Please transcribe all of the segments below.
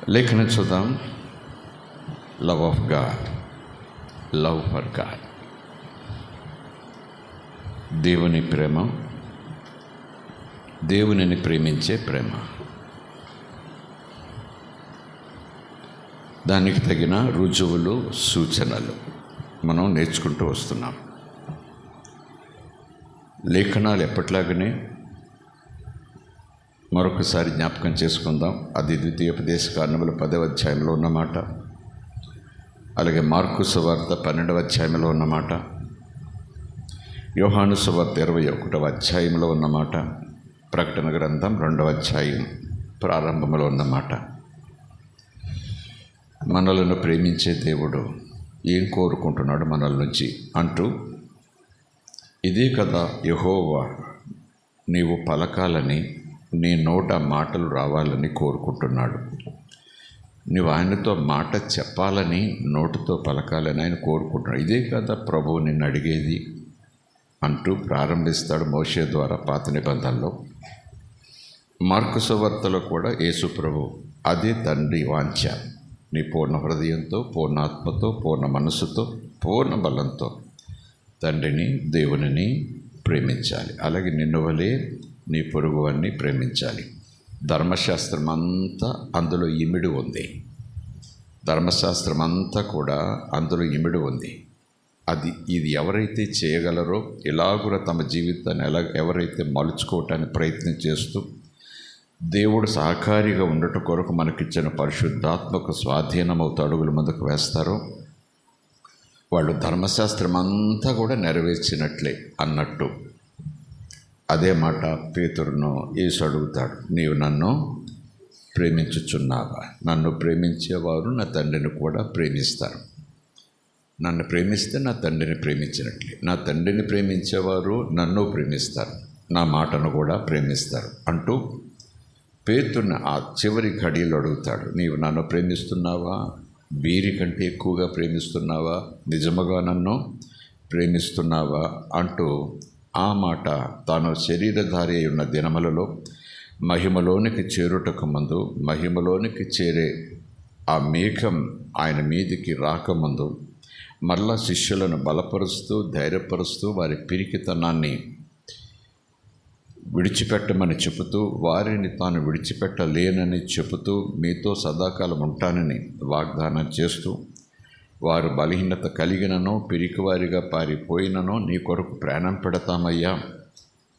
లేఖనం చూద్దాం. Love of God, love for God. దేవుని ప్రేమ, దేవునిని ప్రేమించే ప్రేమ. దానికి తగిన రుజువులు, సూచనలు మనం నేర్చుకుంటూ వస్తున్నాం. లేఖనాలు ఎప్పట్లాగనే మరొకసారి జ్ఞాపకం చేసుకుందాం. అది ద్వితీయోపదేశకాండముల 10వ అధ్యాయంలో ఉన్నమాట, అలాగే మార్కు సువార్త 12వ అధ్యాయంలో ఉన్నమాట, యోహాను సువార్త 21వ అధ్యాయంలో ఉన్నమాట, ప్రకటన గ్రంథం 2వ అధ్యాయం ప్రారంభంలో ఉన్నమాట. మనలను ప్రేమించే దేవుడు ఏం కోరుకుంటున్నాడు మనల నుంచి అంటూ, ఇదే కదా యెహోవా నీవు పలకాలని, నీ నోట మాటలు రావాలని కోరుకుంటున్నాడు. నువ్వు ఆయనతో మాట చెప్పాలని, నోటితో పలకాలని ఆయన కోరుకుంటున్నాడు. ఇదే కదా ప్రభువు నిన్ను అడిగేది అంటూ ప్రారంభిస్తాడు మోషే ద్వారా పాత నిబంధనలో. మార్కు సువార్తలో కూడా యేసు ప్రభు అదే తండ్రి వాంఛ. నీ పూర్ణ హృదయంతో, పూర్ణ ఆత్మతో, పూర్ణ మనస్సుతో, పూర్ణ బలంతో తండ్రిని, దేవునిని ప్రేమించాలి. అలాగే నిన్ను వలే నీ పొరుగువాన్ని ప్రేమించాలి. ధర్మశాస్త్రం అంతా అందులో ఇమిడి ఉంది. ధర్మశాస్త్రం అంతా కూడా అందులో ఇమిడి ఉంది. ఇది ఎవరైతే చేయగలరో, ఇలాగున తమ జీవితాన్ని ఎవరైతే మలుచుకోవటానికి ప్రయత్నం చేస్తూ దేవుడు సహకారిగా ఉండటం కొరకు మనకిచ్చిన పరిశుద్ధాత్మకు స్వాధీనమవుతూ అడుగులు ముందుకు వేస్తారో, వాళ్ళు ధర్మశాస్త్రం అంతా కూడా నెరవేర్చినట్లే అన్నట్టు. అదే మాట పేతురును యేసు అడుగుతాడు, నీవు నన్ను ప్రేమించుచున్నావా? నన్ను ప్రేమించేవారు నా తండ్రిని కూడా ప్రేమిస్తారు. నన్ను ప్రేమిస్తే నా తండ్రిని ప్రేమించినట్లే. నా తండ్రిని ప్రేమించేవారు నన్ను ప్రేమిస్తారు, నా మాటను కూడా ప్రేమిస్తారు అంటూ పేతురుని ఆ చివరి ఘడియలు అడుగుతాడు, నీవు నన్ను ప్రేమిస్తున్నావా? వీరి కంటే ఎక్కువగా ప్రేమిస్తున్నావా? నిజముగా నన్ను ప్రేమిస్తున్నావా అంటూ ఆ మాట తాను శరీరధారి అయి ఉన్న దినములలో మహిమలోనికి చేరుటకు ముందు, మహిమలోనికి చేరే ఆ మేఘం ఆయన మీదికి రాకముందు మరలా శిష్యులను బలపరుస్తూ, ధైర్యపరుస్తూ, వారి పిరికితనాన్ని విడిచిపెట్టమని చెబుతూ, వారిని తాను విడిచిపెట్టలేనని చెబుతూ, మీతో సదాకాలం ఉంటానని వాగ్దానం చేస్తూ, వారు బలహీనత కలిగిననో, పిరికివారిగా పారిపోయిననో నీ కొరకు ప్రాణం పెడతామయ్యా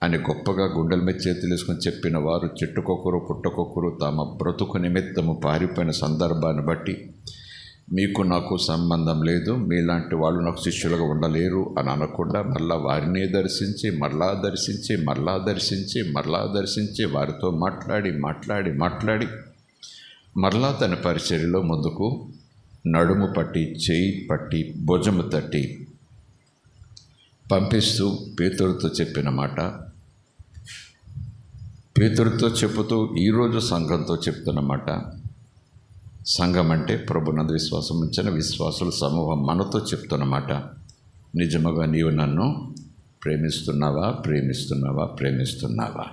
అని గొప్పగా గుండెల మీద చేతులు వేసుకొని చెప్పిన వారు చెట్టుకొకరు పుట్టకొకరు తమ బ్రతుకు నిమిత్తము పారిపోయిన సందర్భాన్ని బట్టి, మీకు నాకు సంబంధం లేదు, మీలాంటి వాళ్ళు నాకు శిష్యులుగా ఉండలేరు అని అనకుండా మరలా వారినే దర్శించి, మరలా దర్శించి, మరలా దర్శించి, మరలా దర్శించి, వారితో మాట్లాడి మాట్లాడి మాట్లాడి మరలా తన పరిచర్యలో ముందుకు నడుము పట్టి, చేయి పట్టి, భుజము తట్టి పంపిస్తూ పేతురుతో చెప్పిన మాట పేతురుతో చెబుతూ ఈరోజు సంఘంతో చెప్తున్నమాట. సంఘం అంటే ప్రభునందు విశ్వాసం ఉంచిన విశ్వాసుల సమూహం మనతో చెప్తున్నమాట. నిజముగా నీవు నన్ను ప్రేమిస్తున్నావా, ప్రేమిస్తున్నావా, ప్రేమిస్తున్నావా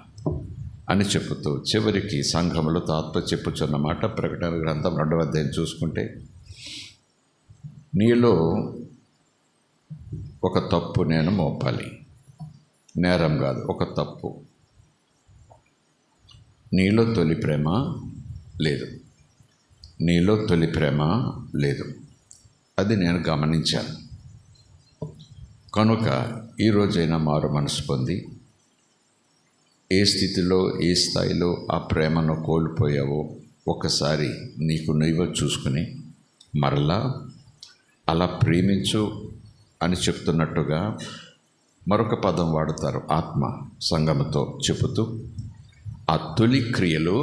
అని చెప్పుతూ చివరికి సంఘములో ఆత్మ చెప్పుచున్నమాట. ప్రకటన గ్రంథం 2వ అధ్యాయం చూసుకుంటే, నీలో ఒక తప్పు నేను మోపాలి. నేరం కాదు, ఒక తప్పు. నీలో తొలి ప్రేమ లేదు, నీలో తొలి ప్రేమ లేదు. అది నేను గమనించాను. కనుక ఈరోజైనా మారు మనసు పొంది, ఏ స్థితిలో, ఏ స్థాయిలో ఆ ప్రేమను కోల్పోయావో ఒకసారి నీకు నువ్వు చూసుకుని మరలా అలా ప్రేమించు అని చెప్తున్నట్టుగా మరొక పదం వాడుతారు ఆత్మ సంగముతో చెబుతూ, ఆ తొలి క్రియలు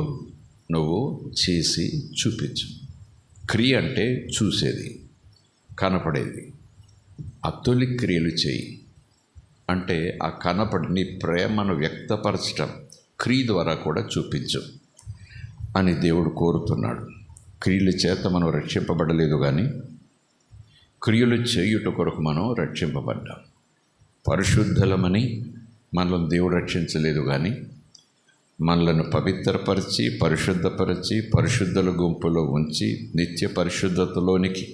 నువ్వు చేసి చూపించు. క్రియ అంటే చూసేది, కనపడేది. ఆ తొలి క్రియలు చేయి అంటే ఆ కనపడి నీ ప్రేమను వ్యక్తపరచటం క్రియ ద్వారా కూడా చూపించు అని దేవుడు కోరుతున్నాడు. క్రియల చేత మనం రక్షింపబడలేదు, కానీ క్రియలు చేయుట కొరకు మనం రక్షింపబడ్డాం. పరిశుద్ధులమని మనల్ని దేవుడు రక్షించలేదు, కానీ మనలను పవిత్రపరిచి పరిశుద్ధపరిచి పరిశుద్ధుల గుంపులో ఉంచి నిత్య పరిశుద్ధతలోనికి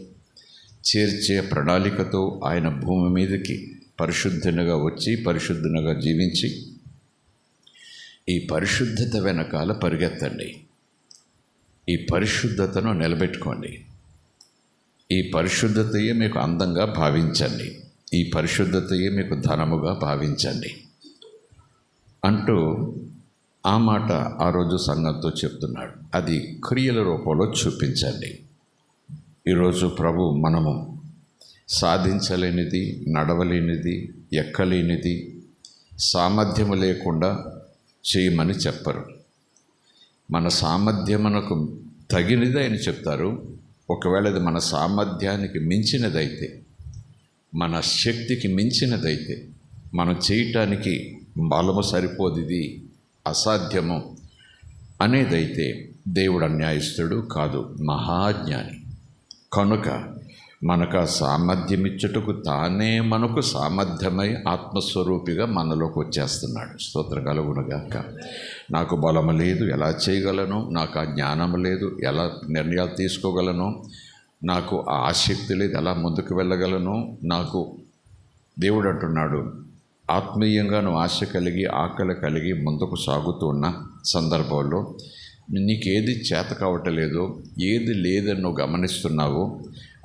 చేర్చే ప్రణాళికతో ఆయన భూమి మీదకి పరిశుద్ధునిగా వచ్చి పరిశుద్ధునిగా జీవించి ఈ పరిశుద్ధత వెనకాల పరిగెత్తండి. ఈ పరిశుద్ధతను నిలబెట్టుకోండి. ఈ పరిశుద్ధతయే మీకు అందంగా భావించండి. ఈ పరిశుద్ధతయే మీకు ధనముగా భావించండి అంటూ ఆ మాట ఆ రోజు సంఘంతో చెప్తున్నాడు. అది క్రియల రూపంలో చూపించండి. ఈరోజు ప్రభు మనము సాధించలేనిది, నడవలేనిది, ఎక్కలేనిది, సామర్థ్యము లేకుండా చేయమని చెప్పరు. మన సామర్థ్యమునకు తగినది ఆయన చెప్తారు. ఒకవేళ అది మన సామర్థ్యానికి మించినదైతే, మన శక్తికి మించినదైతే, మనం చేయటానికి బలము సరిపోదు, ఇది అసాధ్యము అనేదైతే దేవుడు అన్యాయస్తుడు కాదు, మహాజ్ఞాని. కనుక మనకు ఆ సామర్థ్యం ఇచ్చుటకు తానే మనకు సామర్థ్యమై ఆత్మస్వరూపిగా మనలోకి వచ్చేస్తున్నాడు. స్తోత్రం కలుగునుగాక. నాకు బలము లేదు, ఎలా చేయగలను? నాకు ఆ జ్ఞానం లేదు, ఎలా నిర్ణయాలు తీసుకోగలను? నాకు ఆ ఆసక్తి లేదు, ఎలా ముందుకు వెళ్ళగలను? నాకు దేవుడు అంటున్నాడు, ఆత్మీయంగా నువ్వు ఆశ కలిగి ఆకలి కలిగి ముందుకు సాగుతూ ఉన్న సందర్భంలో నీకేది చేత కావట్లేదో, ఏది లేదని నువ్వు గమనిస్తున్నావో,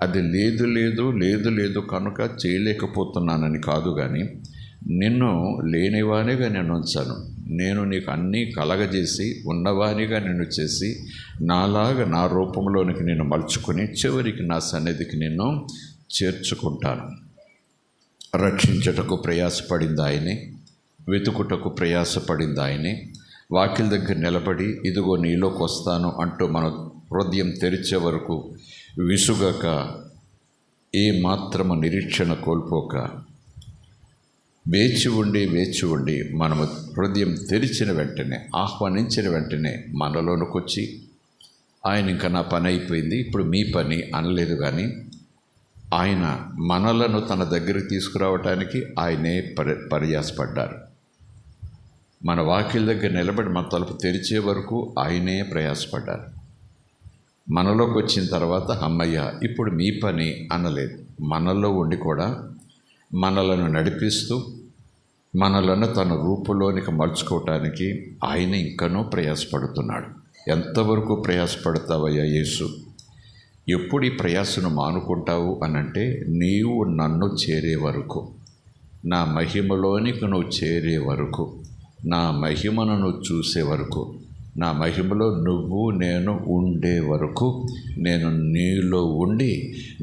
అది లేదు కనుక చేయలేకపోతున్నానని కాదు, కానీ నిన్ను లేనివానిగా నేను ఉంచాను. నేను నీకు అన్నీ కలగజేసి ఉన్నవానిగా నిన్ను చేసి నాలాగా నా రూపంలోనికి నేను మలుచుకొని చివరికి నా సన్నిధికి నిన్ను చేర్చుకుంటాను. రక్షించుటకు ప్రయాసపడింది ఆయనే, వెతుకుటకు ప్రయాసపడింది ఆయనే. వాకిలి దగ్గర నిలబడి ఇదిగో నీలోకి వస్తాను అంటూ మన హృదయం తెరిచే వరకు విసుగక, ఏ మాత్రము నిరీక్షణ కోల్పోక వేచి ఉండి మనము హృదయం తెరిచిన వెంటనే, ఆహ్వానించిన వెంటనే మనలోనికి వచ్చి ఆయన ఇంకా నా పని అయిపోయింది, ఇప్పుడు మీ పని అనలేదు. కానీ ఆయన మనలను తన దగ్గరికి తీసుకురావటానికి ఆయనే ప్రయాసపడ్డారు. మన వాకిలి దగ్గర నిలబడి మన తలుపు తెరిచే వరకు ఆయనే ప్రయాసపడ్డారు. మనలోకి వచ్చిన తర్వాత అమ్మయ్య ఇప్పుడు మీ పని అనలేదు. మనలో ఉండి కూడా మనలను నడిపిస్తూ మనలను తన రూపులోనికి మలుచుకోవటానికి ఆయన ఇంకనూ ప్రయాసపడుతున్నాడు. ఎంతవరకు ప్రయాసపడతావయ్యా యేసు? ఎప్పుడు ఈ ప్రయాసను మానుకుంటావు అనంటే, నీవు నన్ను చేరే వరకు, నా మహిమలోనికి నువ్వు చేరే వరకు, నా మహిమను నువ్వు చూసే వరకు, నా మహిమలో నువ్వు నేను ఉండే వరకు నేను నీలో ఉండి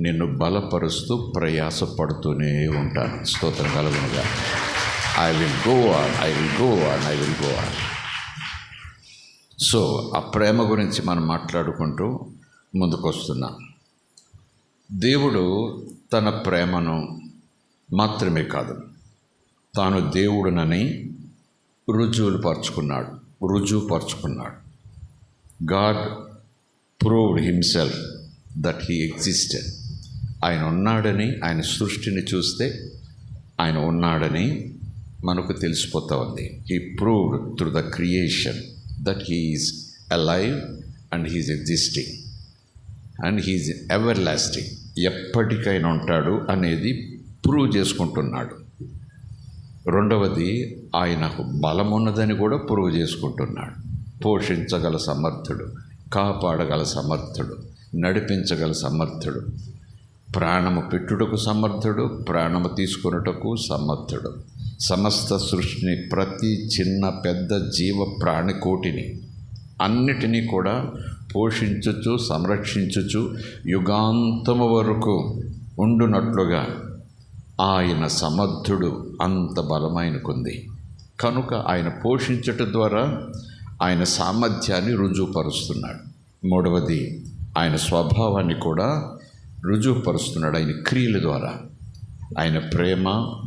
నిన్ను బలపరుస్తూ ప్రయాసపడుతూనే ఉంటాను. స్తోత్రం కలుగునుగా. I will go on. So ఆ ప్రేమ గురించి మనం మాట్లాడుకుంటూ ముందుకు వస్తున్నాం. దేవుడు తన ప్రేమను మాత్రమే కాదు, తాను దేవుడునని రుజువుపరుచుకున్నాడు. God proved himself that he existed. ఆయన ఉన్నాడని, ఆయన సృష్టిని చూస్తే ఆయన ఉన్నాడని మనకు తెలిసిపోతూ ఉంది. He proved through the creation that he is alive and he is existing and he is ever lasting. ఎప్పటికైనా ఉంటాడు అనేది ప్రూవ్ చేసుకుంటున్నాడు. రెండవది, ఆయనకు బలం ఉన్నదని కూడా ప్రూవ్ చేసుకుంటున్నాడు. పోషించగల సమర్థుడు, కాపాడగల సమర్థుడు, నడిపించగల సమర్థుడు, ప్రాణము పెట్టుటకు సమర్థుడు, ప్రాణము తీసుకొనుటకు సమర్థుడు. సమస్త సృష్టిని, ప్రతి చిన్న పెద్ద జీవ ప్రాణికోటిని అన్నిటినీ కూడా పోషించుచు సంరక్షించుచు యుగాంతము వరకు ఉండునట్లుగా ఆయన సమర్థుడు. అంత బలమైనకుంది కనుక ఆయన పోషించటం ద్వారా ఆయన సామర్థ్యాన్ని రుజువుపరుస్తున్నాడు. మూడవది, ఆయన స్వభావాన్ని కూడా రుజువుపరుస్తున్నాడు ఆయన క్రియల ద్వారా. ఆయన ప్రేమ,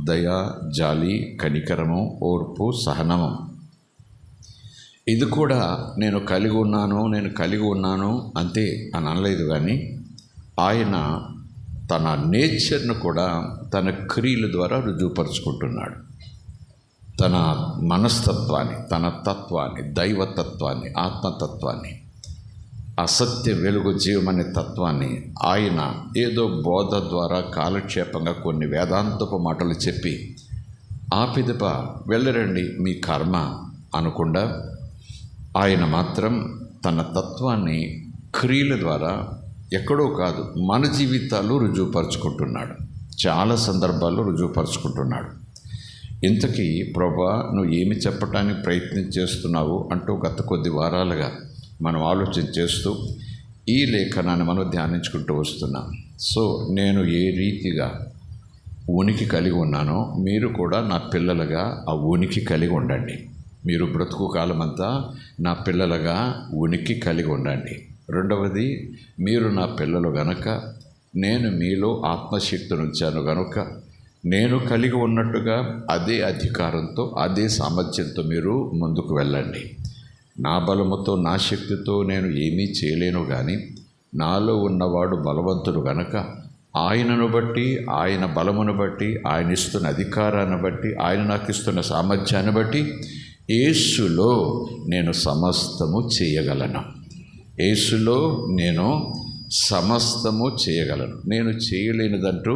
దయ, జాలి, కనికరము, ఓర్పు, సహనము, ఇది కూడా నేను కలిగి ఉన్నాను అంతే అని అనలేదు. కానీ ఆయన తన నేచర్ను కూడా తన క్రియల ద్వారా రుజువుపరుచుకుంటున్నాడు. తన మనస్తత్వాన్ని, తన తత్వాన్ని, దైవతత్వాన్ని, ఆత్మతత్వాన్ని, అసత్య వెలుగు జీవమనే తత్వాన్ని ఆయన ఏదో బోధ ద్వారా కాలక్షేపంగా కొన్ని వేదాంతపు మాటలు చెప్పి ఆ పిదప వెళ్ళరండి మీ కర్మ అనకుండా ఆయన మాత్రం తన తత్వాన్ని క్రియల ద్వారా ఎక్కడో కాదు మన జీవితాల్లో రుజువుపరుచుకుంటున్నాడు. చాలా సందర్భాల్లో రుజువుపరుచుకుంటున్నాడు. ఇంతకీ ప్రభా నువ్వు ఏమి చెప్పటానికి ప్రయత్నం చేస్తున్నావు అంటూ గత కొద్ది వారాలుగా మనం ఆలోచన చేస్తూ ఈ లేఖనాన్ని మనం ధ్యానించుకుంటూ వస్తున్నాం. సో నేను ఏ రీతిగా ఉనికి కలిగి ఉన్నానో మీరు కూడా నా పిల్లలుగా ఆ ఉనికి కలిగి ఉండండి. మీరు బ్రతుకు కాలమంతా నా పిల్లలుగా ఉనికి కలిగి ఉండండి. రెండవది, మీరు నా పిల్లలు గనక నేను మీలో ఆత్మశక్తిని ఉంచాను గనుక నేను కలిగి ఉన్నట్టుగా అదే అధికారంతో అదే సామర్థ్యంతో మీరు ముందుకు వెళ్ళండి. నా బలముతో నా శక్తితో నేను ఏమీ చేయలేను, కానీ నాలో ఉన్నవాడు బలవంతుడు గనక ఆయనను బట్టి, ఆయన బలమును బట్టి, ఆయన ఇస్తున్న అధికారాన్ని బట్టి, ఆయన నాకు ఇస్తున్న సామర్థ్యాన్ని బట్టి యేసులో నేను సమస్తము చేయగలను. యేసులో నేను సమస్తము చేయగలను. నేను చేయలేనిదంటూ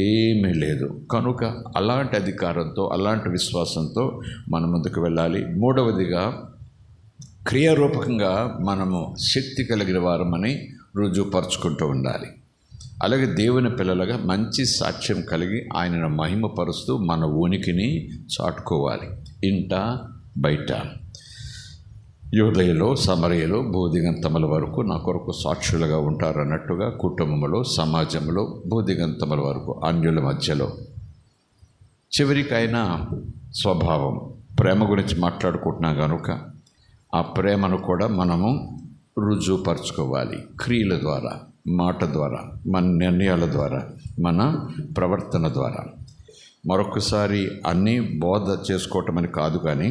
ఏమీ లేదు. కనుక అలాంటి అధికారంతో, అలాంటి విశ్వాసంతో మనం ముందుకు వెళ్ళాలి. మూడవదిగా, క్రియారూపకంగా మనము శక్తి కలిగిన వారమని రుజువుపరుచుకుంటూ ఉండాలి. అలాగే దేవుని పిల్లలుగా మంచి సాక్ష్యం కలిగి ఆయనను మహిమపరుస్తూ మన ఉనికిని చాటుకోవాలి. ఇంట బయట, యూదయలో, సమరయలో, బోధిగంతముల వరకు నా కొరకు సాక్షులుగా ఉంటారన్నట్టుగా కుటుంబంలో, సమాజంలో, బోధిగంతముల వరకు, అన్యుల మధ్యలో. చివరికైనా స్వభావం, ప్రేమ గురించి మాట్లాడుకుంటున్నాం కనుక ఆ ప్రేమను కూడా మనము రుజువుపరచుకోవాలి. క్రియల ద్వారా, మాట ద్వారా, మన నిర్ణయాల ద్వారా, మన ప్రవర్తన ద్వారా. మరొకసారి అన్నీ బోధ చేసుకోవటం అని కాదు, కానీ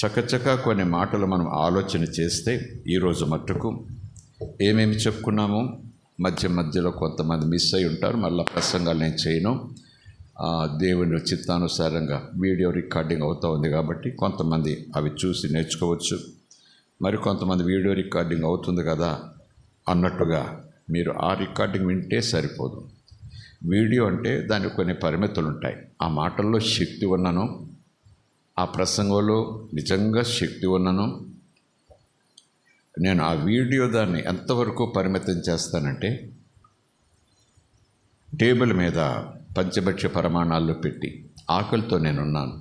చకచకా కొన్ని మాటలు మనం ఆలోచన చేస్తే ఈరోజు మట్టుకు ఏమేమి చెప్పుకున్నామో మధ్య మధ్యలో కొంతమంది మిస్ అయి ఉంటారు. మళ్ళీ ప్రసంగాలు నేను చేయను. దేవుని చిత్తానుసారంగా వీడియో రికార్డింగ్ అవుతూ ఉంది కాబట్టి కొంతమంది అవి చూసి నేర్చుకోవచ్చు. మరి కొంతమంది వీడియో రికార్డింగ్ అవుతుంది కదా అన్నట్టుగా మీరు ఆ రికార్డింగ్ వింటే సరిపోదు. వీడియో అంటే దానికి కొన్ని పరిమితులు ఉంటాయి. ఆ మాటల్లో శక్తి ఉన్నను, ఆ ప్రసంగంలో నిజంగా శక్తి ఉన్నను, నేను ఆ వీడియో దాన్ని ఎంతవరకు పరిమితం చేస్తానంటే, టేబుల్ మీద పంచభక్ష ప్రమాణాల్లో పెట్టి ఆకలితో నేనున్నాను,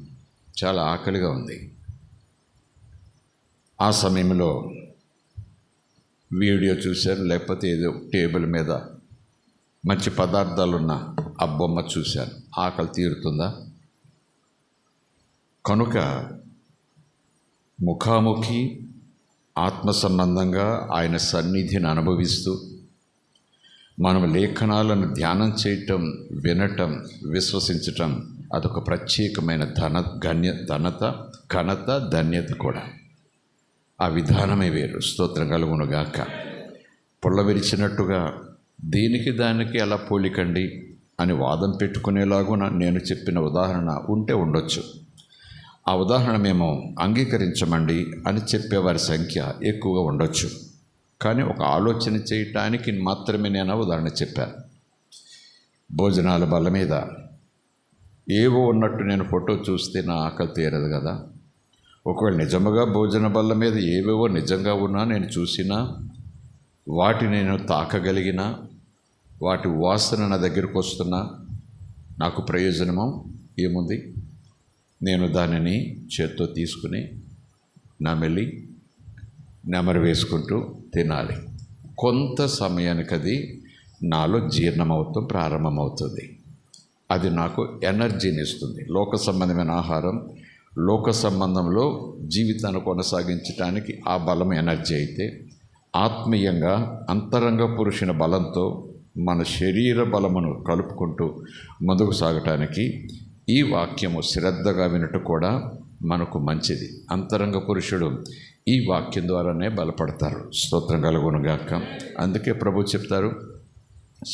చాలా ఆకలిగా ఉంది. ఆ సమయంలో వీడియో చూశాను, లేకపోతే ఏదో టేబుల్ మీద మంచి పదార్థాలున్న ఆ బొమ్మ చూశాను, ఆకలి తీరుతుందా? కనుక ముఖాముఖి ఆత్మ సంబంధంగా ఆయన సన్నిధిని అనుభవిస్తూ మనం లేఖనాలను ధ్యానం చేయటం, వినటం, విశ్వసించటం అదొక ప్రత్యేకమైన ఘనత, ధన్యత కూడా. ఆ విధానమే వేరు. స్తోత్రం కలుగునుగాక. పొల్ల విరిచినట్టుగా దీనికి దానికి ఎలా పోలికండి అని వాదం పెట్టుకునేలాగున నేను చెప్పిన ఉదాహరణ ఉంటే ఉండొచ్చు. ఆ ఉదాహరణ మేము అంగీకరించమండి అని చెప్పేవారి సంఖ్య ఎక్కువగా ఉండొచ్చు. కానీ ఒక ఆలోచన చేయటానికి మాత్రమే నేను ఉదాహరణ చెప్పాను. భోజనాల బల్ల మీద ఏవో ఉన్నట్టు నేను ఫోటో చూస్తే నా ఆకలి తీరదు కదా. ఒకవేళ నిజముగా భోజన బల్ల మీద ఏవేవో నిజంగా ఉన్నా, నేను చూసినా, వాటి నేను తాకగలిగినా, వాటి వాసన నా దగ్గరికి వస్తున్నా నాకు ప్రయోజనము ఏముంది? నేను దానిని చేత్తో తీసుకుని నమిలి నెమరు వేసుకుంటూ తినాలి. కొంత సమయానికి అది నాలో జీర్ణమవుతాం ప్రారంభమవుతుంది. అది నాకు ఎనర్జీని ఇస్తుంది. లోక సంబంధమైన ఆహారం లోక సంబంధంలో జీవితాన్ని కొనసాగించడానికి ఆ బలం ఎనర్జీ అయితే, ఆత్మీయంగా అంతరంగ పురుషుని బలంతో మన శరీర బలమును కలుపుకుంటూ ముందుకు సాగటానికి ఈ వాక్యము శ్రద్ధగా వినట కూడా మనకు మంచిది. అంతరంగ పురుషుడు ఈ వాక్యం ద్వారానే బలపడతారు. స్తోత్రం కలుగునుగాక. అందుకే ప్రభు చెప్తారు,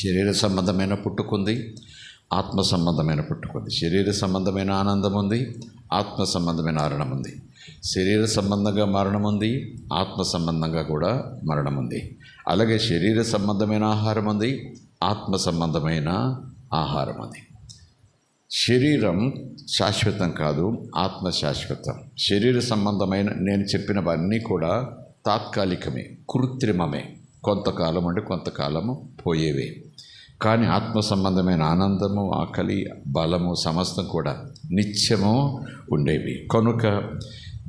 శరీర సంబంధమైన పుట్టుకుంది, ఆత్మ సంబంధమైన పుట్టుకుంది. శరీర సంబంధమైన ఆనందం ఉంది, ఆత్మ సంబంధమైన మరణం ఉంది. శరీర సంబంధంగా మరణం ఉంది, ఆత్మ సంబంధంగా కూడా మరణం ఉంది. అలాగే శరీర సంబంధమైన ఆహారం ఉంది, ఆత్మ సంబంధమైన ఆహారం ఉంది. శరీరం శాశ్వతం కాదు, ఆత్మ శాశ్వతం. శరీర సంబంధమైన నేను చెప్పినవన్నీ కూడా తాత్కాలికమే, కృత్రిమమే, కొంతకాలం అంటే కొంతకాలము పోయేవే. కానీ ఆత్మ సంబంధమైన ఆనందము, ఆకలి, బలము సమస్తం కూడా నిత్యము ఉండేవి. కనుక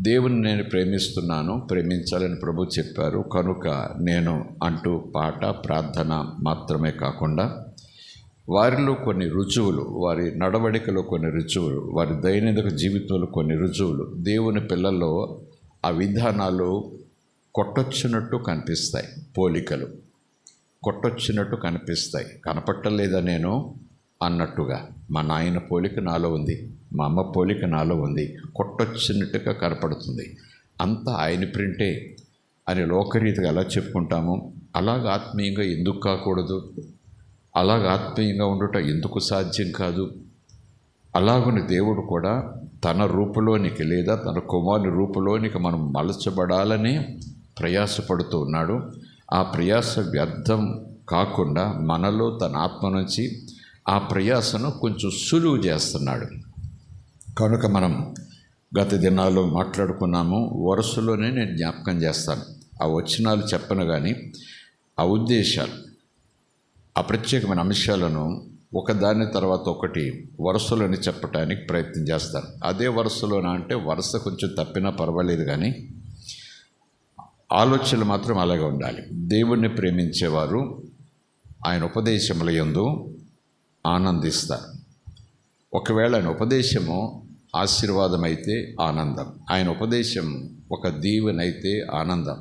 దేవుని నేను ప్రేమిస్తున్నాను, ప్రేమించాలని ప్రభు చెప్పారు. కనుక నేను అంటూ పాట, ప్రార్థన మాత్రమే కాకుండా వారిలో కొన్ని రుజువులు, వారి నడవడికలో కొన్ని రుజువులు, వారి దైనందిక జీవితంలో కొన్ని రుజువులు, దేవుని పిల్లల్లో ఆ విధానాలు కొట్టొచ్చినట్టు కనిపిస్తాయి. పోలికలు కొట్టొచ్చినట్టు కనిపిస్తాయి. కనపట్టలేదా నేను అన్నట్టుగా మా నాయన పోలిక నాలో ఉంది, మా అమ్మ పోలిక నాలో ఉంది, కొట్టొచ్చినట్టుగా కనపడుతుంది. అంతా ఆయన ప్రింటే అని లోకరీతిగా ఎలా చెప్పుకుంటాము, అలాగ ఆత్మీయంగా ఎందుకు కాకూడదు, అలాగ ఆత్మీయంగా ఉండుట ఎందుకు సాధ్యం కాదు? అలాగుని దేవుడు కూడా తన రూపులోనికి లేదా తన కుమారుని రూపులోనికి మనం మలచబడాలని ప్రయాసపడుతూ ఉన్నాడు. ఆ ప్రయాస వ్యర్థం కాకుండా మనలో తన ఆత్మ నుంచి ఆ ప్రయాసను కొంచెం సులువు చేస్తున్నాడు. కనుక మనం గత దినాల్లో మాట్లాడుకున్నాము. వరుసలోనే నేను జ్ఞాపకం చేస్తాను. ఆ వచనాలు చెప్పను కానీ ఆ ఉద్దేశాలు, ఆ ప్రత్యేకమైన అంశాలను ఒకదాని తర్వాత ఒకటి వరుసలోని చెప్పడానికి ప్రయత్నం చేస్తాను. అదే వరుసలోన అంటే వరుస కొంచెం తప్పినా పర్వాలేదు, కానీ ఆలోచనలు మాత్రం అలాగే ఉండాలి. దేవుణ్ణి ప్రేమించేవారు ఆయన ఉపదేశముల యందు ఆనందిస్తారు. ఒకవేళ ఆయన ఉపదేశము ఆశీర్వాదం అయితే ఆనందం, ఆయన ఉపదేశం ఒక దీవెనైతే ఆనందం,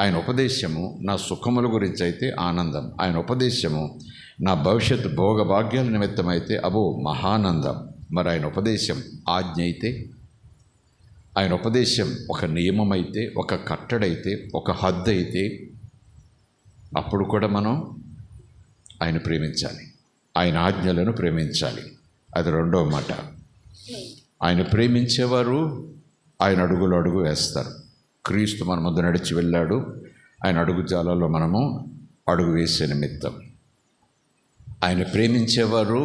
ఆయన ఉపదేశము నా సుఖముల గురించి అయితే ఆనందం, ఆయన ఉపదేశము నా భవిష్యత్తు భోగభాగ్యాల నిమిత్తమైతే అబో మహానందం. మరి ఆయన ఉపదేశం ఆజ్ఞ అయితే, ఆయన ఉపదేశం ఒక నియమం అయితే, ఒక కట్టడైతే, ఒక హద్దు అయితే, అప్పుడు కూడా మనం ఆయన ప్రేమించాలి, ఆయన ఆజ్ఞలను ప్రేమించాలి. అది రెండవ మాట. ఆయన ప్రేమించేవారు ఆయన అడుగులు అడుగు వేస్తారు. క్రీస్తు మన ముందు నడిచి వెళ్ళాడు, ఆయన అడుగు జాలలో మనము అడుగు వేసే నిమిత్తం. ఆయన ప్రేమించేవారు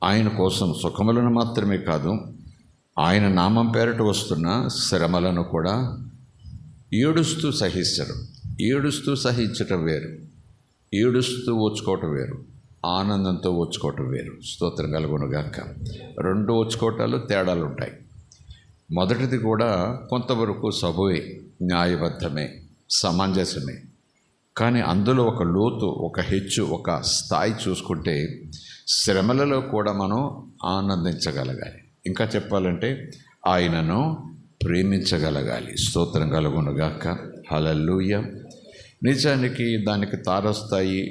ఆయన కోసం సుఖములను మాత్రమే కాదు, ఆయన నామం పేరట వస్తున్న శ్రమలను కూడా ఏడుస్తూ సహిస్తారు. ఏడుస్తూ సహించటం వేరు, ఏడుస్తూ ఓచుకోవటం వేరు, ఆనందంతో ఓచుకోవటం వేరు. స్తోత్రం కలుగునుగాక. రెండు ఓచుకోవటాలు తేడాలు ఉంటాయి. మొదటిది కూడా కొంతవరకు సబువే, న్యాయబద్ధమే, సమంజసమే. కానీ అందులో ఒక లోతు, ఒక హెచ్చు, ఒక స్థాయి చూసుకుంటే శ్రమలలో కూడా మనం ఆనందించగలగాలి. ఇంకా చెప్పాలంటే ఆయనను ప్రేమించగలగాలి. స్తోత్రం కలుగునుగాక. హల్లెలూయా. నిజానికి దానికి తారస్థాయి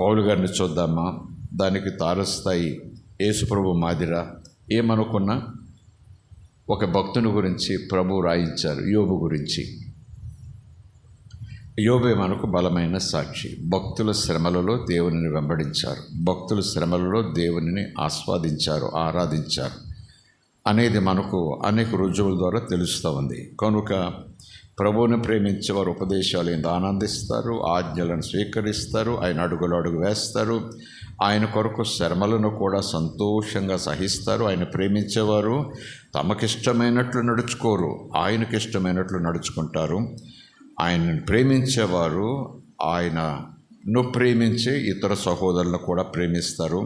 పౌలు గారిని చూద్దామా, దానికి తారస్థాయి యేసుప్రభు మాదిరా. ఏమనుకున్నా ఒక భక్తుని గురించి ప్రభు రాయించారు, యోబు గురించి. యోబే మనకు బలమైన సాక్షి. భక్తుల శ్రమలలో దేవునిని వెంబడించారు, భక్తుల శ్రమలలో దేవునిని ఆస్వాదించారు, ఆరాధించారు అనేది మనకు అనేక రుజువుల ద్వారా తెలుస్తూ ఉంది. కనుక ప్రభువుని ప్రేమించే వారు ఉపదేశాలు ఎంత ఆనందిస్తారు, ఆజ్ఞలను స్వీకరిస్తారు, ఆయన అడుగులు అడుగు వేస్తారు, ఆయన కొరకు శ్రమలను కూడా సంతోషంగా సహిస్తారు. ఆయన ప్రేమించేవారు తమకిష్టమైనట్లు నడుచుకోరు, ఆయనకిష్టమైనట్లు నడుచుకుంటారు. ఆయనను ప్రేమించేవారు ఆయనను ప్రేమించే ఇతర సహోదరులను కూడా ప్రేమిస్తారు.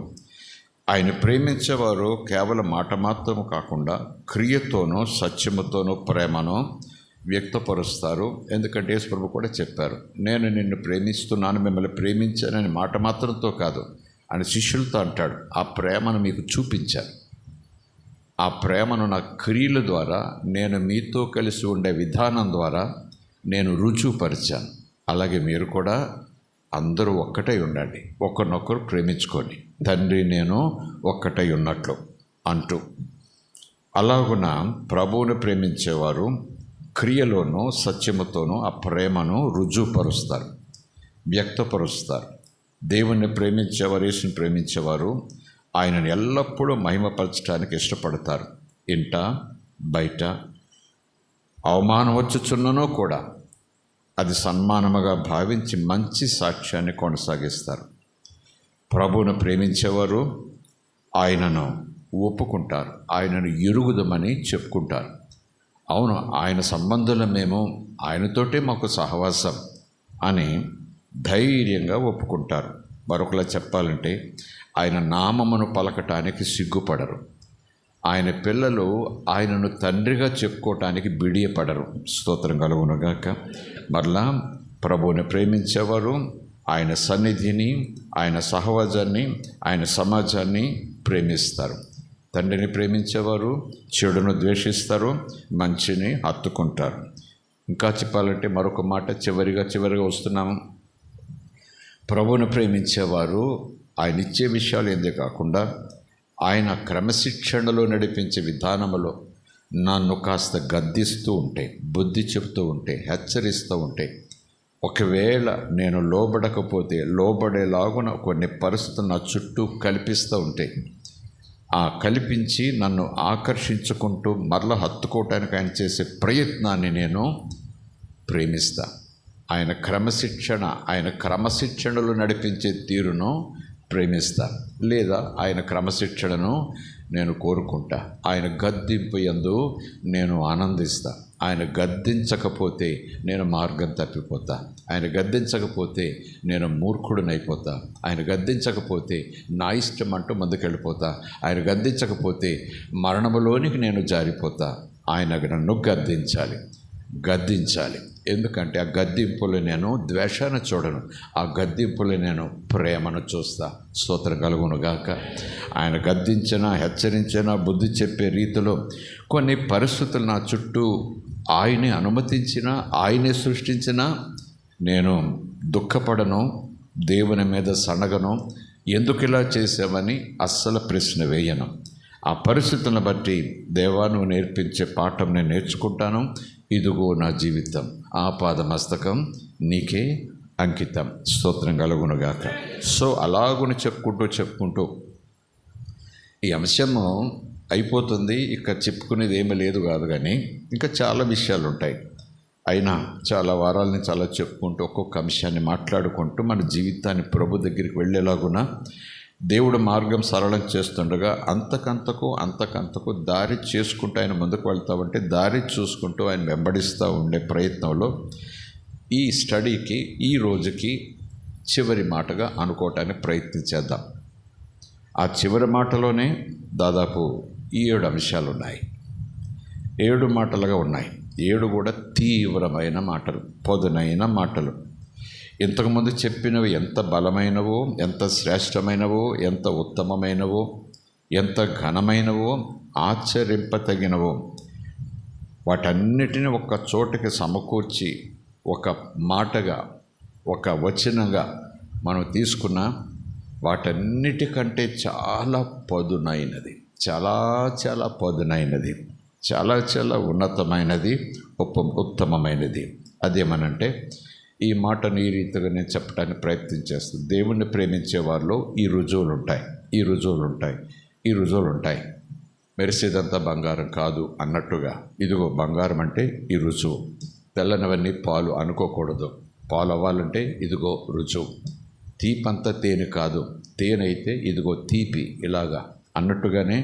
ఆయన ప్రేమించేవారు కేవలం మాట మాత్రము కాకుండా క్రియతోనూ సత్యముతోనూ ప్రేమను వ్యక్తపరుస్తారు. ఎందుకంటే యేసు ప్రభు కూడా చెప్పారు, నేను నిన్ను ప్రేమిస్తున్నాను, మిమ్మల్ని ప్రేమించానని మాట మాత్రంతో కాదు అని శిష్యులతో అంటాడు. ఆ ప్రేమను మీకు చూపించాను, ఆ ప్రేమను నా క్రియల ద్వారా, నేను మీతో కలిసి ఉండే విధానం ద్వారా నేను రుజువుపరిచాను. అలాగే మీరు కూడా అందరూ ఒక్కటై ఉండండి, ఒకరినొకరు ప్రేమించుకోండి, తండ్రి నేను ఒక్కటై ఉన్నట్లు అంటూ. అలాగున ప్రభువుని ప్రేమించేవారు క్రియలోనూ సత్యముతోనూ ఆ ప్రేమను రుజువుపరుస్తారు, వ్యక్తపరుస్తారు. దేవుణ్ణి ప్రేమించేవారు, యేసుని ప్రేమించేవారు ఆయనను ఎల్లప్పుడూ మహిమపరచడానికి ఇష్టపడతారు. ఇంట బయట అవమానం వచ్చుచున్ననో కూడా అది సన్మానముగా భావించి మంచి సాక్ష్యాన్ని కొనసాగిస్తారు. ప్రభువును ప్రేమించేవారు ఆయనను ఒప్పుకుంటారు, ఆయనను ఎరుగుదమని చెప్పుకుంటారు. అవును, ఆయన సంబంధులు మేము, ఆయనతోటే మాకు సహవాసం అని ధైర్యంగా ఒప్పుకుంటారు. మరొకలా చెప్పాలంటే ఆయన నామమును పలకటానికి సిగ్గుపడరు. ఆయన పిల్లలు ఆయనను తండ్రిగా చెప్పుకోవటానికి బిడియపడరు. స్తోత్రం కలుగునుగాక. మరలా ప్రభువుని ప్రేమించేవారు ఆయన సన్నిధిని, ఆయన సహవాసాన్ని, ఆయన సమాజాన్ని ప్రేమిస్తారు. తండ్రిని ప్రేమించేవారు చెడును ద్వేషిస్తారు, మంచిని హత్తుకుంటారు. ఇంకా చెప్పాలంటే మరొక మాట చివరిగా వస్తున్నాము. ప్రభువును ప్రేమించేవారు ఆయన ఇచ్చే విషయాలు ఏందే కాకుండా ఆయన క్రమశిక్షణలో నడిపించే విధానములో నన్ను కాస్త గద్దిస్తూ ఉంటే, బుద్ధి చెప్తూ ఉంటే, హెచ్చరిస్తూ ఉంటే, ఒకవేళ నేను లోబడకపోతే లోబడేలాగున కొన్ని పరిస్థితులు నా చుట్టూ కల్పిస్తూ ఉంటే, ఆ కల్పించి నన్ను ఆకర్షించుకుంటూ మరల హత్తుకోవటానికి ఆయన చేసే ప్రయత్నాన్ని నేను ప్రేమిస్తా. ఆయన క్రమశిక్షణలో నడిపించే తీరును ప్రేమిస్తా. లేదా ఆయన క్రమశిక్షణను నేను కోరుకుంటా. ఆయన గద్దింపు యందు నేను ఆనందిస్తా. ఆయన గద్దించకపోతే నేను మార్గం తప్పిపోతా. ఆయన గద్దించకపోతే నేను మూర్ఖుడినైపోతా. ఆయన గద్దించకపోతే నా ఇష్టం అంటూ ముందుకెళ్ళిపోతా. ఆయన గద్దించకపోతే మరణములోనికి నేను జారిపోతా. ఆయన నన్ను గద్దించాలి. ఎందుకంటే ఆ గద్దింపులు నేను ద్వేషాన్ని చూడను, ఆ గద్దింపులు నేను ప్రేమను చూస్తా. స్తోత్రం కలుగునుగాక. ఆయన గద్దించినా, హెచ్చరించినా, బుద్ధి చెప్పే రీతిలో కొన్ని పరిస్థితులు నా చుట్టూ ఆయనే అనుమతించినా, ఆయనే సృష్టించినా నేను దుఃఖపడను, దేవుని మీద సనగను. ఎందుకు ఇలా చేసామని అస్సలు ప్రశ్న వేయను. ఆ పరిస్థితులను బట్టి దేవా నువ్వు నేర్పించే పాఠం నేను నేర్చుకుంటాను. ఇదిగో నా జీవితం, ఆపాదమస్తకం నీకే అంకితం. స్తోత్రం కలుగునుగాక. సో అలాగుని చెప్పుకుంటూ ఈ అంశము అయిపోతుంది. ఇక చెప్పుకునేది ఏమీ లేదు కాదు, కానీ ఇంకా చాలా విషయాలు ఉంటాయి. అయినా చాలా వారాలని చాలా చెప్పుకుంటూ ఒక్కొక్క అంశాన్ని మాట్లాడుకుంటూ మన జీవితాన్ని ప్రభు దగ్గరికి వెళ్ళేలాగున దేవుడు మార్గం సరళం చేస్తుండగా అంతకంతకు దారి చేసుకుంటూ ఆయన ముందుకు వెళ్తామంటే దారి చూసుకుంటూ ఆయన వెంబడిస్తూ ఉండే ప్రయత్నంలో ఈ స్టడీకి ఈ రోజుకి చివరి మాటగా అనుకోవటానికి ప్రయత్నించేద్దాం. ఆ చివరి మాటలోనే దాదాపు 7 అంశాలు ఉన్నాయి. 7 మాటలుగా ఉన్నాయి. 7 కూడా తీవ్రమైన మాటలు, పదునైన మాటలు. ఇంతకుముందు చెప్పినవి ఎంత బలమైనవో, ఎంత శ్రేష్టమైనవో, ఎంత ఉత్తమమైనవో, ఎంత ఘనమైనవో, ఆచరింపతగినవో వాటన్నిటిని ఒక చోటకి సమకూర్చి ఒక మాటగా, ఒక వచనంగా మనం తీసుకున్న వాటన్నిటికంటే చాలా పదునైనది, చాలా పదునైనది, చాలా ఉన్నతమైనది, ఉత్తమమైనది. అదేమనంటే ఈ మాటను ఈ రీతిగా నేను చెప్పడానికి ప్రయత్నం చేస్తాను. దేవుణ్ణి ప్రేమించే వారిలో ఈ రుజువులు ఉంటాయి. మెరిసేదంతా బంగారం కాదు అన్నట్టుగా ఇదిగో బంగారం అంటే ఈ రుజువు. తెల్లనివన్నీ పాలు అనుకోకూడదు. పాలు అవ్వాలంటే ఇదిగో రుజువు. తీపంతా తేనె కాదు, తేనె అయితే ఇదిగో తీపి, ఇలాగా అన్నట్టుగానే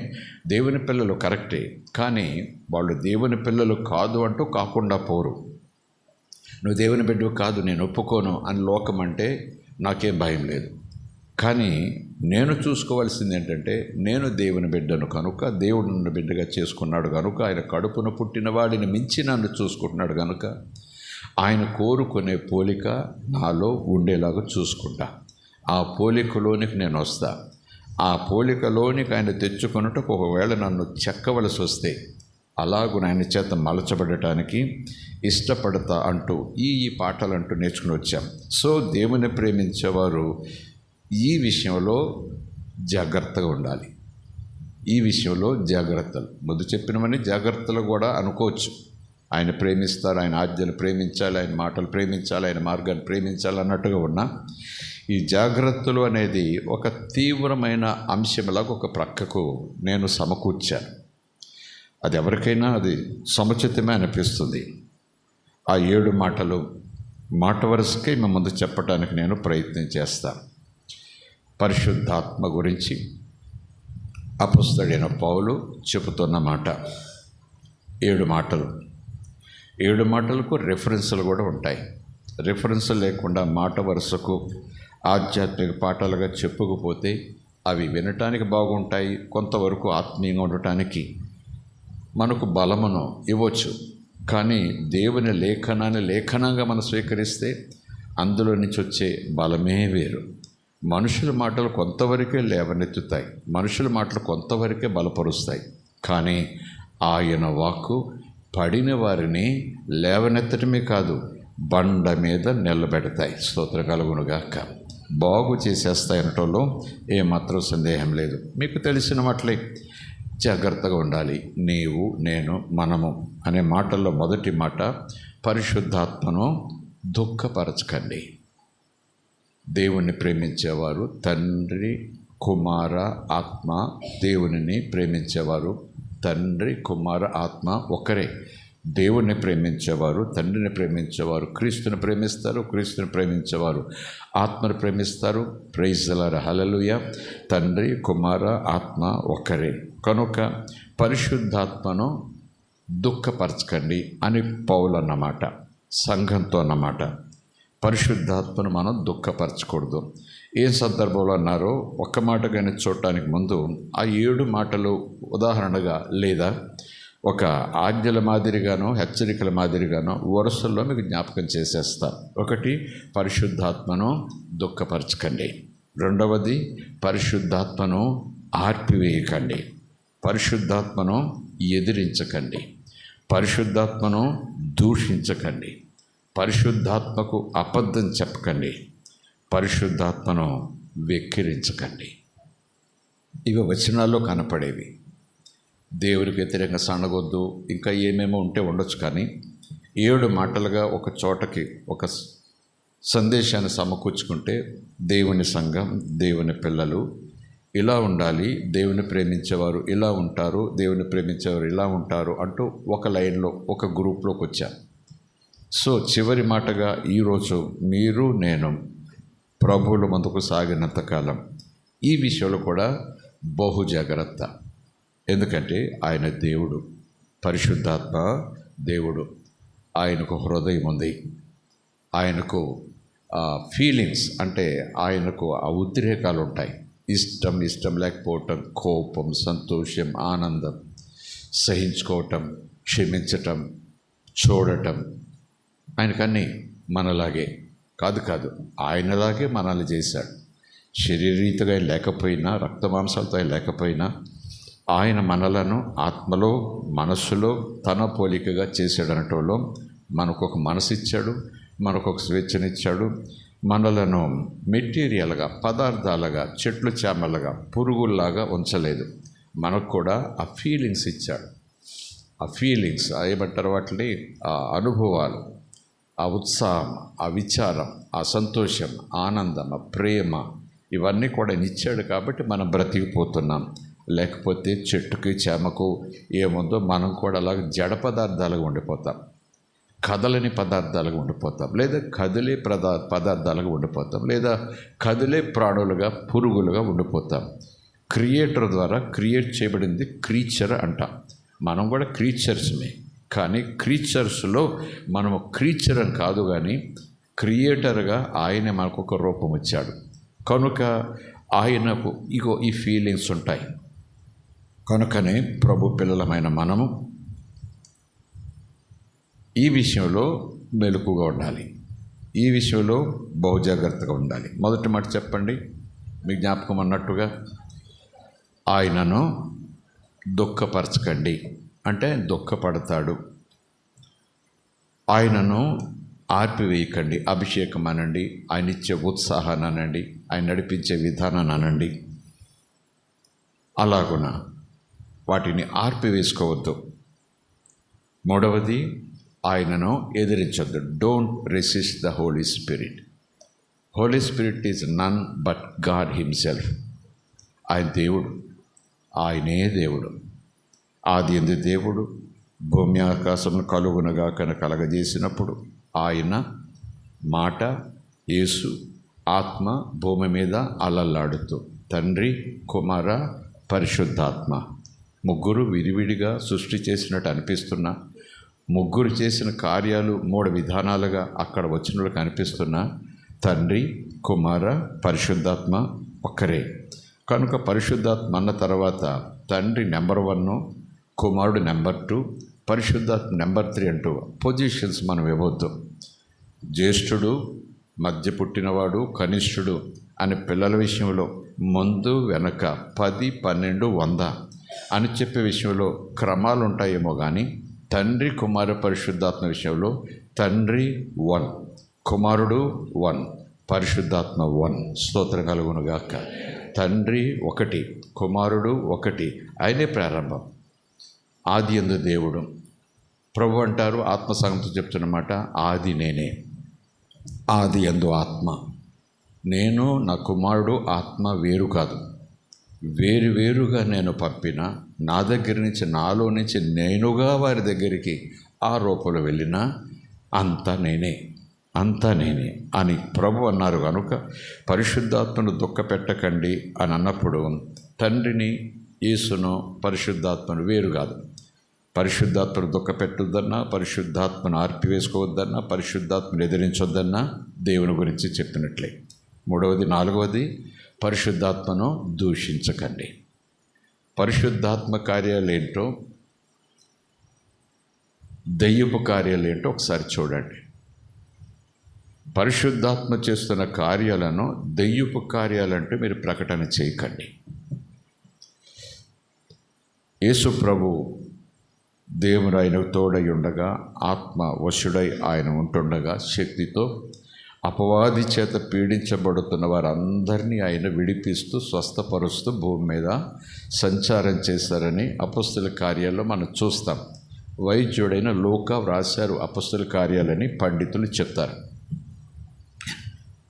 దేవుని పిల్లలు కరెక్టే, కానీ వాళ్ళు దేవుని పిల్లలు కాదు అంటూ కాకుండా పోరు. నువ్వు దేవుని బిడ్డవు కాదు, నేను ఒప్పుకోను అని లోకం అంటే నాకేం భయం లేదు. కానీ నేను చూసుకోవాల్సింది ఏంటంటే, నేను దేవుని బిడ్డను కనుక, దేవుడు నన్ను బిడ్డగా చేసుకున్నాడు కనుక, ఆయన కడుపున పుట్టిన వాడిని మించి నన్ను చూసుకుంటున్నాడు కనుక, ఆయన కోరుకునే పోలిక నాలో ఉండేలాగా చూసుకుంటా. ఆ పోలికలోనికి నేను వస్తా. ఆ పోలికలోనికి ఆయన తెచ్చుకున్నట్టు ఒకవేళ నన్ను చెక్కవలసి వస్తే అలాగూ ఆయన చేత మలచబడటానికి ఇష్టపడతా అంటూ ఈ పాఠాలు అంటూ నేర్చుకుని వచ్చాం. సో దేవుని ప్రేమించేవారు ఈ విషయంలో జాగ్రత్తగా ఉండాలి. ఈ విషయంలో జాగ్రత్తలు, ముందు చెప్పినవన్నీ జాగ్రత్తలు కూడా అనుకోవచ్చు. ఆయన ప్రేమిస్తారు, ఆయన ఆజ్ఞలు ప్రేమించాలి, ఆయన మాటలు ప్రేమించాలి, ఆయన మార్గాన్ని ప్రేమించాలి అన్నట్టుగా ఉన్నా ఈ జాగ్రత్తలు అనేది ఒక తీవ్రమైన అంశంలాగా ఒక ప్రక్కకు నేను సమకూర్చాను. అది ఎవరికైనా అది సముచితమే అనిపిస్తుంది. ఆ 7 మాటలు మాట వరుసకే మీ ముందు చెప్పడానికి నేను ప్రయత్నం చేస్తాను. పరిశుద్ధాత్మ గురించి అపొస్తలుడైన పౌలు చెబుతున్న మాట 7 మాటలు. 7 మాటలకు రెఫరెన్సులు కూడా ఉంటాయి. రెఫరెన్స్ లేకుండా మాట వరుసకు ఆధ్యాత్మిక పాఠాలుగా చెప్పుకుపోతే అవి వినటానికి బాగుంటాయి, కొంతవరకు ఆత్మీయంగా ఉండటానికి మనకు బలమును ఇవ్వచ్చు. కానీ దేవుని లేఖనాన్ని లేఖనంగా మనం స్వీకరిస్తే అందులో నుంచి వచ్చే బలమే వేరు. మనుషుల మాటలు కొంతవరకే లేవనెత్తుతాయి, మనుషుల మాటలు కొంతవరకే బలపరుస్తాయి. కానీ ఆయన వాక్కు పడిన వారిని లేవనెత్తటమే కాదు, బండ మీద నిలబెడతాయి. స్తోత్రం కలుగునుగాక. బాగు చేసేస్తాయి అనటంలో ఏమాత్రం సందేహం లేదు. మీకు తెలిసిన మాటలే. జాగ్రత్తగా ఉండాలి. నీవు, నేను, మనము అనే మాటల్లో మొదటి మాట పరిశుద్ధాత్మను దుఃఖపరచకండి. దేవుణ్ణి ప్రేమించేవారు తండ్రి, కుమార, ఆత్మ. దేవునిని ప్రేమించేవారు తండ్రి, కుమార, ఆత్మ ఒక్కరే. దేవుణ్ణి ప్రేమించేవారు తండ్రిని ప్రేమించేవారు క్రీస్తుని ప్రేమిస్తారు, క్రీస్తుని ప్రేమించేవారు ఆత్మను ప్రేమిస్తారు. ప్రైజ్ ది లార్డ్, హల్లెలూయా. తండ్రి, కుమార, ఆత్మ ఒక్కరే. కనుక పరిశుద్ధాత్మను దుఃఖపరచకండి అని పౌలు అన్నమాట, సంఘంతో అన్నమాట. పరిశుద్ధాత్మను మనం దుఃఖపరచకూడదు. ఏ సందర్భంలో అన్నారో ఒక్క మాటగానే చూడటానికి ముందు ఆ 7 మాటలు ఉదాహరణగా లేదా ఒక ఆజ్ఞల మాదిరిగానో హెచ్చరికల మాదిరిగానో వరుసల్లో మీకు జ్ఞాపకం చేసేస్తా. ఒకటి, పరిశుద్ధాత్మను దుఃఖపరచకండి. రెండవది, పరిశుద్ధాత్మను ఆర్పివేయకండి. పరిశుద్ధాత్మను ఎదిరించకండి. పరిశుద్ధాత్మను దూషించకండి. పరిశుద్ధాత్మకు అబద్ధం చెప్పకండి. పరిశుద్ధాత్మను వెక్కిరించకండి. ఇవి వచనాల్లో కనపడేవి. దేవునికి వ్యతిరేకంగా సనగొద్దు, ఇంకా ఏమేమో ఉంటే ఉండొచ్చు. కానీ 7 మాటలుగా ఒక చోటకి ఒక సందేశాన్ని సమకూర్చుకుంటే దేవుని సంఘం, దేవుని పిల్లలు ఇలా ఉండాలి, దేవుని ప్రేమించేవారు ఇలా ఉంటారు, దేవుని ప్రేమించేవారు ఇలా ఉంటారు అంటూ ఒక లైన్లో ఒక గ్రూప్లోకి వచ్చాను. సో చివరి మాటగా ఈరోజు మీరు, నేను ప్రభువుల ముందుకు సాగినంతకాలం ఈ విషయంలో కూడా బహు జాగ్రత్త. ఎందుకంటే ఆయన దేవుడు, పరిశుద్ధాత్మ దేవుడు. ఆయనకు హృదయం ఉంది, ఆయనకు ఫీలింగ్స్ అంటే ఆయనకు ఆ ఉద్రేకాలు ఉంటాయి. ఇష్టం లేకపోవటం, కోపం, సంతోషం, ఆనందం, సహించుకోవటం, క్షమించటం, చూడటం. ఆయనకన్నీ మనలాగే కాదు, ఆయనలాగే మనల్ని చేశాడు. శరీరీతిగా లేకపోయినా, రక్తమాంసాలతో లేకపోయినా ఆయన మనలను ఆత్మలో, మనస్సులో తన పోలికగా చేశాడనటంలో మనకు ఒక మనసు ఇచ్చాడు, మనకు ఒక స్వేచ్ఛనిచ్చాడు. మనలను మెటీరియల్గా, పదార్థాలుగా, చెట్లు చేమలుగా, పురుగుల్లాగా ఉంచలేదు. మనకు కూడా ఆ ఫీలింగ్స్ ఇచ్చాడు. ఆ ఫీలింగ్స్ ఏమంటారు వాటిని, ఆ అనుభవాలు, ఆ ఉత్సాహం, ఆ విచారం, ఆ సంతోషం, ఆనందం, ఆ ప్రేమ, ఇవన్నీ కూడా ఇచ్చాడు. కాబట్టి మనం బ్రతికిపోతున్నాం. లేకపోతే చెట్టుకి చేమకు ఏముందో మనం కూడా అలాగ జడ పదార్థాలుగా ఉండిపోతాం, కదలని పదార్థాలుగా ఉండిపోతాం, లేదా కదిలే పదార్థాలుగా ఉండిపోతాం, లేదా కదిలే ప్రాణులుగా, పురుగులుగా ఉండిపోతాం. క్రియేటర్ ద్వారా క్రియేట్ చేయబడింది క్రీచర్ అంటాం. మనం కూడా క్రీచర్స్మే. కానీ క్రీచర్స్లో మనము క్రీచర్ అని కాదు, కానీ క్రియేటర్గా ఆయనే మనకు ఒక రూపం ఇచ్చాడు. కనుక ఆయనకు ఈ ఫీలింగ్స్ ఉంటాయి. కనుకనే ప్రభు పిల్లలమైన మనము ఈ విషయంలో మెలకుగా ఉండాలి, ఈ విషయంలో బహుజాగ్రత్తగా ఉండాలి. మొదటి మాట చెప్పండి, మీ జ్ఞాపకం అన్నట్టుగా ఆయనను దుఃఖపరచకండి అంటే దుఃఖపడతాడు. ఆయనను ఆర్పివేయకండి. అభిషేకం అనండి, ఆయన ఇచ్చే ఉత్సాహాన్ని అనండి, ఆయన నడిపించే విధానాన్ని అనండి. అలాగున వాటిని ఆర్పివేసుకోవద్దు. మూడవది, ఆయనను ఎదిరించొద్దు. Don't resist the Holy Spirit. Holy Spirit is none but God himself. ఆయన దేవుడు, ఆయనే దేవుడు. ఆది యందు దేవుడు భూమి ఆకాశమును కలుగునగా కలగజేసినప్పుడు ఆయన మాట, యేసు, ఆత్మ భూమి మీద అలల్లాడుతూ తండ్రి, కుమార, పరిశుద్ధాత్మ ముగ్గురు విడివిడిగా సృష్టి చేసినట్టు అనిపిస్తున్నా, ముగ్గురు చేసిన కార్యాలు 3 విధానాలుగా అక్కడ వచ్చినట్టు అనిపిస్తున్నా, తండ్రి, కుమార, పరిశుద్ధాత్మ ఒక్కరే. కనుక పరిశుద్ధాత్మ అన్న తర్వాత తండ్రి నెంబర్ 1, కుమారుడు నెంబర్ 2, పరిశుద్ధాత్మ నెంబర్ 3 అంటూ పొజిషన్స్ మనం ఇవ్వద్దు. జ్యేష్ఠుడు, మధ్య పుట్టినవాడు, కనిష్ఠుడు అని పిల్లల విషయంలో ముందు వెనక 10, 12, 100 అని చెప్పే విషయంలో క్రమాలు ఉంటాయేమో కానీ తండ్రి, కుమార, పరిశుద్ధాత్మ విషయంలో తండ్రి 1, కుమారుడు 1, పరిశుద్ధాత్మ 1. స్తోత్రం కలుగునుగాక. తండ్రి 1, కుమారుడు 1, ఆయనే ప్రారంభం. ఆది యందు దేవుడు. ప్రభు అంటారు ఆత్మ సంగతితో చెప్తున్నమాట, ఆది నేనే, ఆది యందు ఆత్మ. నేను, నా కుమారుడు ఆత్మ వేరు కాదు, వేరువేరుగా నేను పంపిన, నా దగ్గర నుంచి, నాలో నుంచి నేనుగా వారి దగ్గరికి ఆ రూపంలో వెళ్ళినా అంతా నేనే, అంతా నేనే అని ప్రభు అన్నారు. కనుక పరిశుద్ధాత్మను దుఃఖపెట్టకండి అని అన్నప్పుడు తండ్రిని, యేసును, పరిశుద్ధాత్మను వేరు కాదు. పరిశుద్ధాత్మను దుఃఖపెట్టొద్దన్నా, పరిశుద్ధాత్మను ఆర్పివేసుకోవద్దన్నా, పరిశుద్ధాత్మను ఎదిరించొద్దన్నా దేవుని గురించి చెప్పినట్లే. 3వది, 4వది, పరిశుద్ధాత్మను దూషించకండి. పరిశుద్ధాత్మ కార్యాలేంటో, దెయ్యపు కార్యాలేంటో ఒకసారి చూడండి. పరిశుద్ధాత్మ చేస్తున్న కార్యాలను దెయ్యపు కార్యాలంటూ మీరు ప్రకటన చేయకండి. యేసు ప్రభు దేవుడు ఆయనకు తోడై ఉండగా, ఆత్మ వశుడై ఆయన ఉంటుండగా శక్తితో అపవాది చేత పీడించబడుతున్న వారందరినీ ఆయన విడిపిస్తూ స్వస్థపరుస్తూ భూమి మీద సంచారం చేశారని అపొస్తలుల కార్యాల్లో మనం చూస్తాం. వైద్యుడైన లూకా వ్రాశారు అపొస్తలుల కార్యాలని పండితులు చెప్తారు.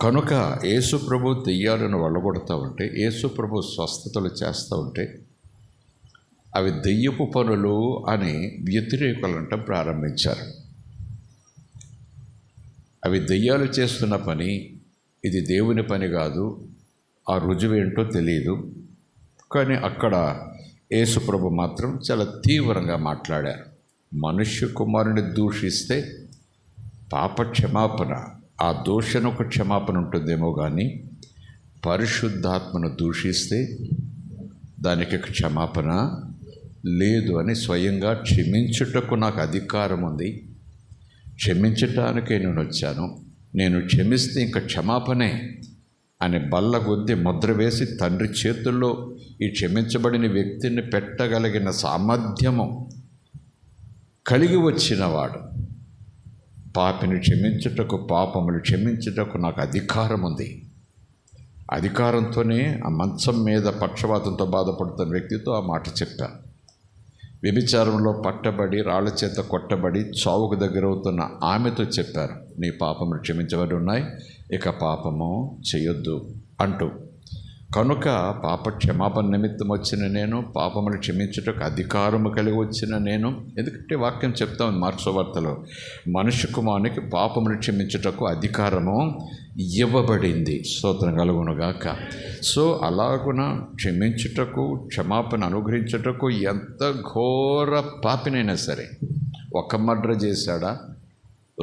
కనుక యేసు ప్రభు దెయ్యాలను వెళ్ళగొడతా ఉంటే, యేసు ప్రభు స్వస్థతలు చేస్తూ ఉంటే అవి దెయ్యపు పనులు అని వ్యతిరేకులంట ప్రారంభించారు. అవి దెయ్యాలు చేస్తున్న పని, ఇది దేవుని పని కాదు, ఆ రుజువేంటో తెలియదు. కానీ అక్కడ యేసు ప్రభు మాత్రం చాలా తీవ్రంగా మాట్లాడారు. మనుష్య కుమారుని దూషిస్తే పాప క్షమాపణ, ఆ దూషణకు క్షమాపణ ఉంటుందేమో కానీ పరిశుద్ధాత్మను దూషిస్తే దానికి క్షమాపణ లేదు అని స్వయంగా క్షమించుటకు నాకు అధికారం ఉంది, క్షమించటానికే నేను వచ్చాను, నేను క్షమిస్తే ఇంకా క్షమాపణే అని బల్లగొద్ది ముద్ర వేసి తండ్రి చేతుల్లో ఈ క్షమించబడిన వ్యక్తిని పెట్టగలిగిన సామర్థ్యము కలిగి వచ్చినవాడు. పాపిని క్షమించుటకు, పాపములు క్షమించుటకు నాకు అధికారం ఉంది. అధికారంతోనే ఆ మంచం మీద పక్షవాతంతో బాధపడుతున్న వ్యక్తితో ఆ మాట చెప్పాను. వ్యభిచారంలో పట్టబడి, రాళ్ల చేత కొట్టబడి చావుకు దగ్గరవుతున్న ఆమెతో చెప్పారు, నీ పాపములు క్షమించబడి ఉన్నాయి, ఇక పాపము చేయొద్దు అంటూ. కనుక పాప క్షమాపణ నిమిత్తం వచ్చిన నేను, పాపములు క్షమించుటకు అధికారము కలిగి వచ్చిన నేను. ఎందుకంటే వాక్యం చెప్తా ఉంది మార్క్స్ వార్తలో, మనుష్య కుమారునికి పాపములు క్షమించుటకు అధికారము ఇవ్వబడింది. స్తోత్రం కలుగునుగాక. సో అలాగున క్షమించుటకు, క్షమాపణ అనుగ్రహించుటకు ఎంత ఘోర పాపినైనా సరే, ఒక మర్డర్ చేశాడా,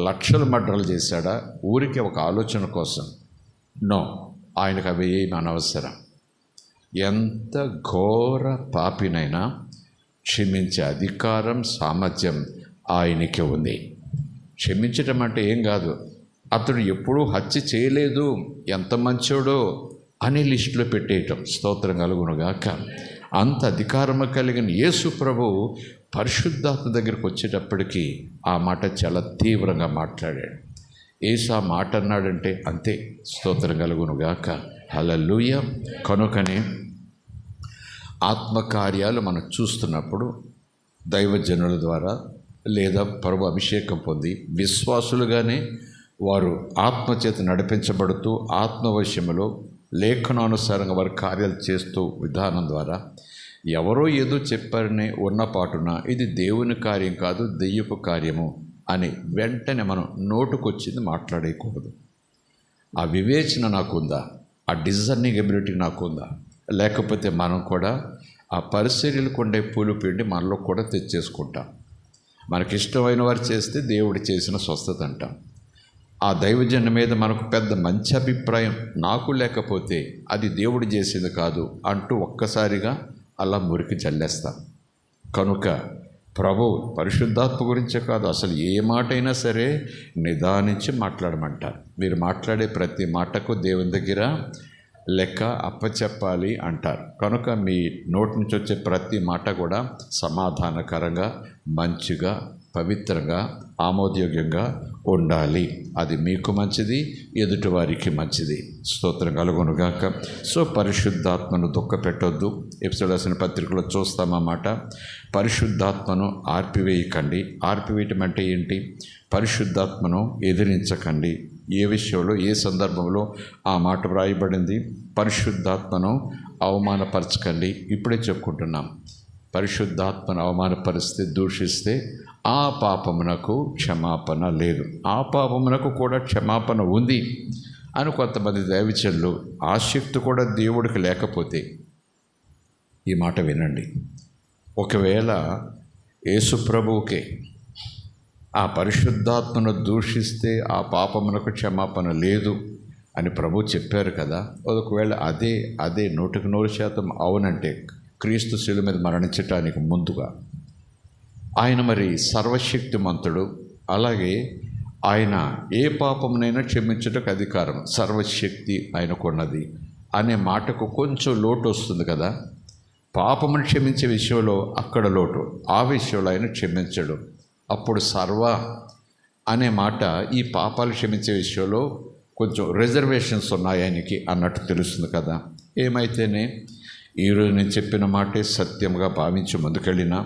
లక్షల మర్డర్లు చేశాడా, ఊరికి ఒక ఆలోచన కోసం, నో, ఆయనకు అవి ఏమి అనవసరం. ఎంత ఘోర పాపినైనా క్షమించే అధికారం, సామర్థ్యం ఆయనకి ఉంది. క్షమించటం అంటే ఏం కాదు, అతడు ఎప్పుడూ హత్య చేయలేదు, ఎంత మంచోడో అని లిస్టులో పెట్టేయటం. స్తోత్రం కలుగునుగాక. అంత అధికారము కలిగిన యేసు ప్రభు పరిశుద్ధాత్మ దగ్గరికి వచ్చేటప్పటికీ ఆ మాట చాలా తీవ్రంగా మాట్లాడాడు. యేసు ఆ మాట అన్నాడంటే అంతే. స్తోత్రం కలుగునుగాక. హల్లెలూయా. కనుకనే ఆత్మకార్యాలు మనం చూస్తున్నప్పుడు దైవజనుల ద్వారా లేదా ప్రభు అభిషేకం పొంది విశ్వాసులుగానే వారు ఆత్మచేత నడిపించబడుతూ ఆత్మవశ్యములో లేఖనానుసారంగా వారి కార్యాలు చేస్తూ విధానం ద్వారా ఎవరో ఏదో చెప్పారని ఉన్నపాటున ఇది దేవుని కార్యం కాదు దెయ్యపు కార్యము అని వెంటనే మనం నోటుకొచ్చింది మాట్లాడేయకూడదు. ఆ వివేచన నాకుందా, ఆ డిజర్నింగ్ ఎబిలిటీ నాకుందా, లేకపోతే మనం కూడా ఆ పరిశీలకు ఉండే పూలు పిండి మనలో కూడా తెచ్చేసుకుంటాం. మనకిష్టమైన వారు చేస్తే దేవుడు చేసిన స్వస్థత అంటాం. ఆ దైవజన్య మీద మనకు పెద్ద మంచి అభిప్రాయం నాకు లేకపోతే అది దేవుడు చేసేది కాదు అంటూ ఒక్కసారిగా అలా మురికి చల్లేస్తాం. కనుక ప్రభు పరిశుద్ధాత్మ గురించే కాదు, అసలు ఏ మాట అయినా సరే నిదానించి మాట్లాడమంటారు. మీరు మాట్లాడే ప్రతి మాటకు దేవుని దగ్గర లెక్క అప్పచెప్పాలి అంటారు. కనుక మీ నోటి నుంచి వచ్చే ప్రతి మాట కూడా సమాధానకరంగా, మంచిగా, పవిత్రంగా, ఆమోదయోగ్యంగా ఉండాలి. అది మీకు మంచిది, ఎదుటివారికి మంచిది. స్తోత్రం కలుగునుగాక. సో పరిశుద్ధాత్మను దుఃఖపెట్టొద్దు. ఎపిసోడ్ రాసిన పత్రికలో చూస్తామన్నమాట. పరిశుద్ధాత్మను ఆర్పివేయకండి. ఆర్పివేయటం అంటే ఏంటి? పరిశుద్ధాత్మను ఎదిరించకండి. ఏ విషయంలో, ఏ సందర్భంలో ఆ మాట వ్రాయబడింది? పరిశుద్ధాత్మను అవమానపరచకండి. ఇప్పుడే చెప్పుకుంటున్నాం. పరిశుద్ధాత్మను అవమానపరిస్తే, దూషిస్తే ఆ పాపమునకు క్షమాపణ లేదు. ఆ పాపమునకు కూడా క్షమాపణ ఉంది అని కొంతమంది దైవజనులు, ఆసక్తి కూడా దేవుడికి లేకపోతే ఈ మాట వినండి. ఒకవేళ యేసు ప్రభువుకే ఆ పరిశుద్ధాత్మను దూషిస్తే ఆ పాపమునకు క్షమాపణ లేదు అని ప్రభు చెప్పారు కదా. ఒకవేళ అదే 100% అవునంటే క్రీస్తు శిలువ మీద మరణించటానికి ముందుగా ఆయన మరి సర్వశక్తిమంతుడు, అలాగే ఆయన ఏ పాపమునైనా క్షమించుటకు అధికారం, సర్వశక్తి ఆయనకున్నది అనే మాటకు కొంచెం లోటు వస్తుంది కదా. పాపమును క్షమించే విషయంలో అక్కడ లోటు, ఆ విషయంలో ఆయన క్షమించడు. అప్పుడు సర్వ అనే మాట ఈ పాపాలు క్షమించే విషయంలో కొంచెం రిజర్వేషన్స్ ఉన్నాయి ఆయనకి అన్నట్టు తెలుస్తుంది కదా. ఏమైతేనే ఈరోజు నేను చెప్పిన మాటే సత్యంగా భావించి ముందుకెళ్ళినా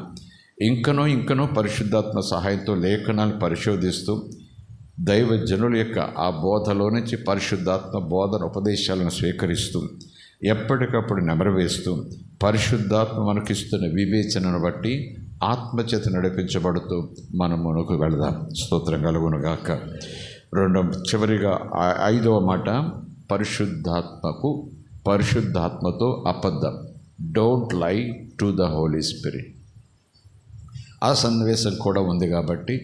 ఇంకనో పరిశుద్ధాత్మ సహాయంతో లేఖనాలను పరిశోధిస్తూ దైవజనుల యొక్క ఆ బోధలో నుంచి పరిశుద్ధాత్మ బోధన ఉపదేశాలను స్వీకరిస్తూ ఎప్పటికప్పుడు నెమరవేస్తూ పరిశుద్ధాత్మ మనకిస్తున్న వివేచనను బట్టి ఆత్మచేత నడిపించబడుతూ మనం మునుకు వెళదాం. స్తోత్రం కలుగునుగాక. చివరిగా 5వ మాట, పరిశుద్ధాత్మతో అబద్ధం. Don't lie to the Holy spirit. ఆ సన్నివేశం కూడా ఉంది కాబట్టి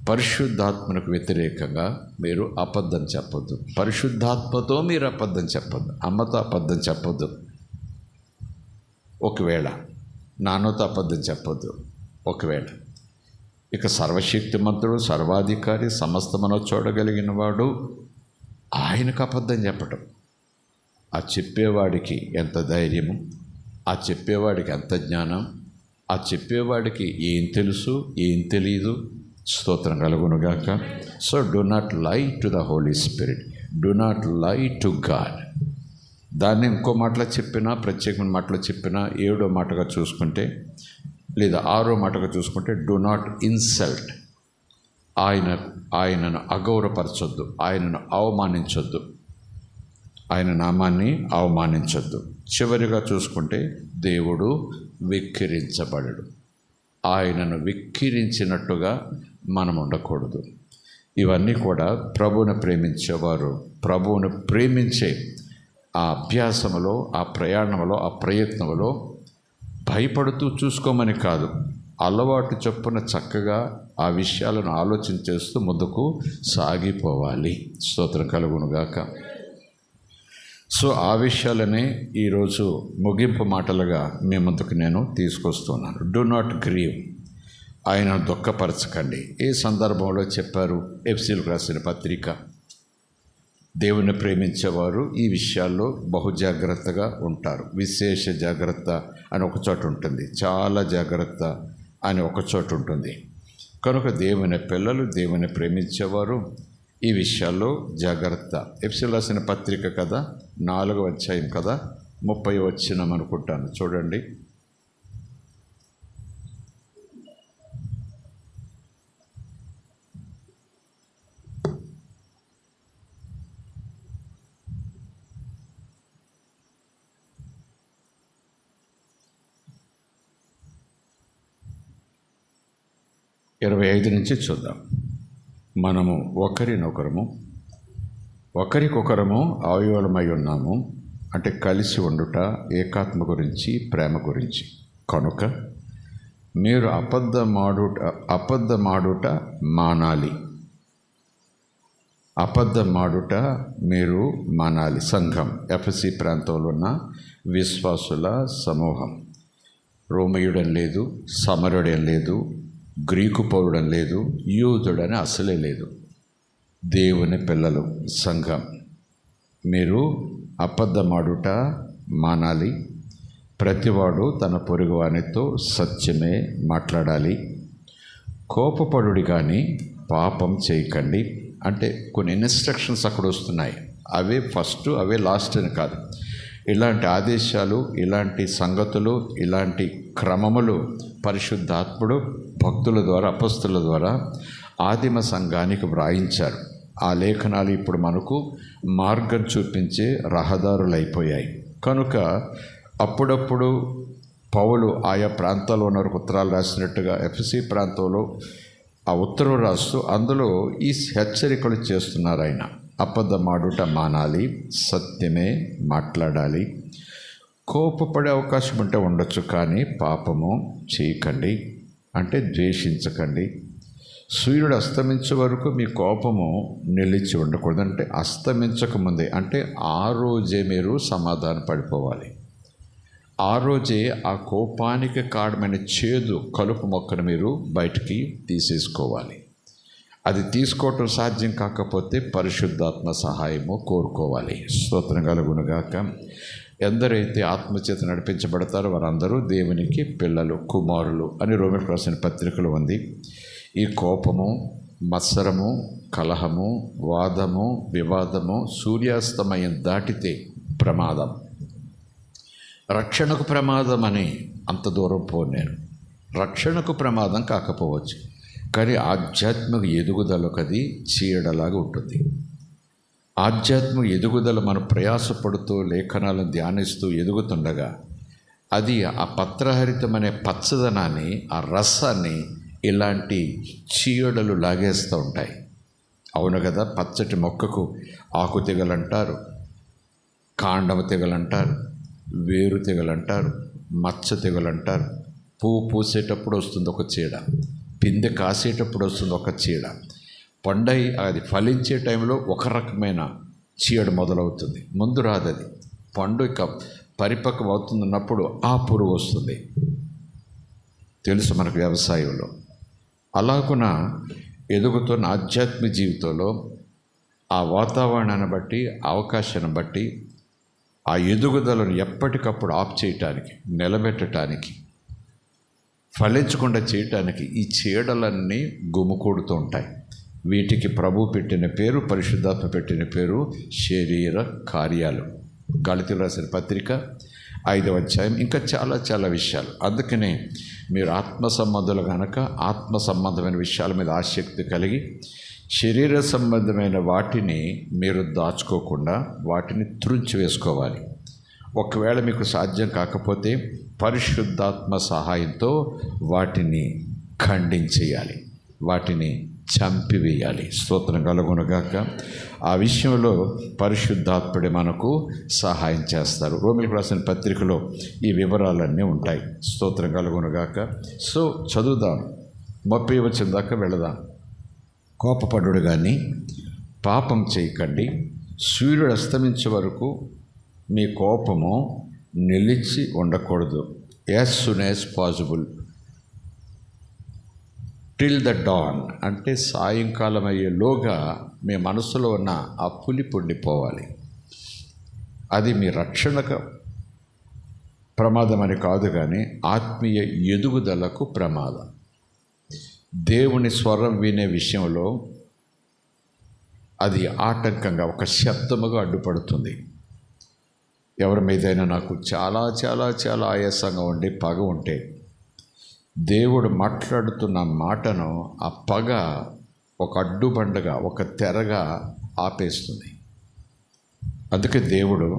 పరిశుద్ధాత్మకు వ్యతిరేకంగా మీరు అబద్ధం చెప్పొద్దు. పరిశుద్ధాత్మతో మీరు అబద్ధం చెప్పొద్దు. అమ్మతో అబద్ధం చెప్పొద్దు. ఒకవేళ నాన్నతో అబద్ధం చెప్పొద్దు. ఒకవేళ ఇక సర్వశక్తిమంతుడు, సర్వాధికారి, సమస్తమనో చూడగలిగిన వాడు ఆయనకు అబద్ధం చెప్పటం, ఆ చెప్పేవాడికి ఎంత ధైర్యము, ఆ చెప్పేవాడికి ఎంత జ్ఞానం, ఆ చెప్పేవాడికి ఏం తెలుసు, ఏం తెలీదు. స్తోత్రం కలుగునుగాక. So do not lie to the Holy Spirit, do not lie to God. దాన్ని ఇంకో మాటలో చెప్పినా, ప్రత్యేకమైన మాటలో చెప్పినా, 7వ మాటగా చూసుకుంటే లేదా 6వ మాటగా చూసుకుంటే డు నాట్ ఇన్సల్ట్. ఆయనను అగౌరవపరచొద్దు, ఆయనను అవమానించొద్దు, ఆయన నామాన్ని అవమానించొద్దు. చివరిగా చూసుకుంటే దేవుడు వెక్కిరించబడడు. ఆయనను వెక్కిరించినట్టుగా మనం ఉండకూడదు. ఇవన్నీ కూడా ప్రభువును ప్రేమించేవారు ప్రభువును ప్రేమించే ఆ అభ్యాసములో, ఆ ప్రయాణంలో, ఆ ప్రయత్నంలో భయపడుతూ చూసుకోమని కాదు, అలవాటు చొప్పున చక్కగా ఆ విషయాలను ఆలోచన చేస్తూ ముందుకు సాగిపోవాలి. స్తోత్రం కలుగునుగాక. సో ఆ విషయాలనే ఈరోజు ముగింపు మాటలుగా మీ ముందుకు నేను తీసుకొస్తున్నాను. డు నాట్ గ్రీవ్, ఆయన దుఃఖపరచకండి. ఏ సందర్భంలో చెప్పారు? ఎఫెసీయులకు రాసిన పత్రిక. దేవుని ప్రేమించేవారు ఈ విషయాల్లో బహు జాగ్రత్తగా ఉంటారు. విశేష జాగ్రత్త అని ఒక చోట ఉంటుంది, చాలా జాగ్రత్త అని ఒక చోట ఉంటుంది. కనుక దేవుని పిల్లలు, దేవుని ప్రేమించేవారు ఈ విషయాల్లో జాగ్రత్త. ఎఫెసీయులకు రాసిన పత్రిక కదా, 4వ అధ్యాయం కదా, 30వ వచనం అనుకుంటాను. చూడండి. 25 నుంచి చూద్దాం. మనము ఒకరికొకరము అవయవలమై ఉన్నాము, అంటే కలిసి ఉండుట, ఏకాత్మ గురించి, ప్రేమ గురించి. కనుక మీరు అబద్ధమాడుట మానాలి. అబద్ధమాడుట మీరు మానాలి. సంఘం, ఎఫెసీ ప్రాంతంలో ఉన్న విశ్వాసుల సమూహం. రోమయుడని లేదు, సమరుడని లేదు, గ్రీకు పౌరుడని లేదు, యూదుడని అసలే లేదు. దేవుని పిల్లలు సంఘం. మీరు అబద్ధమాడుట మానాలి. ప్రతివాడు తన పొరుగువానితో సత్యమే మాట్లాడాలి. కోపపడుడి కానీ పాపం చేయకండి. అంటే కొన్ని ఇన్స్ట్రక్షన్స్ అక్కడ వస్తున్నాయి. అవే ఫస్ట్, అవే లాస్ట్ అని కాదు. ఇలాంటి ఆదేశాలు, ఇలాంటి సంగతులు, ఇలాంటి క్రమములు పరిశుద్ధాత్ముడు భక్తుల ద్వారా, అపొస్తలుల ద్వారా ఆదిమ సంఘానికి వ్రాయించారు. ఆ లేఖనాలు ఇప్పుడు మనకు మార్గం చూపించే రహదారులు అయిపోయాయి. కనుక అప్పుడప్పుడు పౌలు ఆయా ప్రాంతాల్లో ఉన్న ఉత్తరాలు రాసినట్టుగా ఎఫెసీ ప్రాంతంలో ఆ ఉత్తరం రాస్తూ అందులో ఈ హెచ్చరికలు చేస్తున్నారు ఆయన. అబద్ధమాడుట మానాలి, సత్యమే మాట్లాడాలి. కోపపడే అవకాశం ఉంటే ఉండొచ్చు, కానీ పాపము చేయకండి, అంటే ద్వేషించకండి. సూర్యుడు అస్తమించే వరకు మీ కోపము నిలిచి ఉండకూడదు. అంటే అస్తమించకముందే, అంటే ఆ రోజే మీరు సమాధాన పడిపోవాలి. ఆ రోజే ఆ కోపానికి కారణమైన చేదు కలుపు మొక్కను మీరు బయటికి తీసేసుకోవాలి. అది తీసుకోవటం సాధ్యం కాకపోతే పరిశుద్ధాత్మ సహాయము కోరుకోవాలి. స్తోత్రం కలుగునుగాక. ఎందరైతే ఆత్మచేత నడిపించబడతారో వారందరూ దేవునికి పిల్లలు, కుమారులు అని రోమీయులకు రాసిన పత్రికలో ఉంది. ఈ కోపము, మత్సరము, కలహము, వాదము, వివాదము సూర్యాస్తమయం దాటితే ప్రమాదం. రక్షణకు ప్రమాదం అని అంత దూరం పోను. రక్షణకు ప్రమాదం కాకపోవచ్చు, కానీ ఆధ్యాత్మిక ఎదుగుదలకు అది చీడలాగా ఉంటుంది. ఆధ్యాత్మిక ఎదుగుదల మనం ప్రయాసపడుతూ లేఖనాలను ధ్యానిస్తూ ఎదుగుతుండగా అది ఆ పత్రహరితమనే పచ్చదనాన్ని, ఆ రసాన్ని ఇలాంటి చీడలు లాగేస్తూ ఉంటాయి. అవును కదా. పచ్చటి మొక్కకు ఆకు తెగలంటారు, కాండము తెగలంటారు, వేరు తెగలంటారు, మచ్చ తెగలంటారు. పువ్వు పూసేటప్పుడు వస్తుంది ఒక చీడ, పిందె కాసేటప్పుడు వస్తుంది ఒక చీడ, పండై అది ఫలించే టైంలో ఒక రకమైన చీడ మొదలవుతుంది. ముందు రాదది. పండు ఇక పరిపక్వం అవుతున్నప్పుడు ఆ పురుగు వస్తుంది. తెలుసు మనకు వ్యవసాయంలో. అలాగున ఎదుగుతున్న ఆధ్యాత్మిక జీవితంలో ఆ వాతావరణాన్ని బట్టి, అవకాశాన్ని బట్టి ఆ ఎదుగుదలను ఎప్పటికప్పుడు ఆఫ్ చేయటానికి, నిలబెట్టడానికి, ఫలించకుండా చేయటానికి ఈ చీడలన్నీ గుమికూడుతూ ఉంటాయి. వీటికి ప్రభు పెట్టిన పేరు, పరిశుద్ధాత్మ పెట్టిన పేరు శరీర కార్యాలు. గళితీయులకు రాసిన పత్రిక 5వ అధ్యాయం. ఇంకా చాలా చాలా విషయాలు. అందుకనే మీరు ఆత్మ సంబంధులు కనుక ఆత్మ సంబంధమైన విషయాల మీద ఆసక్తి కలిగి శరీర సంబంధమైన వాటిని మీరు దాచుకోకుండా వాటిని త్రుంచి వేసుకోవాలి. ఒకవేళ మీకు సాధ్యం కాకపోతే పరిశుద్ధాత్మ సహాయంతో వాటిని ఖండించేయాలి, వాటిని చంపివేయాలి. స్తోత్రం కలుగునుగాక. ఆ విషయంలో పరిశుద్ధాత్ముడే మనకు సహాయం చేస్తారు. రోమీయులకు రాసిన పత్రికలో ఈ వివరాలన్నీ ఉంటాయి. స్తోత్రం కలుగునుగాక. సో చదువుదాం, 30వ వచనం దాకా వెళదాం. కోపపడుడు కానీ పాపం చేయకండి. సూర్యుడు అస్తమించే వరకు మీ కోపము నిలిచి ఉండకూడదు. As soon as possible, till the dawn, అంటే సాయంకాలం అయ్యేలోగా మీ మనసులో ఉన్న ఆ పులి పొండిపోవాలి. అది మీ రక్షణకు ప్రమాదం అని కాదు, కానీ ఆత్మీయ ఎదుగుదలకు ప్రమాదం. దేవుని స్వరం వినే విషయంలో అది ఆటంకంగా, ఒక శబ్దముగా అడ్డుపడుతుంది. ఎవరి మీదైనా నాకు చాలా చాలా చాలా ఆయాసంగా ఉండి పగ ఉంటే దేవుడు మాట్లాడుతున్న మాటను ఆ పగ ఒక అడ్డుబండగా, ఒక తెరగా ఆపేస్తుంది. అందుకే దేవుడు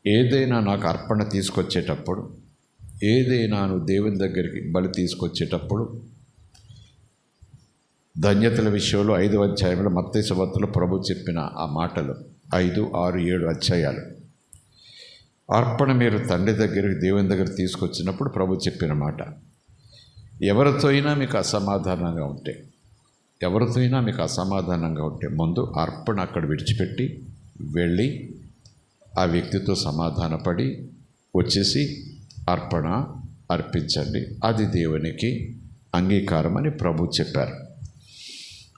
ఏదైనా నాకు అర్పణ తీసుకొచ్చేటప్పుడు, ఏదైనా నువ్వు దేవుని దగ్గరికి బలి తీసుకొచ్చేటప్పుడు ధన్యతల విషయంలో 5వ అధ్యాయంలో మత్తయి సువార్తలో ప్రభు చెప్పిన ఆ మాటలు 5, 6, 7 అధ్యాయాలు. అర్పణ మీరు తండ్రి దగ్గరికి, దేవుని దగ్గర తీసుకొచ్చినప్పుడు ప్రభు చెప్పిన మాట, ఎవరితో అయినా మీకు అసమాధానంగా ఉంటే ముందు అర్పణ అక్కడ విడిచిపెట్టి వెళ్ళి ఆ వ్యక్తితో సమాధానపడి వచ్చేసి అర్పణ అర్పించండి, అది దేవునికి అంగీకారం అని ప్రభు చెప్పారు.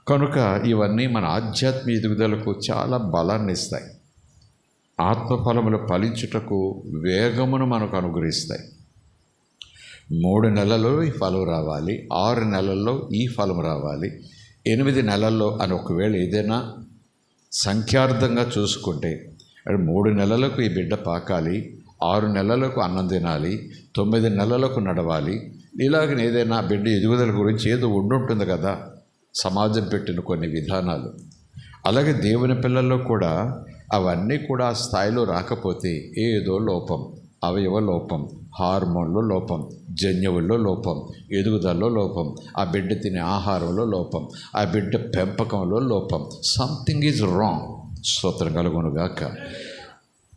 కనుక ఇవన్నీ మన ఆధ్యాత్మిక ఎదుగుదలకు చాలా బలాన్ని ఇస్తాయి. ఆత్మఫలములు ఫలించుటకు వేగమును మనకు అనుగ్రహిస్తాయి. 3 నెలల్లో ఈ ఫలం రావాలి, 6 నెలల్లో ఈ ఫలం రావాలి, 8 నెలల్లో అని ఒకవేళ ఏదైనా సంఖ్యార్థంగా చూసుకుంటే 3 నెలలకు ఈ బిడ్డ పాకాలి, 6 నెలలకు అన్నం తినాలి, 9 నెలలకు నడవాలి. ఇలాగ ఏదైనా బిడ్డ ఎదుగుదల గురించి ఏదో ఉండుంటుంది కదా, సమాజం పెట్టిన కొన్ని విధానాలు. అలాగే దేవుని పిల్లల్లో కూడా అవన్నీ కూడా ఆ స్థాయిలో రాకపోతే ఏదో లోపం, అవయవ లోపం, హార్మోన్లో లోపం, జన్యువుల్లో లోపం, ఎదుగుదలలో లోపం, ఆ బిడ్డ తినే ఆహారంలో లోపం, ఆ బిడ్డ పెంపకంలో లోపం, సంథింగ్ ఈజ్ రాంగ్. స్తోత్రం కలుగునుగాక.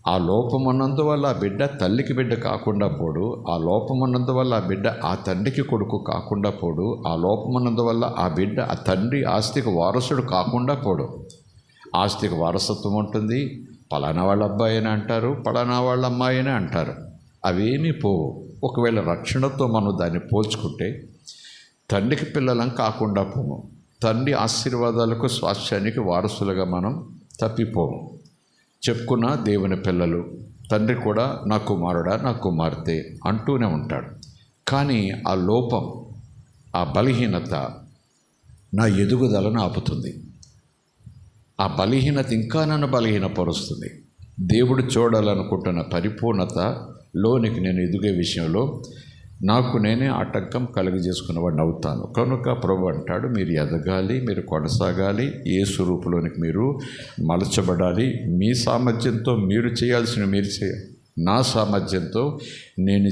ఆ లోపం ఉన్నందువల్ల ఆ బిడ్డ తల్లికి బిడ్డ కాకుండా పోడు, ఆ లోపం ఉన్నందువల్ల ఆ బిడ్డ ఆ తండ్రికి కొడుకు కాకుండా పోడు, ఆ లోపం ఉన్నందువల్ల ఆ బిడ్డ ఆ తండ్రి ఆస్తికి వారసుడు కాకుండా పోడు. ఆస్తికి వారసత్వం ఉంటుంది, పలానా వాళ్ళ అబ్బాయి అని అంటారు, పలానా వాళ్ళ అమ్మాయి అని అంటారు, అవేమీ పోవు. ఒకవేళ రక్షణతో మనం దాన్ని పోల్చుకుంటే తండ్రికి పిల్లలం కాకుండా పోము, తండ్రి ఆశీర్వాదాలకు స్వాస్థ్యానికి వారసులుగా మనం తప్పిపోము. చెప్పుకున్న దేవుని పిల్లలు, తండ్రి కూడా నా కుమారుడా నా కుమార్తె అంటూనే ఉంటాడు. కానీ ఆ లోపం, ఆ బలహీనత నా ఎదుగుదలను ఆపుతుంది. ఆ బలహీనత ఇంకా నన్ను బలహీనపరుస్తుంది. దేవుడు చూడాలనుకుంటున్న పరిపూర్ణతలోనికి నేను ఎదిగే విషయంలో నాకు నేనే ఆటంకం కలుగజేసుకున్నవాడిని అవుతాను. కనుక ప్రభు అంటాడు, మీరు ఎదగాలి, మీరు కొనసాగాలి, ఏ స్వరూపులోనికి మీరు మలచబడాలి. మీ సామర్థ్యంతో మీరు చేయాల్సిన మీరు చేయాలి, నా సామర్థ్యంతో నేను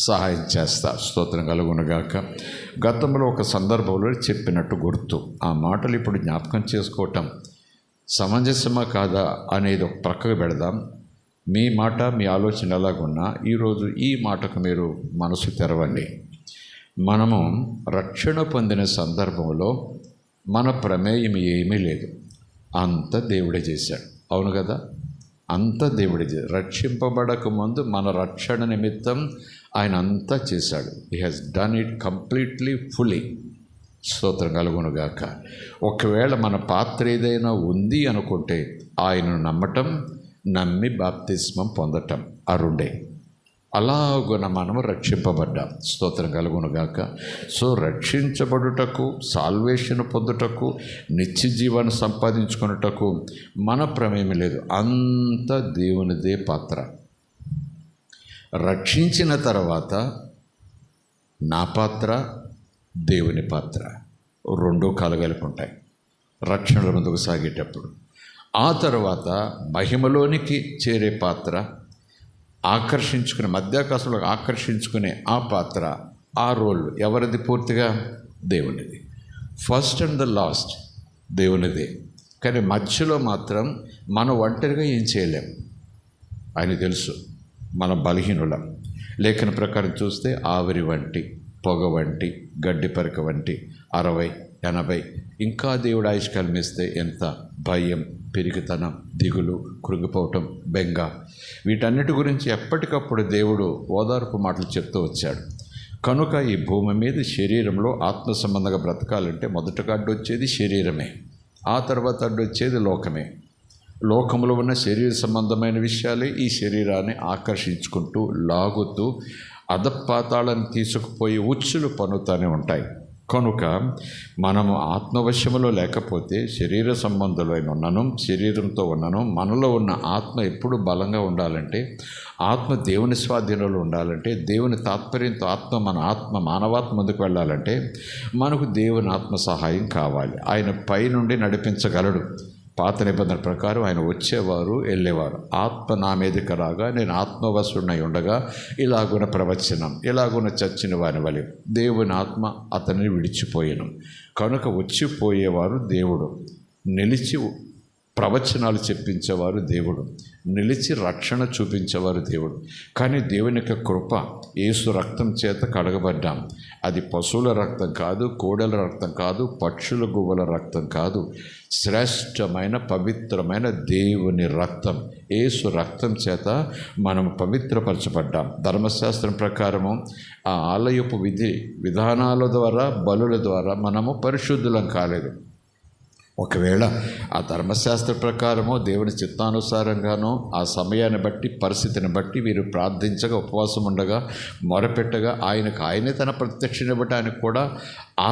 సహాయం చేస్తా. స్తోత్రం కలుగునుగాక. గతంలో ఒక సందర్భంలో చెప్పినట్టు గుర్తు, ఆ మాటలు ఇప్పుడు జ్ఞాపకం చేసుకోవటం సమంజసమా కాదా అనేది ఒక ప్రక్కకు పెడదాం. మీ మాట, మీ ఆలోచన ఎలాగున్నా ఈరోజు ఈ మాటకు మీరు మనసు తెరవండి. మనము రక్షణ పొందిన సందర్భంలో మన ప్రమేయం ఏమీ లేదు, అంత దేవుడే చేశాడు. అవును కదా, అంత దేవుడే చేశాడు. రక్షింపబడక ముందు మన రక్షణ నిమిత్తం ఆయన అంతా చేశాడు. He has done it completely fully. స్తోత్రం కలుగునుగాక. ఒకవేళ మన పాత్ర ఏదైనా ఉంది అనుకుంటే ఆయనను నమ్మటం, నమ్మి బాప్తిస్మం పొందటం, ఆ రెండే. అలాగున మనము రక్షింపబడ్డాం. స్తోత్రం కలుగునుగాక. సో రక్షించబడుటకు, సాల్వేషన్ పొందుటకు, నిత్య జీవాన్ని సంపాదించుకున్నటకు మన ప్రమేయం లేదు, అంత దేవునిదే పాత్ర. రక్షించిన తర్వాత నా పాత్ర, దేవుని పాత్ర రెండూ కలగలిపి ఉంటాయి రక్షణల ముందుకు సాగేటప్పుడు. ఆ తర్వాత మహిమలోనికి చేరే పాత్ర, ఆకర్షించుకునే మధ్యాకాశంలో ఆకర్షించుకునే ఆ పాత్ర, ఆ రోల్ ఎవరిది? పూర్తిగా దేవునిది. ఫస్ట్ అండ్ ద లాస్ట్ దేవునిదే. కానీ మధ్యలో మాత్రం మనం ఒంటరిగా ఏం చేయలేం. ఆయన తెలుసు మన బలహీనులం. లేఖన ప్రకారం చూస్తే ఆవిరి వంటి, పొగ వంటి, గడ్డి పరక వంటి 60, 80 ఇంకా దేవుడు ఆయుష్కాలం ఇస్తే ఎంత భయం, పిరికితనం, దిగులు, కృంగిపోవటం, బెంగ, వీటన్నిటి గురించి ఎప్పటికప్పుడు దేవుడు ఓదార్పు మాటలు చెప్తూ వచ్చాడు. కనుక ఈ భూమి మీద శరీరంలో ఆత్మ సంబంధంగా బ్రతకాలంటే మొదటగా అడ్డొచ్చేది శరీరమే, ఆ తర్వాత అడ్డొచ్చేది లోకమే. లోకంలో ఉన్న శరీర సంబంధమైన విషయాలే ఈ శరీరాన్ని ఆకర్షించుకుంటూ, లాగుతూ, అధపాతాళాన్ని తీసుకుపోయి ఉచ్చులు పన్నుతూనే ఉంటాయి. కనుక మనము ఆత్మవశ్యములో లేకపోతే శరీర సంబంధులైన ఉన్నాను, శరీరంతో ఉన్నాను. మనలో ఉన్న ఆత్మ ఎప్పుడు బలంగా ఉండాలంటే, ఆత్మ దేవుని స్వాధీనంలో ఉండాలంటే, దేవుని తాత్పర్యంతో మన మానవాత్మ ముందుకు వెళ్ళాలంటే మనకు దేవుని ఆత్మ సహాయం కావాలి. ఆయన పై నుండి నడిపించగలడు. పాత నిబంధన ప్రకారం ఆయన వచ్చేవారు, వెళ్ళేవారు. ఆత్మ నా మీదకి రాగా నేను ఆత్మవశుడై ఉండగా ఇలాగున ప్రవచనం, ఇలాగున చచ్చిన వాని వలె దేవుని ఆత్మ అతనిని విడిచిపోయాను. కనుక వచ్చిపోయేవారు దేవుడు, నిలిచి ప్రవచనాలు చెప్పించేవారు దేవుడు, నిలిచి రక్షణ చూపించేవారు దేవుడు. కానీ దేవుని యొక్క కృప, యేసు రక్తం చేత కడగబడ్డాం. అది పశువుల రక్తం కాదు, కోడెల రక్తం కాదు, పక్షుల గువ్వల రక్తం కాదు, శ్రేష్టమైన పవిత్రమైన దేవుని రక్తం. యేసు రక్తం చేత మనం పవిత్రపరచబడ్డాం. ధర్మశాస్త్రం ప్రకారము ఆ ఆలయపు విధానాల ద్వారా, బలుల ద్వారా మనము పరిశుద్ధులం కాలేదు. ఒకవేళ ఆ ధర్మశాస్త్ర ప్రకారమో దేవుని చిత్తానుసారంగానో ఆ సమయాన్ని బట్టి, పరిస్థితిని బట్టి వీరు ప్రార్థించగా, ఉపవాసం ఉండగా, మొరపెట్టగా ఆయనే తన ప్రత్యక్షని బట్టి ఆయనకు కూడా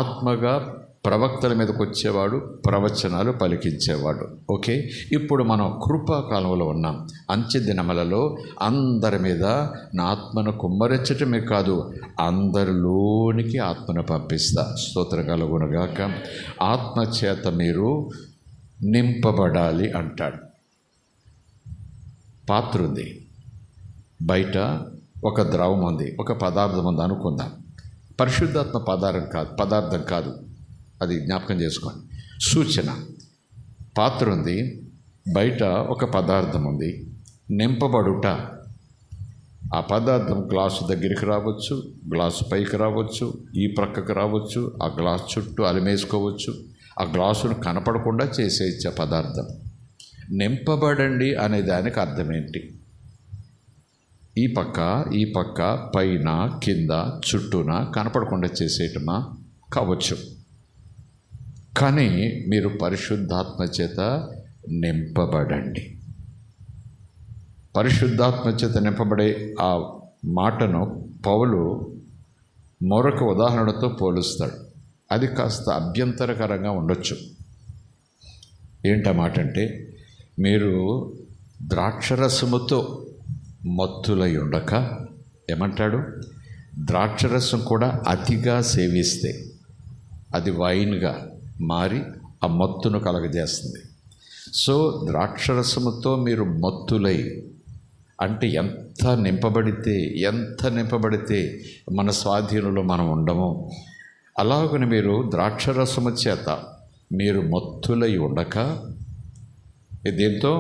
ఆత్మగా ప్రవక్తల మీదకి వచ్చేవాడు, ప్రవచనాలు పలికించేవాడు. ఓకే, ఇప్పుడు మనం కృపాకాలంలో ఉన్నాం. అంచె దినములలో అందరి మీద నా ఆత్మను కుమ్మరించటమే కాదు, అందరిలోనికి ఆత్మను పంపిస్తా. స్తోత్రం కలుగునుగాక. ఆత్మ చేత మీరు నింపబడాలి అంటాడు. పాత్ర ఉంది, బయట ఒక ద్రవం ఉంది, ఒక పదార్థం ఉంది అనుకుందాం. పరిశుద్ధాత్మ పదార్థం కాదు, అది జ్ఞాపకం చేసుకోండి. సూచన. పాత్ర ఉంది, బయట ఒక పదార్థం ఉంది, నింపబడుట. ఆ పదార్థం గ్లాసు దగ్గరికి రావచ్చు, గ్లాసు పైకి రావచ్చు, ఈ ప్రక్కకు రావచ్చు, ఆ గ్లాసు చుట్టూ అలిమేసుకోవచ్చు, ఆ గ్లాసును కనపడకుండా చేసేచ్చే పదార్థం. నింపబడండి అనే దానికి అర్థం ఏంటి? ఈ పక్క పైన కింద చుట్టూన కనపడకుండా చేసేయటమా? కావచ్చు. కానీ మీరు పరిశుద్ధాత్మ చేత నింపబడండి. పరిశుద్ధాత్మ చేత నింపబడే ఆ మాటను పౌలు మరొక ఉదాహరణతో పోలుస్తాడు. అది కాస్త అభ్యంతరకరంగా ఉండొచ్చు. ఏంటా మాట అంటే, మీరు ద్రాక్షరసముతో మత్తులై ఉండక, ఏమంటాడు? ద్రాక్షరసం కూడా అతిగా సేవిస్తే అది వైన్గా మారి ఆ మత్తును కలగజేస్తుంది. సో ద్రాక్షరసముతో మీరు మత్తులై అంటే ఎంత నింపబడితే మన స్వాధీనంలో మనం ఉండము. అలాగని మీరు ద్రాక్షరసము చేత మీరు మత్తులై ఉండక, దీంతో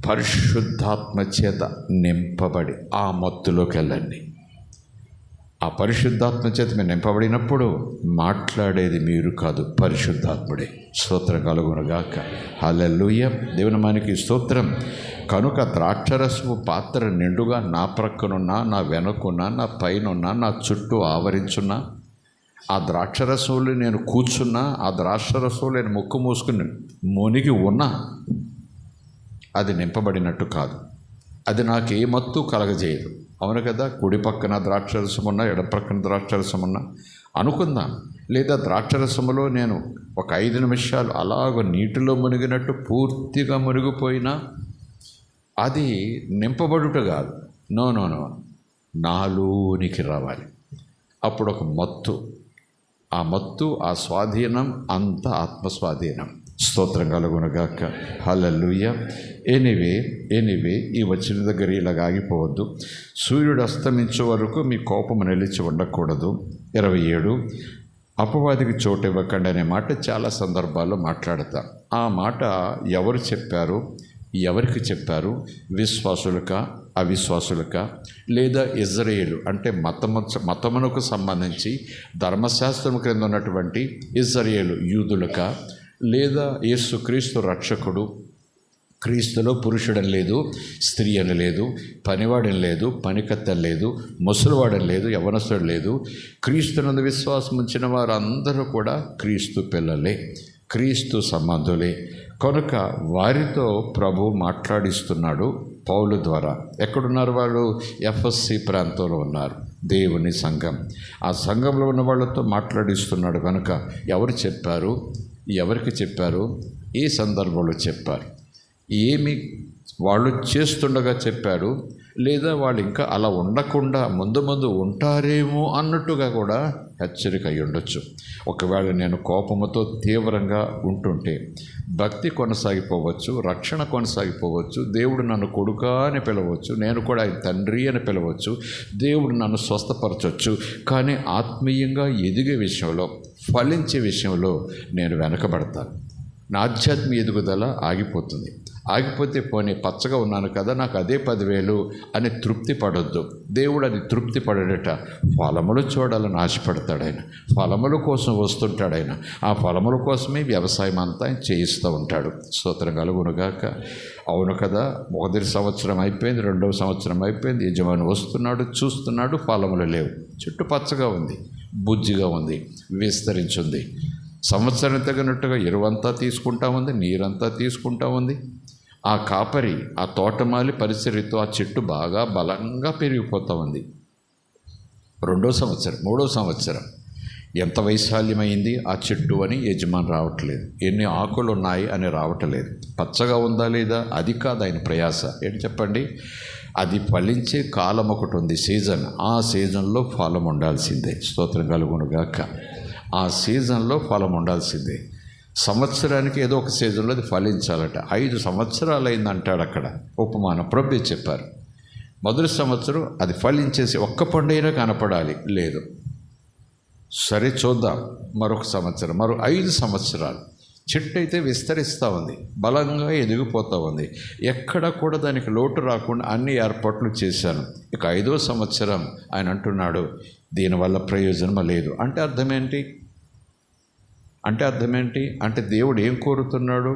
పరిశుద్ధాత్మ చేత నింపబడి ఆ మత్తులోకి వెళ్ళండి. ఆ పరిశుద్ధాత్మ చేత మీరు నింపబడినప్పుడు మాట్లాడేది మీరు కాదు, పరిశుద్ధాత్ముడే. స్తోత్రం కలుగునుగాక. హల్లెలూయా. దేవుని మనకి స్తోత్రం. కనుక ద్రాక్షరసపు పాత్ర నిండుగా నా ప్రక్కనున్నా, నా వెనకున్నా, నా పైనున్నా, నా చుట్టూ ఆవరించున్నా, ఆ ద్రాక్షరసంలో నేను కూర్చున్నా, ఆ ద్రాక్షరసంలో నేను ముక్కు మూసుకుని మునిగి ఉన్నా, అది నింపబడినట్టు కాదు. అది నాకు ఏ మత్తు కలగజేయదు. అవును కదా? కుడి పక్కన ద్రాక్షరసం ఉన్నా, ఎడ ప్రక్కన ద్రాక్షరసం ఉన్నా అనుకుందాం. లేదా ద్రాక్షరసములో నేను ఒక 5 నిమిషాలు అలాగ నీటిలో మునిగినట్టు పూర్తిగా మునిగిపోయినా అది నింపబడుట కాదు. నో, నాలోనికి రావాలి. అప్పుడు ఒక మత్తు, ఆ మత్తు, ఆ స్వాధీనం అంత ఆత్మస్వాధీనం. స్తోత్రం కలుగునుగాక. హల్లెలూయా. ఎనీవే ఈ వచ్చిన దగ్గర ఇలాగ ఆగిపోవద్దు. సూర్యుడు అస్తమించే వరకు మీ కోపము నిలిచి ఉండకూడదు. 27 అపవాదికి చోటు ఇవ్వకండి అనే మాట చాలా సందర్భాల్లో మాట్లాడతాం. ఆ మాట ఎవరు చెప్పారు, ఎవరికి చెప్పారు? విశ్వాసులకా, అవిశ్వాసులకా, లేదా ఇజ్రాయేలు అంటే మతమునకు సంబంధించి ధర్మశాస్త్రం క్రింద ఉన్నటువంటి ఇజ్రాయేలు యూదులకా, లేదా యేసుక్రీస్తు రక్షకుడు, క్రీస్తులో పురుషుడని లేదు, స్త్రీ అని లేదు, పనివాడని లేదు, పనికత్తని లేదు, ముసలివాడని లేదు, యవనస్తుడు లేదు, క్రీస్తునందు విశ్వాసం ఉంచిన వారందరూ కూడా క్రీస్తు పిల్లలే, క్రీస్తు సంబంధులే. కనుక వారితో ప్రభు మాట్లాడిస్తున్నాడు పౌలు ద్వారా. ఎక్కడున్నారు వాళ్ళు? ఎఫ్ఎస్సి ప్రాంతంలో ఉన్నారు, దేవుని సంఘం. ఆ సంఘంలో ఉన్న వాళ్ళతో మాట్లాడిస్తున్నాడు. కనుక ఎవరు చెప్పారు, ఎవరికి చెప్పారు, ఏ సందర్భంలో చెప్పారు, ఏమి వాళ్ళు చేస్తుండగా చెప్పారు, లేదా వాళ్ళు ఇంకా అలా ఉండకుండా ముందు ఉంటారేమో అన్నట్టుగా కూడా హెచ్చరిక అయి ఉండొచ్చు. ఒకవేళ నేను కోపముతో తీవ్రంగా ఉంటుంటే భక్తి కొనసాగిపోవచ్చు, రక్షణ కొనసాగిపోవచ్చు, దేవుడు నన్ను కొడుకా అని పిలవచ్చు, నేను కూడా ఆయన తండ్రి అని పిలవచ్చు, దేవుడు నన్ను స్వస్థపరచవచ్చు. కానీ ఆత్మీయంగా ఎదిగే విషయంలో, ఫలించే విషయంలో నేను వెనకబడతాను. నా ఆధ్యాత్మిక ఎదుగుదల ఆగిపోతుంది. ఆగిపోతే పోనీ పచ్చగా ఉన్నాను కదా, నాకు అదే 10,000 అని తృప్తి పడొద్దు. దేవుడు అది తృప్తి పడడట. ఫలములు చూడాలని ఆశపడతాడు ఆయన. ఫలముల కోసం వస్తుంటాడు ఆయన. ఆ ఫలముల కోసమే వ్యవసాయం అంతా ఆయన చేయిస్తూ ఉంటాడు. స్తోత్రం కలుగునుగాక. అవును కదా, 1 సంవత్సరం అయిపోయింది, 2వ సంవత్సరం అయిపోయింది, యజమాని వస్తున్నాడు, చూస్తున్నాడు, ఫలములు లేవు. చుట్టూ పచ్చగా ఉంది, బుజ్జిగా ఉంది, విస్తరించుంది. సంవత్సరం తగినట్టుగా ఎరువంతా తీసుకుంటా ఉంది, నీరంతా తీసుకుంటా ఉంది. ఆ కాపరి, ఆ తోటమాలి పరిసరితో ఆ చెట్టు బాగా బలంగా పెరిగిపోతూ ఉంది. 2వ సంవత్సరం, 3వ సంవత్సరం ఎంత వైశాల్యమైంది ఆ చెట్టు అని యజమాని రావట్లేదు. ఎన్ని ఆకులు ఉన్నాయి అని రావట్లేదు. పచ్చగా ఉందా లేదా అది కాదు ఆయన ప్రయాస. ఏంటి చెప్పండి, అది ఫలించే కాలం ఒకటి ఉంది, సీజన్. ఆ సీజన్లో ఫలం ఉండాల్సిందే. స్తోత్రం కలుగునుగాక. ఆ సీజన్లో ఫలం ఉండాల్సిందే. సంవత్సరానికి ఏదో ఒక సీజన్లో అది ఫలించాలట. 5 సంవత్సరాలు అయిందంటాడు అక్కడ ఉపమానం. ప్రభు చెప్పారు, మొదటి సంవత్సరం అది ఫలించేసి ఒక్క పండైనా కనపడాలి, లేదు. సరే చూద్దాం, మరొక సంవత్సరం, మరో 5 సంవత్సరాలు. చెట్టు అయితే విస్తరిస్తూ ఉంది, బలంగా ఎదిగిపోతూ ఉంది. ఎక్కడ కూడా దానికి లోటు రాకుండా అన్ని ఏర్పాట్లు చేశాను. ఇక 5వ సంవత్సరం ఆయన అంటున్నాడు, దీనివల్ల ప్రయోజనం లేదు. అంటే అర్థమేంటి? అంటే దేవుడు ఏం కోరుతున్నాడు?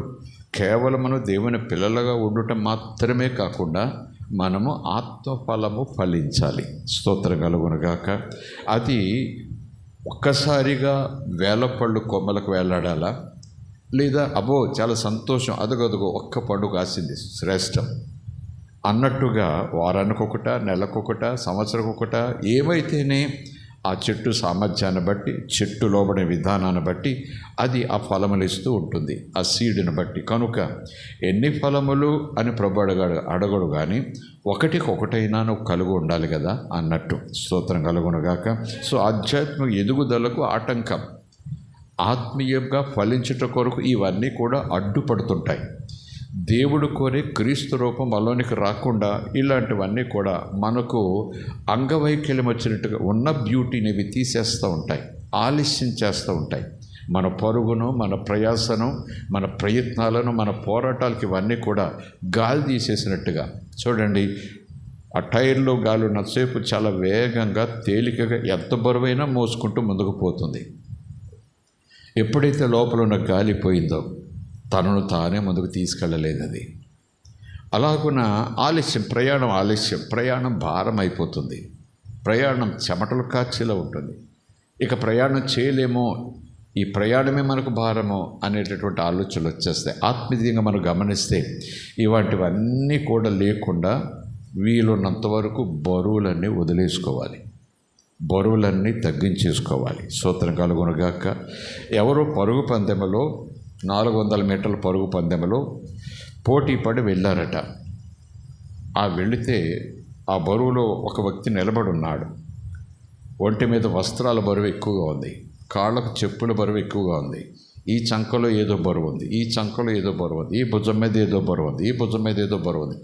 కేవలమును దేవుని పిల్లలుగా ఉండటం మాత్రమే కాకుండా మనము ఆత్మఫలము ఫలించాలి. స్తోత్రం కలుగునుగాక. అది ఒక్కసారిగా వేలపళ్ళు కొమ్మలకు వేలాడాలా, లేదా అబ్బో చాలా సంతోషం, అదుగదుగో ఒక్క పండు కాసింది శ్రేష్టం అన్నట్టుగా వారానికొకట, నెలకొకట, సంవత్సరకొకట, ఏవైతేనే ఆ చెట్టు సామర్థ్యాన్ని బట్టి, చెట్టు లోబడే విధానాన్ని బట్టి అది ఆ ఫలములు ఇస్తూ ఉంటుంది, ఆ సీడ్ని బట్టి. కనుక ఎన్ని ఫలములు అని ప్రభు అడగడు కానీ ఒకటికొకటైనా నువ్వు కలిగి ఉండాలి కదా అన్నట్టు. స్తోత్రం కలుగునుగాక. సో ఆధ్యాత్మిక ఎదుగుదలకు ఆటంకం, ఆత్మీయంగా ఫలించుట కొరకు ఇవన్నీ కూడా అడ్డుపడుతుంటాయి. దేవుడు కోరే క్రీస్తు రూపం మనలోనికి రాకుండా ఇలాంటివన్నీ కూడా మనకు అంగవైకల్యం వచ్చినట్టుగా ఉన్న బ్యూటీని ఇవి తీసేస్తూ ఉంటాయి, ఆలస్యం చేస్తూ ఉంటాయి. మన పరుగును, మన ప్రయాసను, మన ప్రయత్నాలను, మన పోరాటాలకి ఇవన్నీ కూడా గాలి తీసేసినట్టుగా. చూడండి, ఆ టైర్లో గాలి ఉన్నసేపు చాలా వేగంగా, తేలికగా, ఎంత బరువైనా మోసుకుంటూ ముందుకు పోతుంది. ఎప్పుడైతే లోపల ఉన్న గాలి పోయిందో తనను తానే ముందుకు తీసుకెళ్ళలేదు అది. అలాగున ఆలస్యం, ప్రయాణం భారం అయిపోతుంది. ప్రయాణం చెమటలు కాచేలా ఉంటుంది. ఇక ప్రయాణం చేయలేమో, ఈ ప్రయాణమే మనకు భారమో అనేటటువంటి ఆలోచనలు వచ్చేస్తాయి. ఆత్మీయంగా మనం గమనిస్తే ఇలాంటివన్నీ కూడా లేకుండా వీలున్నంత వరకు బరువులన్నీ వదిలేసుకోవాలి, బరువులన్నీ తగ్గించేసుకోవాలి. స్తోత్రం కలుగునుగాక. ఎవరో పరుగు పందెంలో 400 మీటర్ల పరుగు పందెంలో పోటీ పడి వెళ్ళారట. ఆ వెళితే ఆ బరువులో ఒక వ్యక్తి నిలబడి ఉన్నాడు. ఒంటి మీద వస్త్రాల బరువు ఎక్కువగా ఉంది, కాళ్ళకు చెప్పుల బరువు ఎక్కువగా ఉంది, ఈ చంకలో ఏదో బరువు ఉంది, ఈ చంకలో ఏదో బరువు ఉంది, ఈ భుజం మీద ఏదో బరువు ఉంది, ఈ భుజం మీద ఏదో బరువు ఉంది.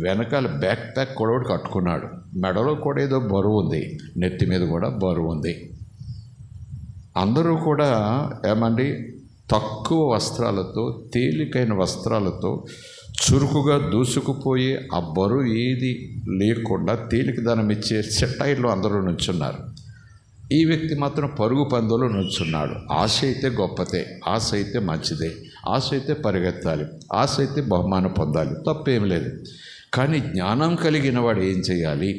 వెనకాల బ్యాక్ ప్యాక్ కూడా ఒకటి కట్టుకున్నాడు. మెడలో కూడా ఏదో బరువు ఉంది, నెత్తి మీద కూడా బరువు ఉంది. అందరూ కూడా ఏమండి, తక్కువ వస్త్రాలతో, తేలికైన వస్త్రాలతో చురుకుగా దూసుకుపోయి ఆ బరువు ఏది లేకుండా తేలిక దానం ఇచ్చే సెట్టైర్లో అందరూ నుంచున్నారు. ఈ వ్యక్తి మాత్రం పరుగు పందెంలో నుంచున్నాడు. ఆశ అయితే గొప్పతే, ఆశ అయితే మంచిదే, ఆశ అయితే పరిగెత్తాలి, ఆశ అయితే బహుమానం పొందాలి, తప్పేం లేదు. కానీ జ్ఞానం కలిగిన వాడు ఏం చేయాలి?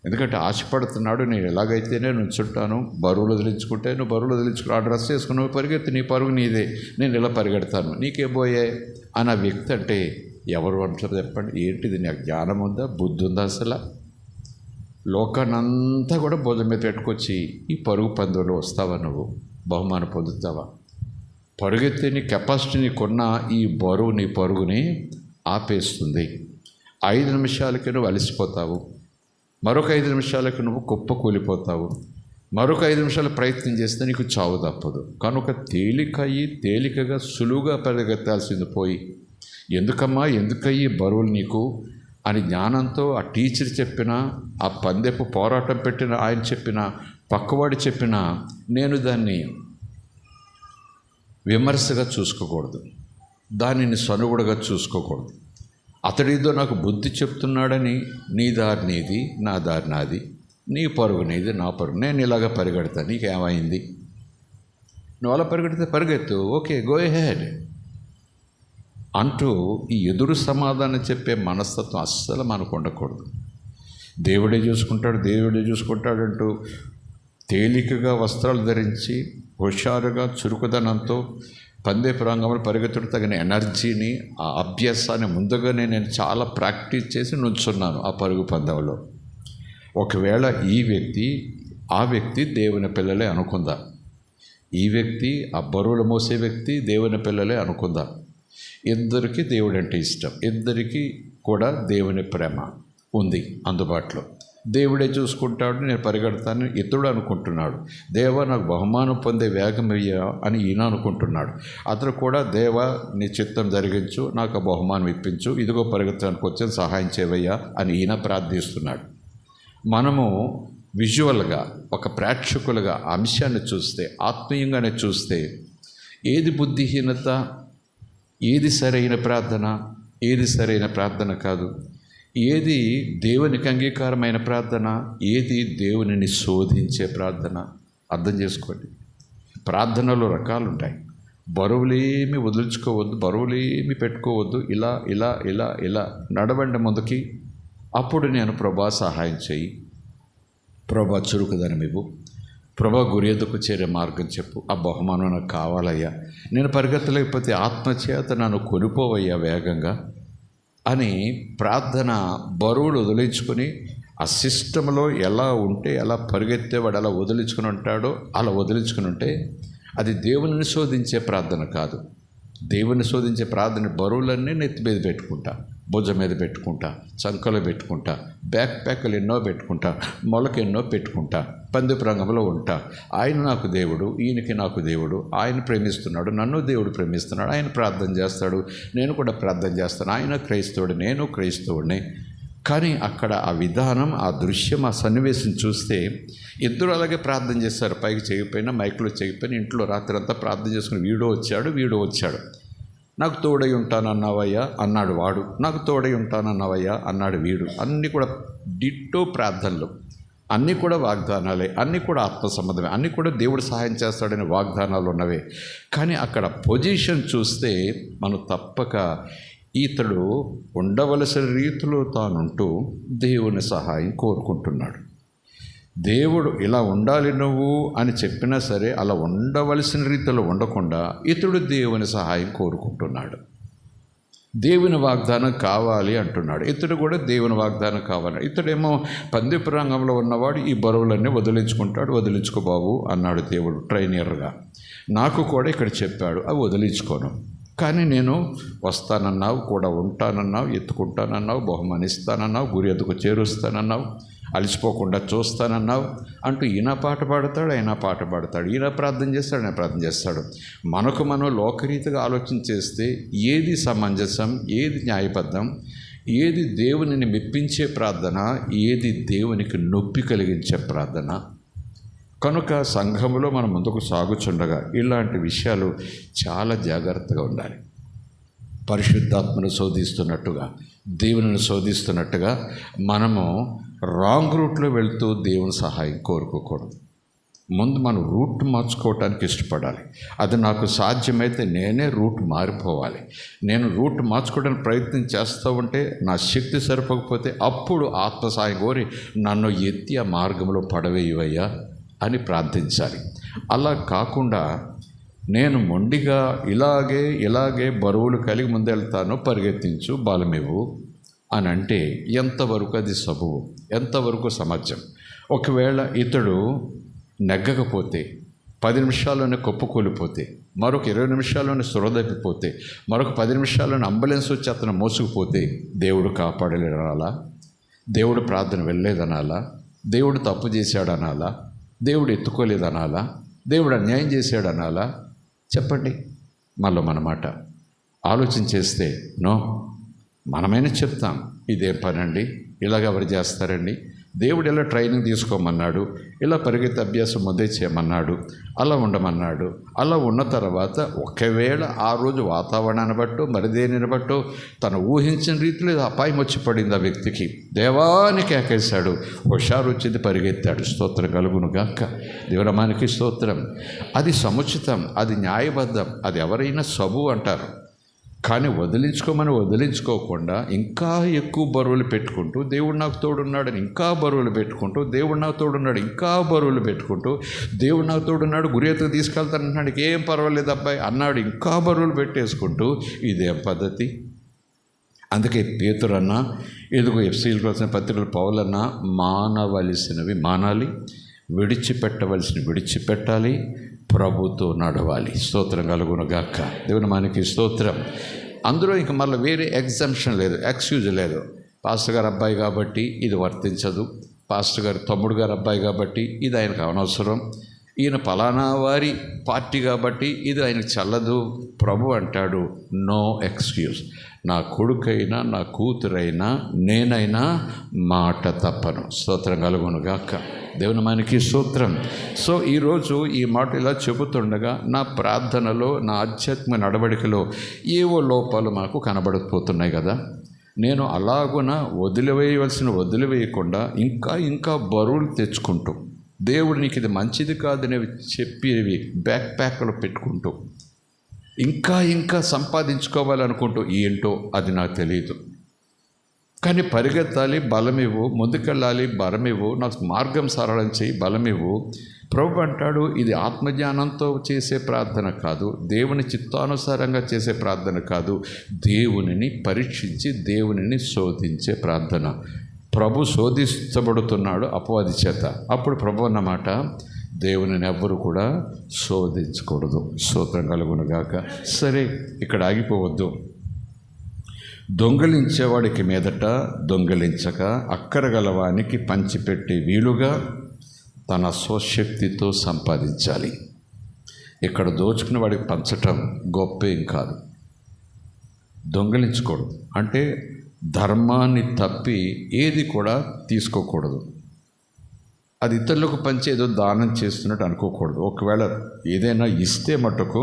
ఎందుకంటే ఆశపడుతున్నాడు, నేను ఎలాగైతేనే నుంచుంటాను, బరువులు వదిలించుకుంటే నువ్వు బరువులు వదిలించుకుని ఆ డ్రెస్ వేసుకుని నువ్వు పరిగెత్తి, నీ పరుగు నీదే, నేను ఇలా పరిగెడతాను, నీకే పోయే అని ఆ వ్యక్తి అంటే ఎవరు అంటారు చెప్పండి? ఏంటిది, నాకు జ్ఞానం ఉందా, బుద్ధి ఉందా? అసలు లోకాన్నంతా కూడా భుజం మీద పెట్టుకొచ్చి ఈ పరుగు పందెంలో వస్తావా, నువ్వు బహుమానం పొందుతావా? పరుగెత్తే నీ కెపాసిటీ నీకున్న ఈ బరువు నీ పరుగుని ఆపేస్తుంది. 5 నిమిషాలకి నువ్వు అలసిపోతావు, మరొక 5 నిమిషాలకు నువ్వు కుప్ప కూలిపోతావు. మరొక 5 నిమిషాలు ప్రయత్నం చేస్తే నీకు చావు తప్పదు. కనుక తేలికగా సులువుగా పరిగెత్తాల్సింది పోయి ఎందుకయ్యి బరువులు నీకు అని జ్ఞానంతో ఆ టీచర్ చెప్పినా, ఆ పందెపు పోరాటం పెట్టిన ఆయన చెప్పినా, పక్కవాడు చెప్పినా నేను దాన్ని విమర్శగా చూసుకోకూడదు, దానిని సనుగుడుగా చూసుకోకూడదు. అతడితో నాకు బుద్ధి చెప్తున్నాడని నీ దారి నీది, నా దారి నాది, నీ పరుగు నీది, నా పరుగు, నేను ఇలాగ పరిగెడతాను, నీకేమైంది, నువ్వు అలా పరిగెడితే పరిగెత్తు, ఓకే గో హెడ్ అంటూ ఈ ఎదురు సమాధానం చెప్పే మనస్తత్వం అస్సలు మనకు ఉండకూడదు. దేవుడే చూసుకుంటాడు అంటూ తేలికగా వస్త్రాలు ధరించి హుషారుగా చురుకుదనంతో పందెపు రంగంలో పరిగెత్తుడు తగిన ఎనర్జీని, ఆ అభ్యాసాన్ని ముందుగానే నేను చాలా ప్రాక్టీస్ చేసి నుంచున్నాను ఆ పరుగు పందెంలో. ఒకవేళ ఆ వ్యక్తి దేవుని పిల్లలే అనుకుందా, ఈ వ్యక్తి ఆ బరువులు మోసే వ్యక్తి దేవుని పిల్లలే అనుకుందా, ఇద్దరికి దేవుడు అంటే ఇష్టం, ఇద్దరికి కూడా దేవుని ప్రేమ ఉంది అందుబాటులో. దేవుడే చూసుకుంటాడు, నేను పరిగెడతాను ఇతడు అనుకుంటున్నాడు. దేవా నాకు బహుమానం పొందే వేగం ఇయ్యా అని ఈయన అనుకుంటున్నాడు. అతను కూడా దేవా నీ చిత్తం జరిగించు, నాకు బహుమానం ఇప్పించు, ఇదిగో పరిగెత్తడానికి వచ్చాను సహాయం చేయవయ్యా అని ఈయన ప్రార్థిస్తున్నాడు. మనము విజువల్గా ఒక ప్రేక్షకులుగా అంశాన్ని చూస్తే, ఆత్మీయంగానే చూస్తే ఏది బుద్ధిహీనత, ఏది సరైన ప్రార్థన, ఏది సరైన ప్రార్థన కాదు, ఏది దేవునికి అంగీకారమైన ప్రార్థన, ఏది దేవునిని శోధించే ప్రార్థన అర్థం చేసుకోండి. ప్రార్థనలో రకాలు ఉంటాయి. బరువులేమి వదిలించుకోవద్దు, బరువులేమి పెట్టుకోవద్దు, ఇలా ఇలా ఇలా ఇలా నడవండి ముందుకి. అప్పుడు నేను ప్రభా సహాయం చెయ్యి, ప్రభా చురుకుదనం ఇవ్వు, ప్రభా గురి ఎదుకు చేరే మార్గం చెప్పు, ఆ బహుమానం నాకు కావాలయ్యా, నేను పరిగెత్తలేకపోతే ఆత్మచేత నన్ను కొనిపోవయ్యా వేగంగా అని ప్రార్థన బరువులు వదిలించుకొని ఆ సిస్టంలో ఎలా ఉంటే ఎలా పరిగెత్తేవాడు ఎలా వదిలించుకుని ఉంటాడో అలా వదిలించుకుని ఉంటే అది దేవుని శోధించే ప్రార్థన కాదు. దేవుని శోధించే ప్రార్థన బరువులన్నీ నెత్తి మీద పెట్టుకుంటా, భుజం మీద పెట్టుకుంటా, చంకలో పెట్టుకుంటా, బ్యాక్ ప్యాకులు ఎన్నో పెట్టుకుంటా, మొలక ఎన్నో పెట్టుకుంటా, పందెపు రంగంలో ఉంటా. ఆయన నాకు దేవుడు, ఈయనకి నాకు దేవుడు, ఆయన ప్రేమిస్తున్నాడు, నన్ను దేవుడు ప్రేమిస్తున్నాడు, ఆయన ప్రార్థన చేస్తాడు, నేను కూడా ప్రార్థన చేస్తాను, ఆయన క్రైస్తవుడు, నేను క్రైస్తవుడిని. కానీ అక్కడ ఆ విధానం, ఆ దృశ్యం, ఆ సన్నివేశం చూస్తే ఇద్దరు అలాగే ప్రార్థన చేస్తారు. పైకి చేయకపోయినా, మైక్లో చేయకపోయినా, ఇంట్లో రాత్రి అంతా ప్రార్థన చేసుకుని వీడో వచ్చాడు, నాకు తోడై ఉంటానన్నావయ్యా అన్నాడు వాడు, నాకు తోడై ఉంటానన్నావయ్యా అన్నాడు వీడు. అన్నీ కూడా డిట్టో ప్రార్థనలు, అన్నీ కూడా వాగ్దానాలే, అన్నీ కూడా ఆత్మ సంబంధమే, అన్నీ కూడా దేవుడు సహాయం చేస్తాడని వాగ్దానాలు ఉన్నవే. కానీ అక్కడ పొజిషన్ చూస్తే మనం తప్పక ఇతడు ఉండవలసిన రీతిలో తానుంటూ దేవుని సహాయం కోరుకుంటున్నాడు. దేవుడు ఇలా ఉండాలి నువ్వు అని చెప్పినా సరే అలా ఉండవలసిన రీతిలో ఉండకుండా ఇతడు దేవుని సహాయం కోరుకుంటున్నాడు. దేవుని వాగ్దానం కావాలి అంటున్నాడు. ఇతడు కూడా దేవుని వాగ్దానం కావాలి. ఇతడేమో పందెపు రంగంలో ఉన్నవాడు, ఈ బరువులన్నీ వదిలించుకుంటాడు, వదిలించుకో బాబు అన్నాడు దేవుడు ట్రైనర్గా. నాకు కూడా ఇక్కడ చెప్పాడు అవి వదిలించుకోను, కానీ నేను వస్తానన్నావు, కూడా ఉంటానన్నావు, ఎత్తుకుంటానన్నావు, బహుమానిస్తానన్నావు, గురి ఎదుకు చేరుస్తానన్నావు, అలసిపోకుండా చూస్తానన్నావు అంటూ ఈయన పాట పాడతాడు, ఆయన పాట పాడతాడు, ఈయన ప్రార్థన చేస్తాడు, ఆయన ప్రార్థన చేస్తాడు. మనం లోకరీతిగా ఆలోచన చేస్తే ఏది సమంజసం, ఏది న్యాయబద్ధం, ఏది దేవునిని మెప్పించే ప్రార్థన, ఏది దేవునికి నొప్పి కలిగించే ప్రార్థన. కనుక సంఘములో మనం ముందుకు సాగుచుండగా ఇలాంటి విషయాలు చాలా జాగ్రత్తగా ఉండాలి. పరిశుద్ధాత్మను శోధిస్తున్నట్టుగా, దేవునిని శోధిస్తున్నట్టుగా మనము రాంగ్ రూట్లో వెళ్తూ దేవుని సహాయం కోరుకోకూడదు. ముందు మనం రూట్ మార్చుకోవటానికి ఇష్టపడాలి. అది నాకు సాధ్యమైతే నేనే రూట్ మారిపోవాలి. నేను రూట్ మార్చుకోవడానికి ప్రయత్నం చేస్తూ ఉంటే నా శక్తి సరిపోకపోతే అప్పుడు ఆత్మ సహాయం కోరి నన్ను ఎత్తి ఆ మార్గంలో పడవేయవయ్యా అని ప్రార్థించాలి. అలా కాకుండా నేను మొండిగా ఇలాగే బరువులు కలిగి ముందెళ్తాను, పరిగెత్తించు, బలమివ్వు అని అంటే ఎంతవరకు అది సబువు, ఎంతవరకు సమాజం? ఒకవేళ ఇతడు నెగ్గకపోతే, 10 నిమిషాల్లోనే కొప్పుకూలిపోతే, మరొక 20 నిమిషాల్లోనే సురదప్పిపోతే, మరొక 10 నిమిషాల్లోనే అంబులెన్స్ వచ్చి అతను మోసుకుపోతే దేవుడు కాపాడలేదనాలా? దేవుడు ప్రార్థన వెళ్ళలేదనాలా? దేవుడు తప్పు చేశాడనాలా? దేవుడు ఎత్తుకోలేదనాలా? దేవుడు అన్యాయం చేశాడనాలా? చెప్పండి. మళ్ళీ మన మాట ఆలోచన చేస్తే నో, మనమైనా చెప్తాం, ఇదేం పనండి, ఇలాగ ఎవరు చేస్తారండి? దేవుడు ఇలా ట్రైనింగ్ తీసుకోమన్నాడు, ఇలా పరిగెత్తి అభ్యాసం ముందే చేయమన్నాడు, అలా ఉండమన్నాడు. అలా ఉన్న తర్వాత ఒకవేళ ఆ రోజు వాతావరణాన్ని బట్టో మరి దేనిని బట్టో తను ఊహించిన రీతిలో అపాయం వచ్చి పడింది ఆ వ్యక్తికి, దేవానికి కేకేశాడు, హుషారు వచ్చింది, పరిగెత్తాడు. స్తోత్రం కలుగును గాక. దేవునామానికి స్తోత్రం. అది సముచితం, అది న్యాయబద్ధం, అది ఎవరైనా సబు అంటారు. కానీ వదిలించుకోకుండా ఇంకా ఎక్కువ బరువులు పెట్టుకుంటూ దేవుడు నాకు తోడున్నాడని ఇంకా బరువులు పెట్టుకుంటూ, దేవుడు నాకు తోడున్నాడు ఇంకా బరువులు పెట్టుకుంటూ, దేవుడు నాకు తోడున్నాడు గురి ఎత్తుకు తీసుకెళ్తానంటున్నాడు, ఏం పర్వాలేదు అబ్బాయి అన్నాడు, ఇంకా బరువులు పెట్టేసుకుంటూ, ఇదేం పద్ధతి? అందుకే పేతురన్నా, ఎదుగు ఎఫ్సీలకు రాసిన పత్రికలు పౌలన్నా, మానవలసినవి మానాలి, విడిచిపెట్టవలసినవి విడిచిపెట్టాలి, ప్రభుతో నడవాలి. స్తోత్రం కలుగును గాక. దేవుని మనకి స్తోత్రం. అందులో ఇంక మళ్ళీ వేరే ఎగ్జంప్షన్ లేదు, ఎక్స్క్యూజ్ లేదు. పాస్టర్ గారు అబ్బాయి కాబట్టి ఇది వర్తించదు, పాస్టర్ గారు తమ్ముడు గారు అబ్బాయి కాబట్టి ఇది ఆయనకు అనవసరం, ఈయన పలానా వారి పార్టీ కాబట్టి ఇది ఆయనకు చల్లదు. ప్రభు అంటాడు, నో ఎక్స్క్యూజ్. నా కొడుకైనా నా కూతురైనా నేనైనా మాట తప్పను. స్తోత్రం కలుగును గాక. దేవుని మనకి స్తోత్రం. సో ఈరోజు ఈ మాట ఇలా చెబుతుండగా నా ప్రార్థనలో, నా ఆధ్యాత్మిక నడవడికలో ఏవో లోపాలు మాకు కనబడకపోతున్నాయి కదా. నేను అలాగున వదిలివేయకుండా ఇంకా బరువులు తెచ్చుకుంటూ, దేవుడు నీకు ఇది మంచిది కాదనేవి చెప్పేవి బ్యాక్ ప్యాక్లో పెట్టుకుంటూ, ఇంకా సంపాదించుకోవాలనుకుంటూ, ఏంటో అది నాకు తెలియదు. కానీ పరిగెత్తాలి, బలమివ్వు, ముందుకెళ్ళాలి, బలమివ్వు, నాకు మార్గం సరళం చేయి, బలమివ్వు. ప్రభు అంటాడు, ఇది ఆత్మజ్ఞానంతో చేసే ప్రార్థన కాదు, దేవుని చిత్తానుసారంగా చేసే ప్రార్థన కాదు, దేవునిని పరీక్షించి దేవునిని శోధించే ప్రార్థన. ప్రభు శోధించబడుతున్నాడు అపవాది చేత. అప్పుడు ప్రభు అన్నమాట, దేవునిని ఎవ్వరు కూడా శోధించకూడదు. స్తోత్రం కలుగును గాక. సరే, ఇక్కడ ఆగిపోవద్దు. దొంగలించేవాడికి మీదట దొంగలించక అక్కరగలవానికి పంచిపెట్టే వీలుగా తన స్వశక్తితో సంపాదించాలి. ఇక్కడ దోచుకున్న వాడికి పంచటం గొప్పేం కాదు. దొంగలించకూడదు అంటే ధర్మాన్ని తప్పి ఏది కూడా తీసుకోకూడదు. అది ఇతరులకు పంచి ఏదో దానం చేస్తున్నట్టు అనుకోకూడదు. ఒకవేళ ఏదైనా ఇస్తే మటుకు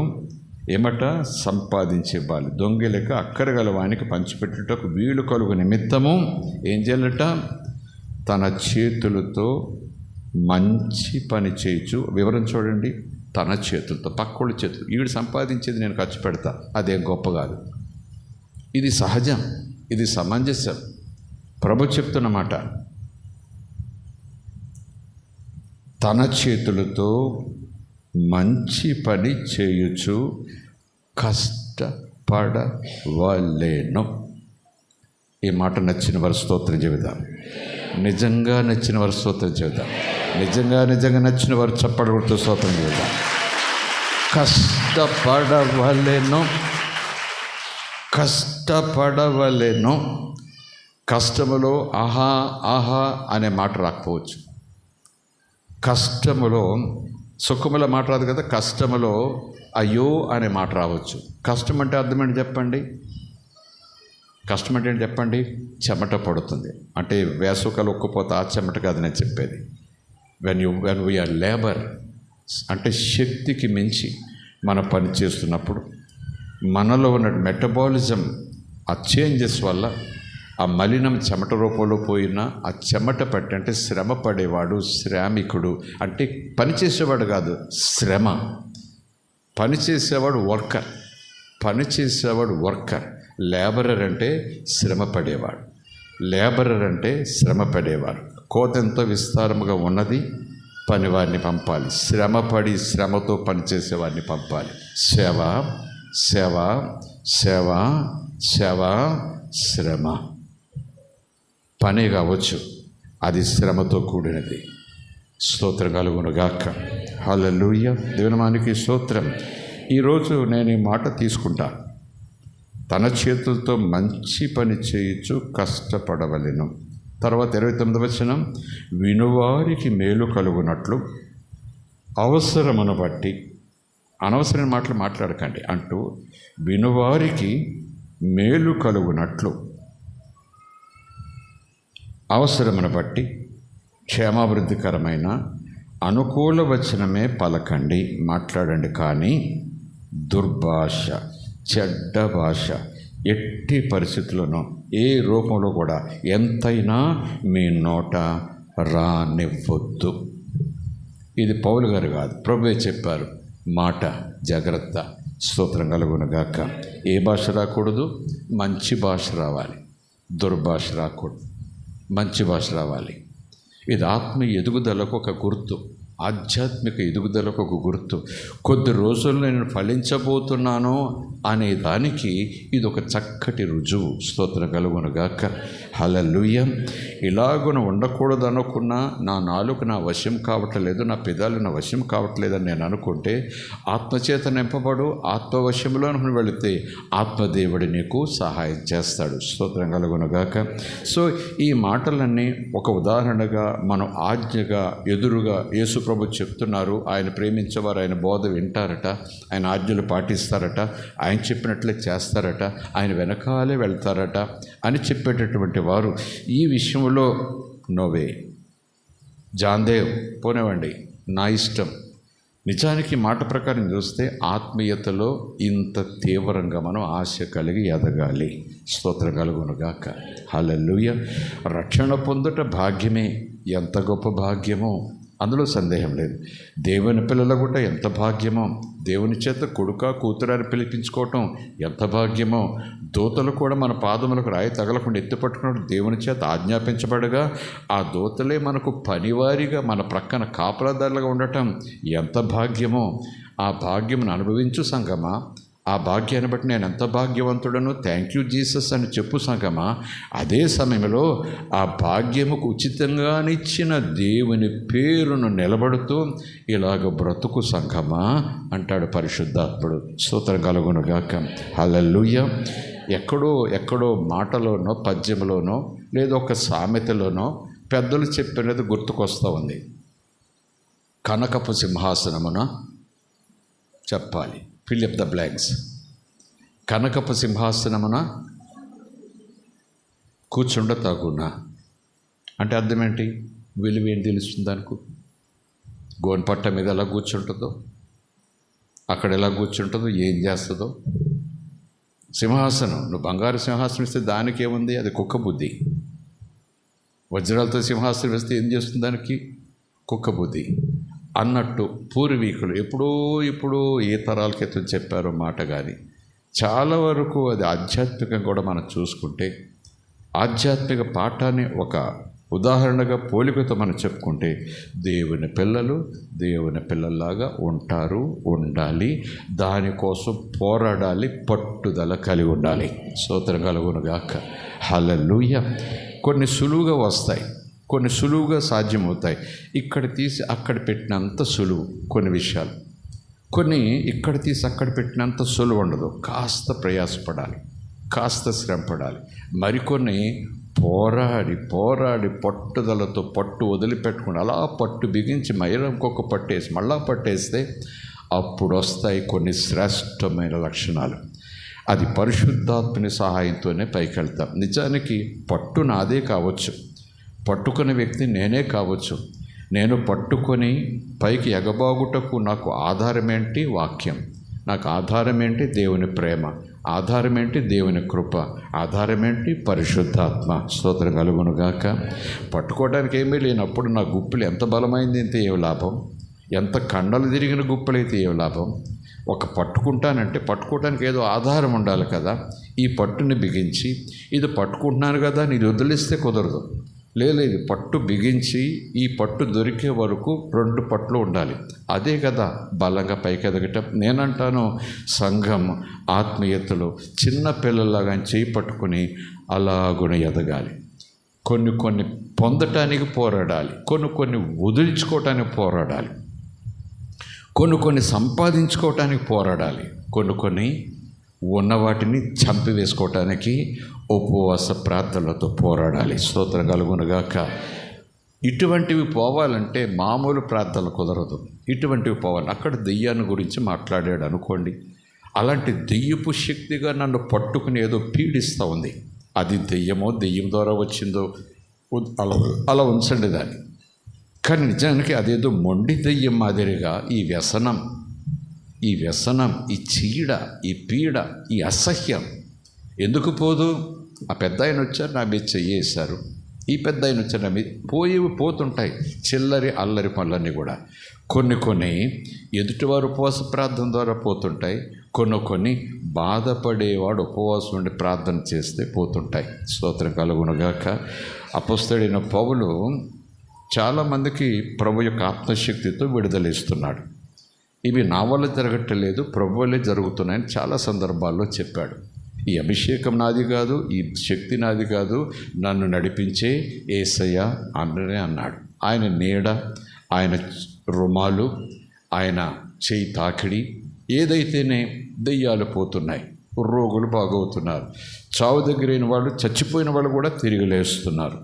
ఏమట సంపాదించేవ్వాలి. దొంగలక అక్కరగలవానికి పంచిపెట్టుటకు వీలు కలుగు నిమిత్తము ఏం చేయాలట? తన చేతులతో మంచి పని చేయొచ్చు. వివరం చూడండి. తన చేతులతో, పక్కోళ్ళ చేతులు. వీడు సంపాదించేది నేను ఖర్చు పెడతా, అదేం గొప్ప కాదు. ఇది సహజం, ఇది సమంజసం. ప్రభు చెప్తున్నమాట, తన చేతులతో మంచి పని చేయొచ్చు కష్టపడవలెను. ఈ మాట నచ్చిన వారి స్తోత్రం చెబుదాం. నిజంగా నచ్చిన వారి స్తోత్రం చెబుదాం. నిజంగా నచ్చిన వారు చప్పడగొడుతూ స్తోత్రం చెబుదాం. కష్టపడవలెను. కష్టములో ఆహా అనే మాట రాకపోవచ్చు. కష్టములో సుఖముల మాట రాదు కదా. కష్టములో అయ్యో అనే మాట రావచ్చు. కష్టం అంటే అర్థం ఏంటి చెప్పండి? కష్టం అంటే ఏంటి చెప్పండి? చెమట పడుతుంది అంటే వేసవికాలం ఒక్కపోతే ఆ చెమట కాదు నేను చెప్పేది. వెన్ వీఆర్ లేబర్ అంటే శక్తికి మించి మన పని చేస్తున్నప్పుడు మనలో ఉన్న మెటబాలిజం ఆ చేంజెస్ వల్ల ఆ మలినం చెమట రూపంలో పోయినా ఆ చెమట పట్టి అంటే శ్రమ పడేవాడు శ్రామికుడు. అంటే పనిచేసేవాడు కాదు, శ్రమ. పనిచేసేవాడు వర్కర్. లేబరర్ అంటే శ్రమ పడేవాడు. కోత ఎంతో విస్తారముగా ఉన్నది, పనివారిని పంపాలి. శ్రమతో పనిచేసేవాడిని పంపాలి. సేవ శ్రమ. పని కావచ్చు, అది శ్రమతో కూడినది. స్తోత్రం కలుగును గాక. హల్లెలూయా. దేవునామానికి స్తోత్రం. ఈరోజు నేను ఈ మాట తీసుకుంటా. తన చేతులతో మంచి పని చేయొచ్చు కష్టపడవలెను. తర్వాత 29వ వచనం, వినువారికి మేలు కలుగునట్లు అవసరమును బట్టి అనవసరమైన మాటలు మాట్లాడకండి అంటూ వినువారికి మేలు కలుగునట్లు అవసరమును బట్టి క్షేమాభివృద్ధికరమైన అనుకూల వచనమే పలకండి, మాట్లాడండి. కానీ దుర్భాష, చెడ్డ భాష ఎట్టి పరిస్థితుల్లోనూ ఏ రూపంలో కూడా ఎంతైనా మీ నోట రానివ్వద్దు. ఇది పౌలు గారు కాదు, ప్రభువే చెప్పారు. మాట జాగ్రత్త. స్తోత్రం కలుగునుగాక. ఏ భాష రాకూడదు? మంచి భాష రావాలి. దుర్భాష రాకూడదు, మంచి భాష రావాలి. ఇది ఆత్మీయ ఎదుగుదలకు ఒక గుర్తు, ఆధ్యాత్మిక ఎదుగుదలకు ఒక గుర్తు. కొద్ది రోజుల్లో నేను ఫలించబోతున్నాను అనే దానికి ఇది ఒక చక్కటి రుజువు. స్తోత్రం కలుగునుగాక. హల్లెలూయా. ఇలాగున ఉండకూడదు అనుకున్నా, నా నాలుక నా వశం కావట్లేదు, నా పెదాలు నా వశం కావట్లేదని నేను అనుకుంటే, ఆత్మచేత నింపబడు, ఆత్మవశంలో వెళితే ఆత్మదేవుడి నీకు సహాయం చేస్తాడు. స్తోత్రం కలుగునుగాక. సో ఈ మాటలన్నీ ఒక ఉదాహరణగా, మనం ఆజ్ఞగా ఎదురుగా యేసు ప్రభు చెప్తున్నారు. ఆయన ప్రేమించేవారు ఆయన బోధ వింటారట, ఆయన ఆజ్ఞలు పాటిస్తారట, ఆయన చెప్పినట్లే చేస్తారట, ఆయన వెనకాలే వెళ్తారట అని చెప్పేటటువంటి వారు ఈ విషయంలో నోవే, జాందేవ్ పోనివ్వండి, నా ఇష్టం. నిజానికి మాట ప్రకారం చూస్తే ఆత్మీయతలో ఇంత తీవ్రంగా మనం ఆశ కలిగి ఎదగాలి. స్తోత్రం కలుగునుగాక. హల్లెలూయా. రక్షణ పొందుట భాగ్యమే, ఎంత గొప్ప భాగ్యమో అందులో సందేహం లేదు. దేవుని పిల్లల కూడా ఎంత భాగ్యమో, దేవుని చేత కొడుక కూతురాని పిలిపించుకోవటం ఎంత భాగ్యమో, దూతలు కూడా మన పాదములకు రాయి తగలకుండా ఎత్తుపట్టుకున్నట్టు దేవుని చేత ఆజ్ఞాపించబడగా ఆ దూతలే మనకు పనివారిగా మన ప్రక్కన కాపలాదారులుగా ఉండటం ఎంత భాగ్యమో. ఆ భాగ్యమును అనుభవించు సంగమా. ఆ భాగ్యాన్ని బట్టి నేను ఎంత భాగ్యవంతుడను, థ్యాంక్ యూ జీసస్ అని చెప్పు సంగమా. అదే సమయంలో ఆ భాగ్యముకు ఉచితంగానిచ్చిన దేవుని పేరును నిలబడుతూ ఇలాగ బ్రతుకు సంగమా అంటాడు పరిశుద్ధాత్ముడు. స్తోత్రం కలుగునుగాక. హల్లెలూయా. ఎక్కడో మాటలోనో పద్యంలోనో లేదా ఒక సామెతలోనో పెద్దలు చెప్పినది గుర్తుకొస్తూ ఉంది. కనకపు సింహాసనమున చెప్పాలి, ఫిల్ అప్ ద బ్లాంక్స్. కనకపు సింహాసనమున కూర్చుండ తగునా అంటే అర్థం ఏంటి? విలువ ఏం తెలుస్తుంది అనుకో. గోనపట్ట మీద ఎలా కూర్చుంటుందో, అక్కడ ఎలా కూర్చుంటుందో, ఏం చేస్తుందో. సింహాసనం, నువ్వు బంగారు సింహాసనం ఇస్తే దానికి ఏముంది? అది కుక్క బుద్ధి. వజ్రాలతో సింహాసనం వేస్తే ఏం చేస్తుంది? దానికి కుక్క బుద్ధి అన్నట్టు పూర్వీకులు ఇప్పుడు ఏ తరాల క్రితం చెప్పారో మాట. కానీ చాలా వరకు అది ఆధ్యాత్మికంగా కూడా మనం చూసుకుంటే, ఆధ్యాత్మిక పాఠాన్ని ఒక ఉదాహరణగా పోలికతో మనం చెప్పుకుంటే, దేవుని పిల్లలు దేవుని పిల్లల్లాగా ఉంటారు, ఉండాలి, దానికోసం పోరాడాలి, పట్టుదల కలిగి ఉండాలి. స్తోత్రం కలుగునుగాక. హల్లెలూయా. కొన్ని సులువుగా వస్తాయి, కొన్ని సులువుగా సాధ్యమవుతాయి. ఇక్కడ తీసి అక్కడ పెట్టినంత సులువు కొన్ని విషయాలు, కొన్ని ఇక్కడ తీసి అక్కడ పెట్టినంత సులువు ఉండదు. కాస్త ప్రయాసపడాలి, కాస్త శ్రమపడాలి. మరికొన్ని పోరాడి పట్టుదలతో పట్టు వదిలిపెట్టుకుని అలా పట్టు బిగించి ఇంకొక పట్టేసి మళ్ళా పట్టేస్తే అప్పుడు వస్తాయి కొన్ని శ్రేష్టమైన లక్షణాలు. అది పరిశుద్ధాత్మని సహాయంతోనే పైకి వెళ్తాం. నిజానికి పట్టు నాదే కావచ్చు, పట్టుకునే వ్యక్తి నేనే కావచ్చు. నేను పట్టుకొని పైకి ఎగబాగుటకు నాకు ఆధారమేంటి? వాక్యం. నాకు ఆధారమేంటి? దేవుని ప్రేమ. ఆధారమేంటి? దేవుని కృప. ఆధారమేంటి? పరిశుద్ధాత్మ. స్తోత్రం కలుగునుగాక. పట్టుకోవడానికి ఏమీ లేనప్పుడు నా గుప్పిలు ఎంత బలమైంది అయితే ఏం లాభం? ఎంత కండలు తిరిగిన గుప్పలైతే ఏం లాభం? ఒక పట్టుకుంటానంటే పట్టుకోవడానికి ఏదో ఆధారం ఉండాలి కదా. ఈ పట్టుని బిగించి ఇది పట్టుకుంటున్నాను కదా నేను వదిలిస్తే కుదరదు. లేదు, పట్టు బిగించి ఈ పట్టు దొరికే వరకు 2 పట్లు ఉండాలి. అదే కదా బలంగా పైకి ఎదగటం. నేనంటాను, సంఘం ఆత్మీయతలో చిన్న పిల్లల్లాగా చేయి పట్టుకుని అలాగున ఎదగాలి. కొన్ని పొందటానికి పోరాడాలి, కొన్ని వదిలించుకోవటానికి పోరాడాలి, కొన్ని సంపాదించుకోవటానికి పోరాడాలి, కొన్ని ఉన్న వాటిని చంపివేసుకోవటానికి ఉపవాస ప్రార్థనలతో పోరాడాలి. స్తోత్రం కలుగునుగాక. ఇటువంటివి పోవాలంటే మామూలు ప్రార్థనలు కుదరదు. ఇటువంటివి పోవాలి. అక్కడ దెయ్యాన్ని గురించి మాట్లాడాడు అనుకోండి, అలాంటి దెయ్యపు శక్తిగా నన్ను పట్టుకుని ఏదో పీడిస్తూ ఉంది. అది దెయ్యమో దెయ్యం ద్వారా వచ్చిందో అలా ఉంచండి దాన్ని. కానీ నిజానికి అదేదో మొండి దెయ్యం మాదిరిగా ఈ వ్యసనం, ఈ చీడ, ఈ పీడ, ఈ అసహ్యం ఎందుకు పోదు? ఆ పెద్ద ఆయన వచ్చారు, నా మీద చెయ్యేశారు, ఈ పెద్ద ఆయన వచ్చారు, నా మీద పోతుంటాయి. చిల్లరి అల్లరి పనులన్నీ కూడా కొన్ని ఎదుటివారు ఉపవాస ప్రార్థన ద్వారా పోతుంటాయి. కొన్ని బాధపడేవాడు ఉపవాసం ఉండి ప్రార్థన చేస్తే పోతుంటాయి. స్తోత్రం కలుగునుగాక. అపొస్తలుడైన పౌలు చాలామందికి ప్రభు యొక్క ఆత్మశక్తితో విడుదల ఇస్తున్నాడు. ఇవి నా వల్ల జరగట్లేదు, ప్రభు వల్లే జరుగుతున్నాయని చాలా సందర్భాల్లో చెప్పాడు. ఈ అభిషేకం నాది కాదు, ఈ శక్తి నాది కాదు, నన్ను నడిపించే యేసయ్య అన్ననే అన్నాడు. ఆయన నీడ, ఆయన రుమాలు, ఆయన చేయి తాకిడి ఏదైతేనే దెయ్యాలు పోతున్నాయి, రోగులు బాగవుతున్నారు, చావు దగ్గరైన వాళ్ళు, చచ్చిపోయిన వాళ్ళు కూడా తిరిగి లేస్తున్నారు.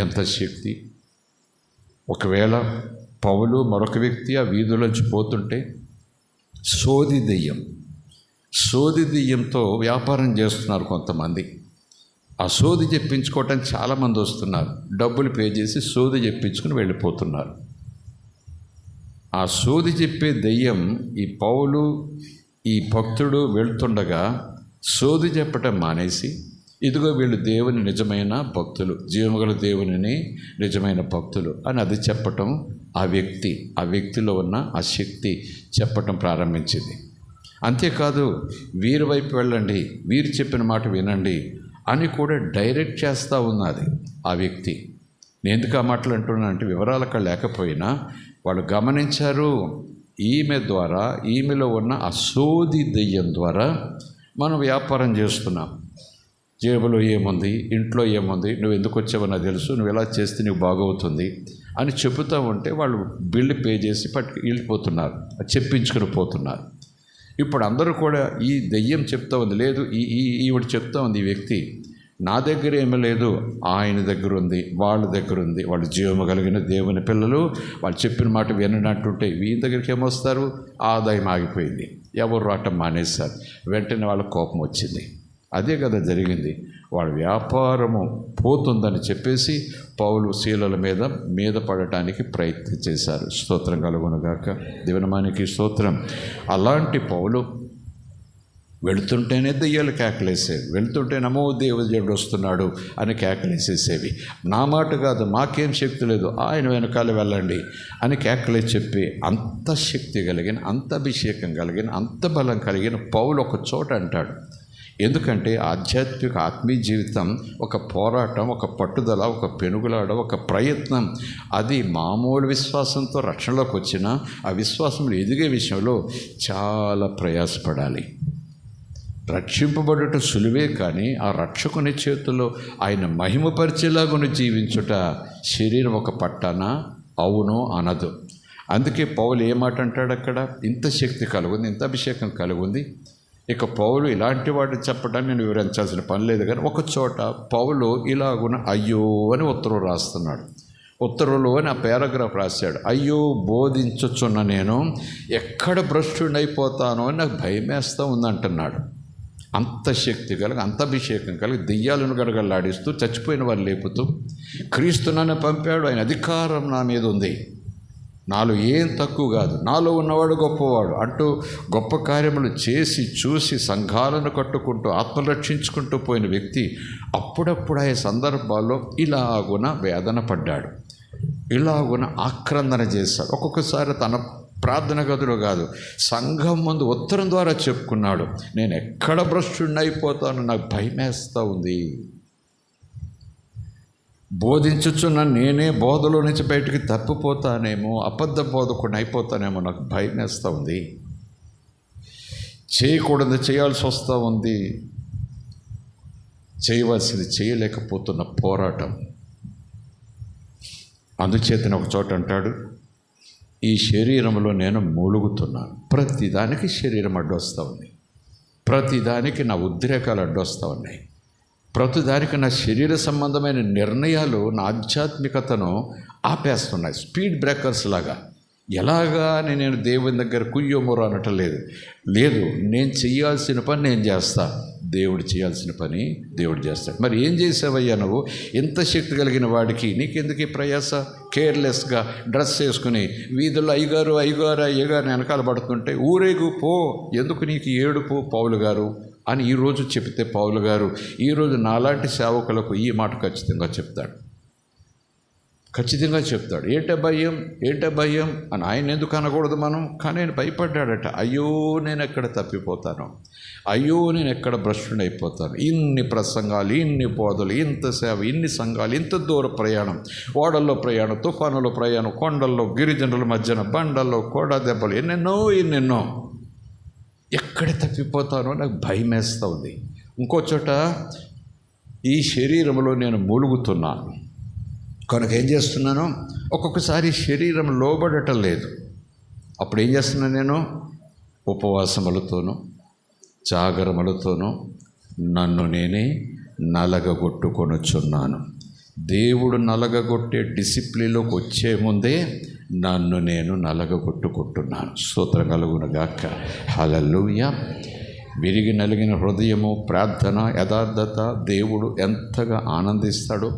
ఎంత శక్తి! ఒకవేళ పౌలు మరొక వ్యక్తి ఆ వీధులోంచి పోతుంటే సోది దెయ్యంతో వ్యాపారం చేస్తున్నారు కొంతమంది. ఆ సోది చెప్పించుకోవటానికి చాలామంది వస్తున్నారు. డబ్బులు పే చేసి సోది చెప్పించుకుని వెళ్ళిపోతున్నారు. ఆ సోది చెప్పే దెయ్యం ఈ పౌలు, ఈ భక్తుడు వెళ్తుండగా సోది చెప్పటం మానేసి, ఇదిగో వీళ్ళు దేవుని నిజమైన భక్తులు, జీవముగల దేవునిని నిజమైన భక్తులు అని అది చెప్పటం, ఆ వ్యక్తిలో ఉన్న ఆ శక్తి చెప్పటం ప్రారంభించింది. అంతేకాదు, వీరి వైపు వెళ్ళండి, వీరు చెప్పిన మాట వినండి అని కూడా డైరెక్ట్ చేస్తూ ఉన్నది ఆ వ్యక్తి. నేను ఎందుకు ఆ మాటలు అంటున్నా అంటే, వివరాలు అక్కడ లేకపోయినా వాళ్ళు గమనించారు. ఈమె ద్వారా, ఈమెలో ఉన్న ఆ సోది దెయ్యం ద్వారా మనం వ్యాపారం చేస్తున్నాం. జేబులో ఏముంది, ఇంట్లో ఏముంది, నువ్వు ఎందుకు వచ్చావో నాకు తెలుసు, నువ్వు ఎలా చేస్తే నీకు బాగవుతుంది అని చెబుతూ ఉంటే వాళ్ళు బిల్లు పే చేసి వెళ్ళిపోతున్నారు, చెప్పించుకుని పోతున్నారు. ఇప్పుడు అందరూ కూడా ఈ దెయ్యం చెప్తా ఉంది, లేదు ఈవిడ చెప్తా ఉంది, ఈ వ్యక్తి నా దగ్గర ఏమీ లేదు, ఆయన దగ్గర ఉంది, వాళ్ళ దగ్గర ఉంది, వాళ్ళు జీవము కలిగిన దేవుని పిల్లలు, వాళ్ళు చెప్పిన మాట వినట్టుంటే వీరి దగ్గరికి ఏమొస్తారు? ఆదాయం ఆగిపోయింది, ఎవరు రావటం మానేస్తారు. వెంటనే వాళ్ళ కోపం వచ్చింది. అదే కదా జరిగింది. వాళ్ళ వ్యాపారము పోతుందని చెప్పేసి పౌలు శీలల మీద పడటానికి ప్రయత్నం చేశారు. స్తోత్రం కలుగునుగాక. దేవునామానికి స్తోత్రం. అలాంటి పౌలు వెళుతుంటేనే దెయ్యాలు కేకలేసేవి, వెళుతుంటే నమో దేవుడు వస్తున్నాడు అని కేకలేసేసేవి. నా మాట కాదు, మాకేం శక్తి లేదు, ఆయన వెనకాల వెళ్ళండి అని కేకలే చెప్పి, అంత శక్తి కలిగిన, అంత అభిషేకం కలిగిన, అంత బలం కలిగిన పౌలు ఒక చోట అంటాడు. ఎందుకంటే ఆధ్యాత్మిక ఆత్మీయ జీవితం ఒక పోరాటం, ఒక పట్టుదల, ఒక పెనుగులాడ, ఒక ప్రయత్నం. అది మామూలు విశ్వాసంతో రక్షణలోకి వచ్చినా ఆ విశ్వాసంలో ఎదిగే విషయంలో చాలా ప్రయాసపడాలి. రక్షింపబడుట సులువే, కానీ ఆ రక్షకుని చేతుల్లో ఆయన మహిమపరిచేలాగుని జీవించుట శరీరం ఒక పట్టాన అవును అనదు. అందుకే పౌలు ఏ మాట అంటాడు అక్కడ, ఇంత శక్తి కలుగుంది, ఇంత అభిషేకం కలుగుంది. ఇక పౌలు ఇలాంటి వాడు చెప్పడానికి నేను వివరించాల్సిన పని లేదు. కానీ ఒక చోట పౌలు ఇలాగున అయ్యో అని ఉత్తరం రాస్తున్నాడు. ఉత్తరంలో అని ఆ పారాగ్రాఫ్ రాశాడు. అయ్యో, బోధించుచున్న నేను ఎక్కడ భ్రష్టుడైపోతానో అని నాకు భయమేస్తూ ఉందంటున్నాడు. అంత శక్తి కలిగి, అంత అభిషేకం కలిగి, దెయ్యాలను గడగలాడిస్తూ, చచ్చిపోయిన వారు లేపుతూ, క్రీస్తు నన్ను పంపాడు, ఆయన అధికారం నా మీద ఉంది, నాలో ఏం తక్కువ కాదు, నాలో ఉన్నవాడు గొప్పవాడు అంటూ గొప్ప కార్యములు చేసి చూసి సంఘాలను కట్టుకుంటూ ఆత్మలు రక్షించుకుంటూ పోయిన వ్యక్తి అప్పుడప్పుడు ఆ సందర్భాల్లో ఇలాగున వేదన పడ్డాడు, ఇలాగున ఆక్రందన చేశాడు. ఒక్కొక్కసారి తన ప్రార్థన గదిలో కాదు, సంఘం ముందు ఉత్తరం ద్వారా చెప్పుకున్నాడు, నేను ఎక్కడ భ్రష్టుడైపోతానో నాకు భయమేస్తూ ఉంది, బోధించుచున్న నేనే బోధలో నుంచి బయటికి తప్పిపోతానేమో, అబద్ధ బోధకుడిని అయిపోతానేమో, నాకు భయం వేస్తూ ఉంది, చేయకూడదు చేయాల్సి వస్తూ ఉంది, చేయవలసింది చేయలేకపోతున్న పోరాటం. అందుచేతనే ఒక చోట అంటాడు, ఈ శరీరంలో నేను మూలుగుతున్నాను. ప్రతిదానికి శరీరం అడ్డొస్తూ ఉంది, ప్రతిదానికి నా ఉద్రేకాలు అడ్డొస్తూ ఉన్నాయి. ప్రతిదానికి నా శరీర సంబంధమైన నిర్ణయాలు నా ఆధ్యాత్మికతను ఆపేస్తున్నాయి. స్పీడ్ బ్రేకర్స్ లాగా. ఎలాగా నేను దేవుని దగ్గర కుయ్యోమోరు అనటం లేదు. నేను చేయాల్సిన పని నేను చేస్తా, దేవుడు చేయాల్సిన పని దేవుడు చేస్తాడు. మరి ఏం చేసావయ్యా నువ్వు? ఇంత శక్తి కలిగిన వాడికి నీకెందుకు ఈ ప్రయాస? కేర్లెస్గా డ్రెస్ వేసుకుని వీధుల్లో అయ్యగారు వెనకాల పడుతుంటే ఊరేగు పో, ఎందుకు నీకు ఏడుపు పౌలు గారు అని ఈరోజు చెప్తే పౌలు గారు ఈరోజు నాలాంటి సేవకులకు ఈ మాట ఖచ్చితంగా చెప్తాడు. ఏంట భయం అని ఆయన ఎందుకు అనకూడదు మనం? కానీ ఆయన భయపడ్డాడట. అయ్యో నేను ఎక్కడ తప్పిపోతాను, అయ్యో నేను ఎక్కడ భ్రష్టుడైపోతాను. ఇన్ని ప్రసంగాలు, ఇన్ని బోధలు, ఇంత సేవ, ఇన్ని సంఘాలు, ఇంత దూర ప్రయాణం, ఓడల్లో ప్రయాణం, తుఫానులో ప్రయాణం, కొండల్లో, గిరిజనుల మధ్యన, బండల్లో, కోడా దెబ్బలు, ఎన్నెన్నో ఎక్కడ తప్పిపోతానో నాకు భయం వేస్తూ ఉంది. ఇంకో చోట ఈ శరీరంలో నేను మూలుగుతున్నాను కనుక ఏం చేస్తున్నాను, ఒక్కొక్కసారి శరీరం లోబడటం లేదు. అప్పుడు ఏం చేస్తున్నాను నేను? ఉపవాసములతోనూ జాగరములతోనూ నన్ను నేనే నలగగొట్టుకొనుచున్నాను. దేవుడు నలగగొట్టే డిసిప్లిన్లోకి వచ్చే ముందే నన్ను నేను నలగగొట్టుకుంటున్నాను. స్తోత్రం కలుగునుగాక. హల్లెలూయా. విరిగి నలిగిన హృదయము, ప్రార్థన, యథార్థత దేవుడు ఎంతగా ఆనందిస్తాడో,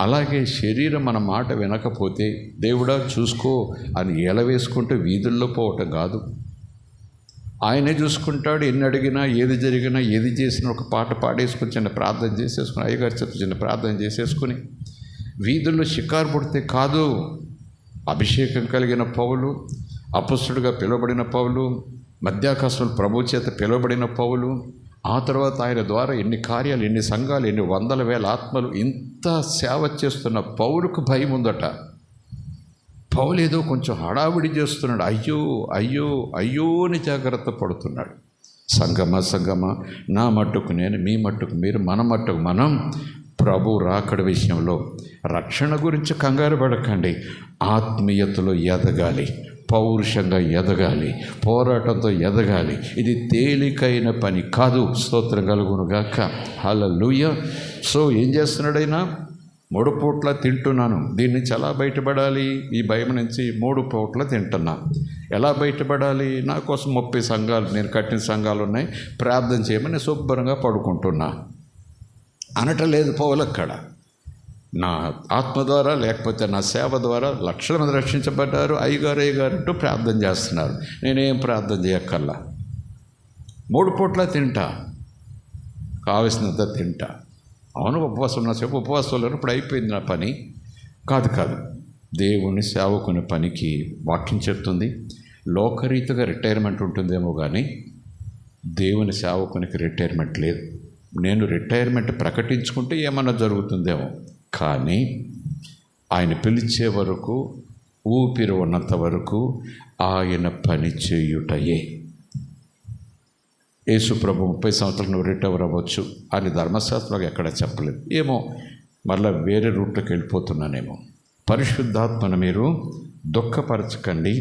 అలాగే శరీరం మన మాట వినకపోతే దేవుడా చూసుకో అని ఎలవేసుకుంటూ వీధుల్లో పోవటం కాదు. ఆయనే చూసుకుంటాడు. ఎన్ని అడిగినా, ఏది జరిగినా, ఏది చేసినా ఒక పాట పాడేసుకుని చిన్న ప్రార్థన చేసేసుకుని, అయ్యగారి చేత చిన్న ప్రార్థన చేసేసుకుని వీధుల్లో షికారు పుడితే కాదు. అభిషేకం కలిగిన పౌలు, అపొస్తలుడిగా పిలువబడిన పౌలు, మధ్యాకాశంలో ప్రభు చేత పిలువబడిన పౌలు, ఆ తర్వాత ఆయన ద్వారా ఎన్ని కార్యాలు, ఎన్ని సంఘాలు, ఎన్ని వందల వేల ఆత్మలు, ఇంత సేవ చేస్తున్న పౌలుకు భయం ఉందట. పౌలు ఏదో కొంచెం హడావిడి చేస్తున్నాడు. అయ్యో అని జాగ్రత్త పడుతున్నాడు. సంగమ నా మట్టుకు నేను, మీ మట్టుకు మీరు, మన మట్టుకు మనం ప్రభు రాకడ విషయంలో రక్షణ గురించి కంగారు పడకండి. ఆత్మీయతలో ఎదగాలి, పౌరుషంగా ఎదగాలి, పోరాటంతో ఎదగాలి. ఇది తేలికైన పని కాదు. స్తోత్రం కలుగునుగాక. హల్లెలూయా. సో ఏం చేస్తున్నాడైనా? 3 పూట్ల తింటున్నాను. దీని నుంచి ఎలా బయటపడాలి? ఈ భయం నుంచి 3 పూట్ల తింటున్నా. ఎలా బయటపడాలి? నా కోసం 30 సంఘాలు, నేను కట్టిన సంఘాలు ఉన్నాయి, ప్రార్థన చేయమని శుభ్రంగా పడుకుంటున్నా అనటం లేదు పౌలక్కడ. నా ఆత్మ ద్వారా లేకపోతే నా సేవ ద్వారా లక్షల మంది రక్షించబడ్డారు. అయ్యగారు అంటూ ప్రార్థన చేస్తున్నారు. నేనేం ప్రార్థన చేయక్కర్లా. 3 పూట్ల తింటా, కావలసినంత తింటా. అవును, ఉపవాసం నా సేపు ఉపవాసంలో ఇప్పుడు అయిపోయింది నా పని కాదు. దేవుని సేవకుని పనికి వాక్యం చెప్తుంది. లోకరీతిగా రిటైర్మెంట్ ఉంటుందేమో కానీ దేవుని సేవకునికి రిటైర్మెంట్ లేదు. నేను రిటైర్మెంట్ ప్రకటించుకుంటే ఏమన్నా జరుగుతుందేమో, కానీ ఆయన పిలిచే వరకు, ఊపిరి ఉన్నంత వరకు ఆయన పని చేయుటయే. యేసు ప్రభు 30 సంవత్సరాలు రిటైర్ అవ్వచ్చు అని ధర్మశాస్త్రంలో ఎక్కడ చెప్పలేదు. ఏమో మళ్ళీ వేరే రూట్లోకి వెళ్ళిపోతున్నానేమో. పరిశుద్ధాత్మను మీరు దుఃఖపరచకండి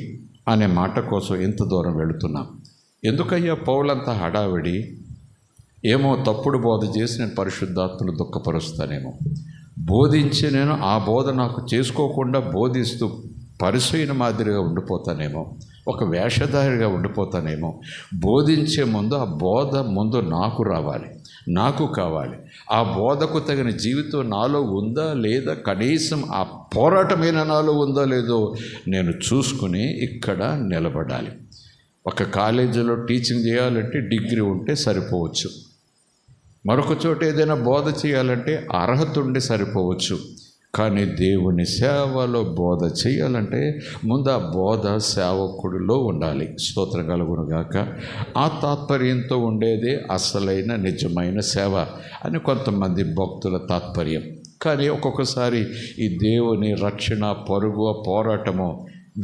అనే మాట కోసం ఎంత దూరం వెళుతున్నాం. ఎందుకయ్యా పౌలంతా హడావిడి? ఏమో తప్పుడు బోధ చేసి నేను పరిశుద్ధాత్మను దుఃఖపరుస్తానేమో, బోధించి నేను ఆ బోధ నాకు చేసుకోకుండా బోధిస్తూ పరిశీలన మాదిరిగా ఉండిపోతానేమో, ఒక వేషధారిగా ఉండిపోతానేమో. బోధించే ముందు ఆ బోధ ముందు నాకు రావాలి, నాకు కావాలి. ఆ బోధకు తగిన జీవితం నాలో ఉందా లేదా, కనీసం ఆ పోరాటమైన నాలో ఉందా లేదో నేను చూసుకుని ఇక్కడ నిలబడాలి. ఒక కాలేజీలో టీచింగ్ చేయాలంటే డిగ్రీ ఉంటే సరిపోవచ్చు, మరొక చోట ఏదైనా బోధ చేయాలంటే అర్హత ఉండి సరిపోవచ్చు. కానీ దేవుని సేవలో బోధ చేయాలంటే ముందు ఆ బోధ సేవకుడిలో ఉండాలి. స్తోత్రం కలుగునుగాక. ఆ తాత్పర్యంతో ఉండేదే అసలైన నిజమైన సేవ అని కొంతమంది భక్తుల తాత్పర్యం. కానీ ఒక్కొక్కసారి ఈ దేవుని రక్షణ, పరుగు, పోరాటము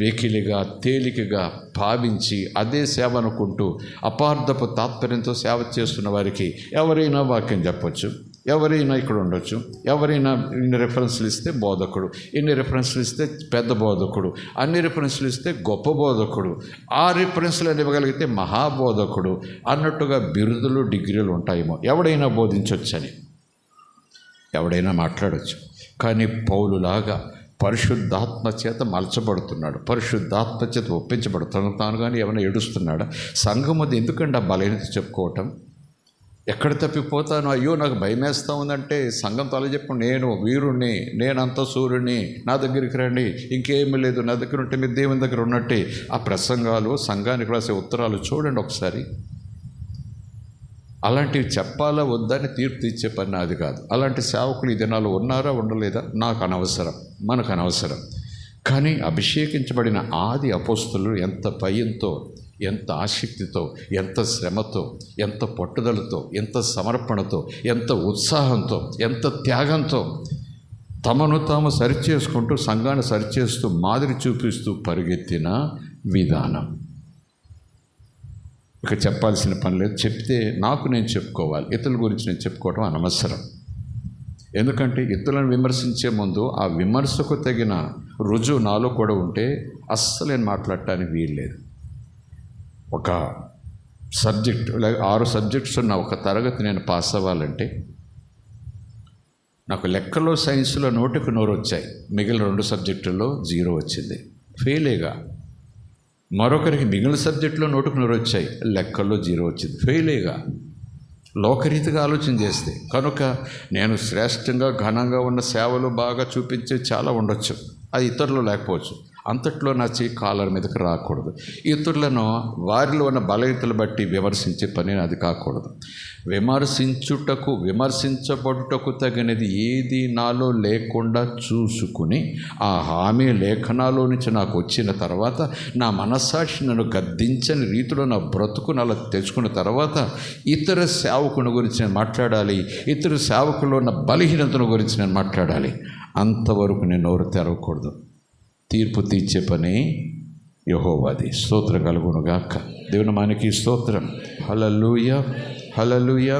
వెకిలిగా, తేలికగా భావించి అదే సేవ అనుకుంటూ అపార్థపు తాత్పర్యంతో సేవ చేస్తున్న వారికి ఎవరైనా వాక్యం చెప్పచ్చు, ఎవరైనా ఇక్కడ ఉండొచ్చు, ఎవరైనా ఇన్ని రెఫరెన్స్లు ఇస్తే బోధకుడు, ఇన్ని రెఫరెన్స్లు ఇస్తే పెద్ద బోధకుడు, అన్ని రెఫరెన్స్లు ఇస్తే గొప్ప బోధకుడు, ఆ రెఫరెన్స్లు ఇవ్వగలిగితే మహాబోధకుడు అన్నట్టుగా బిరుదులు, డిగ్రీలు ఉంటాయేమో, ఎవడైనా బోధించవచ్చని. ఎవడైనా మాట్లాడవచ్చు. కానీ పౌలులాగా పరిశుద్ధాత్మ చేత మలచబడుతున్నాడు, పరిశుద్ధాత్మ చేత ఒప్పించబడుతున్నాడు. తాను కానీ ఏమైనా ఏడుస్తున్నాడా? సంఘం అది ఎందుకంటే ఆ బలహీనత చెప్పుకోవటం? ఎక్కడ తప్పిపోతాను, అయ్యో నాకు భయమేస్తూ ఉందంటే సంఘంతో అలా చెప్పు, నేను వీరుణ్ణి, నేనంత సూర్యుని, నా దగ్గరికి రండి, ఇంకేమీ లేదు, నా దగ్గర ఉంటే మీరు దేవుని దగ్గర ఉన్నట్టే. ఆ ప్రసంగాలు, సంఘానికి రాసే ఉత్తరాలు చూడండి ఒకసారి. అలాంటివి చెప్పాలా వద్దని తీర్పు తీర్చే పని అది కాదు. అలాంటి సేవకులు ఈ దినాలు ఉన్నారా ఉండలేదా నాకు అనవసరం, మనకు అనవసరం. కానీ అభిషేకించబడిన ఆది అపోస్తలులు ఎంత భయంతో, ఎంత ఆసక్తితో, ఎంత శ్రమతో, ఎంత పట్టుదలతో, ఎంత సమర్పణతో, ఎంత ఉత్సాహంతో, ఎంత త్యాగంతో తమను తాము సరిచేసుకుంటూ సంఘాన్ని సరిచేస్తూ మాదిరి చూపిస్తూ పరిగెత్తిన విధానం. ఇక చెప్పాల్సిన పని లేదు. చెప్తే నాకు నేను చెప్పుకోవాలి, ఇతరుల గురించి నేను చెప్పుకోవడం అనవసరం. ఎందుకంటే ఇతరులను విమర్శించే ముందు ఆ విమర్శకు తగిన రుజువు నాలో కూడా ఉంటే అస్సలు నేను మాట్లాడటానికి వీల్లేదు. ఒక సబ్జెక్ట్ లేక 6 సబ్జెక్ట్స్ ఉన్న ఒక తరగతి నేను పాస్ అవ్వాలంటే నాకు లెక్కలో, సైన్స్లో 100కి 100 వచ్చాయి, మిగిలిన 2 సబ్జెక్టుల్లో 0 వచ్చింది, ఫెయిలేగా. మరొకరికి మిగిలిన సబ్జెక్టులో 100కి 100 వచ్చాయి, లెక్కల్లో 0 వచ్చింది, ఫెయిలేగా. లోకరీతిగా ఆలోచన చేస్తే కనుక నేను శ్రేష్టంగా ఘనంగా ఉన్న సేవలు బాగా చూపించే చాలా ఉండొచ్చు, అది ఇతరులు లేకపోవచ్చు. అంతట్లో నా చేయి కాలర్ మీదకి రాకూడదు. ఇతరులను వారిలో ఉన్న బలహీనతలు బట్టి విమర్శించే పని అది కాకూడదు. విమర్శించబడుటకు తగినది ఏది నాలో లేకుండా చూసుకుని ఆ హామీ లేఖనాలో నుంచి నాకు వచ్చిన తర్వాత నా మనస్సాక్షి నన్ను గద్దించని రీతిలో నా బ్రతుకును అలా తెచ్చుకున్న తర్వాత ఇతర సేవకుని గురించి నేను మాట్లాడాలి, ఇతర సేవకుల్లో ఉన్న బలహీనతను గురించి నేను మాట్లాడాలి. అంతవరకు నేను నోరు తెరవకూడదు. తీర్పు తీర్చే పని యెహోవాది. స్తోత్రం కలుగునుగాక. దేవుని మనకి స్తోత్రం. హల్లెలూయా, హల్లెలూయా.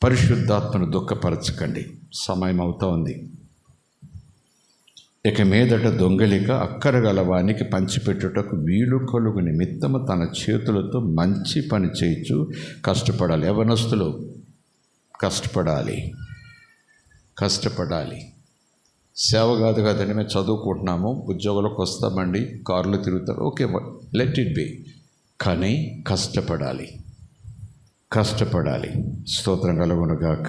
పరిశుద్ధాత్మను దుఃఖపరచకండి, సమయం అవుతా ఉంది. ఇక మీదట దొంగలిక అక్కరగలవానికి పంచిపెట్టుటకు వీలు కలుగు నిమిత్తము తన చేతులతో మంచి పని చేయొచ్చు కష్టపడాలి. యవనస్తులు కష్టపడాలి. సేవ కాదు కదండి, మేము చదువుకుంటున్నాము, ఉద్యోగాలకు వస్తామండి, కారులో తిరుగుతారు, ఓకే, లెట్ ఇట్ బి. కానీ కష్టపడాలి. స్తోత్రం కలుగునుగాక.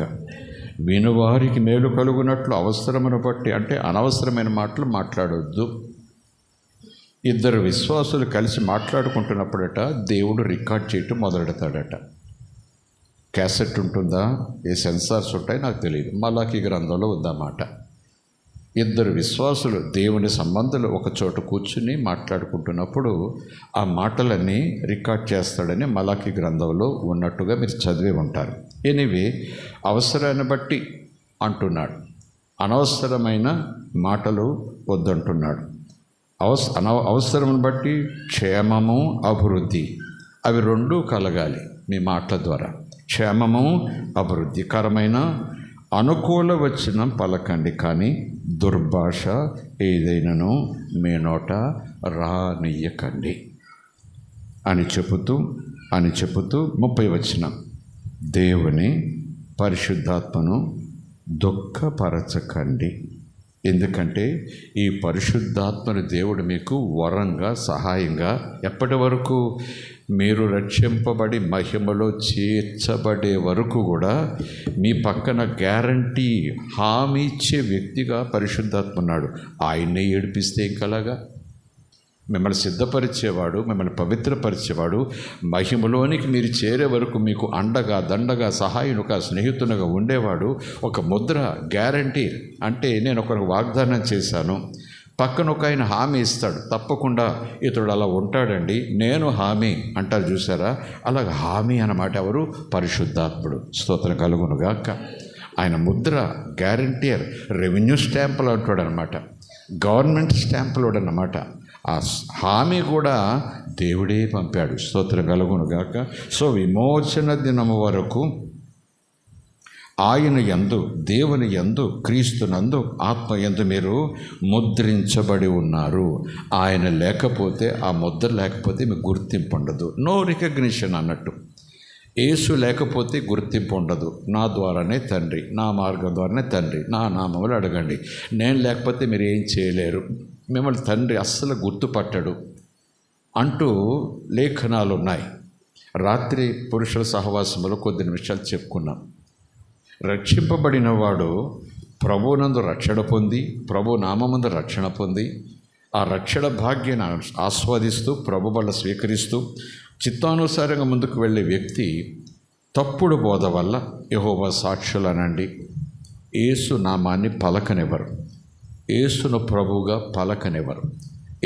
వినువారికి మేలు కలుగునట్లు అవసరమును బట్టి, అంటే అనవసరమైన మాటలు మాట్లాడొద్దు. 2 విశ్వాసులు కలిసి మాట్లాడుకుంటున్నప్పుడట దేవుడు రికార్డ్ చేయటం మొదలెడతాడట. క్యాసెట్ ఉంటుందా, ఏ సెన్సార్స్ ఉంటాయి నాకు తెలియదు, మలాకీ గ్రంథంలో ఉందన్నమాట. 2 విశ్వాసులు దేవుని సంబంధాలు ఒక చోట కూర్చుని మాట్లాడుకుంటున్నప్పుడు ఆ మాటలన్నీ రికార్డ్ చేస్తాడని మలాకీ గ్రంథంలో ఉన్నట్టుగా మీరు చదివే ఉంటారు. ఎనివే, అవసరాన్ని బట్టి అంటున్నాడు, అనవసరమైన మాటలు వద్దంటున్నాడు. అవసరం బట్టి క్షేమము, అభివృద్ధి, అవి 2 కలగాలి మీ మాటల ద్వారా. క్షేమము, అభివృద్ధికరమైన అనుకూల వచనం పలకండి, కానీ దుర్భాష ఏదైనాను మీ నోట రానియ్యకండి అని చెబుతూ 30వ వచనం, దేవుని పరిశుద్ధాత్మను దుఃఖపరచకండి. ఎందుకంటే ఈ పరిశుద్ధాత్మను దేవుడు మీకు వరంగా, సహాయంగా, ఎప్పటి వరకు మీరు రక్షింపబడి మహిమలో చేర్చబడే వరకు కూడా మీ పక్కన గ్యారంటీ, హామీ ఇచ్చే వ్యక్తిగా పరిశుద్ధాత్మ ఉన్నాడు. ఆయన్నే ఏడిపిస్తే ఇంకలాగా మిమ్మల్ని సిద్ధపరిచేవాడు, మిమ్మల్ని పవిత్రపరిచేవాడు, మహిమలోనికి మీరు చేరే వరకు మీకు అండగా, దండగా, సహాయునుగా, స్నేహితునిగా ఉండేవాడు. ఒక ముద్ర, గ్యారంటీ. అంటే నేను ఒకరికి వాగ్దానం చేశాను, పక్కన ఒక ఆయన హామీ ఇస్తాడు, తప్పకుండా ఇతడు అలా ఉంటాడండి, నేను హామీ అంటారు చూసారా, అలాగ హామీ అన్నమాట ఎవరు? పరిశుద్ధాత్ముడు. స్తోత్రం కలుగునుగాక. ఆయన ముద్ర, గ్యారంటీయర్, రెవెన్యూ స్టాంపులు అంటాడు అనమాట, గవర్నమెంట్ స్టాంపులు అన్నమాట. ఆ హామీ కూడా దేవుడే పంపాడు. స్తోత్రం కలుగునుగాక. సో విమోచన దినము వరకు ఆయన యందు, దేవుని యందు, క్రీస్తునందు, ఆత్మ యందు మీరు ముద్రించబడి ఉన్నారు. ఆయన లేకపోతే, ఆ ముద్ర లేకపోతే మీకు గుర్తింపు ఉండదు, నో రికగ్నిషన్ అన్నట్టు. యేసు లేకపోతే గుర్తింపు ఉండదు. నా ద్వారానే తండ్రి, నా మార్గం ద్వారానే తండ్రి, నా నామములు అడగండి. నేను లేకపోతే మీరు ఏం చేయలేరు, మిమ్మల్ని తండ్రి అస్సలు గుర్తుపట్టడు అంటూ లేఖనాలు ఉన్నాయి. రాత్రి పురుషుల సహవాసంలో కొద్ది నిమిషాలు చెప్పుకున్నాం. రక్షింపబడిన వాడు ప్రభువునందు రక్షణ పొంది, ప్రభు నామమందు రక్షణ పొంది, ఆ రక్షణ భాగ్యాన్ని ఆస్వాదిస్తూ ప్రభు వల్ల స్వీకరిస్తూ చిత్తానుసారంగా ముందుకు వెళ్ళే వ్యక్తి తప్పుడు బోధ వల్ల యెహోవా సాక్షులనండి యేసు నామాన్ని పలకనివ్వరు, యేసును ప్రభువుగా పలకనివ్వరు.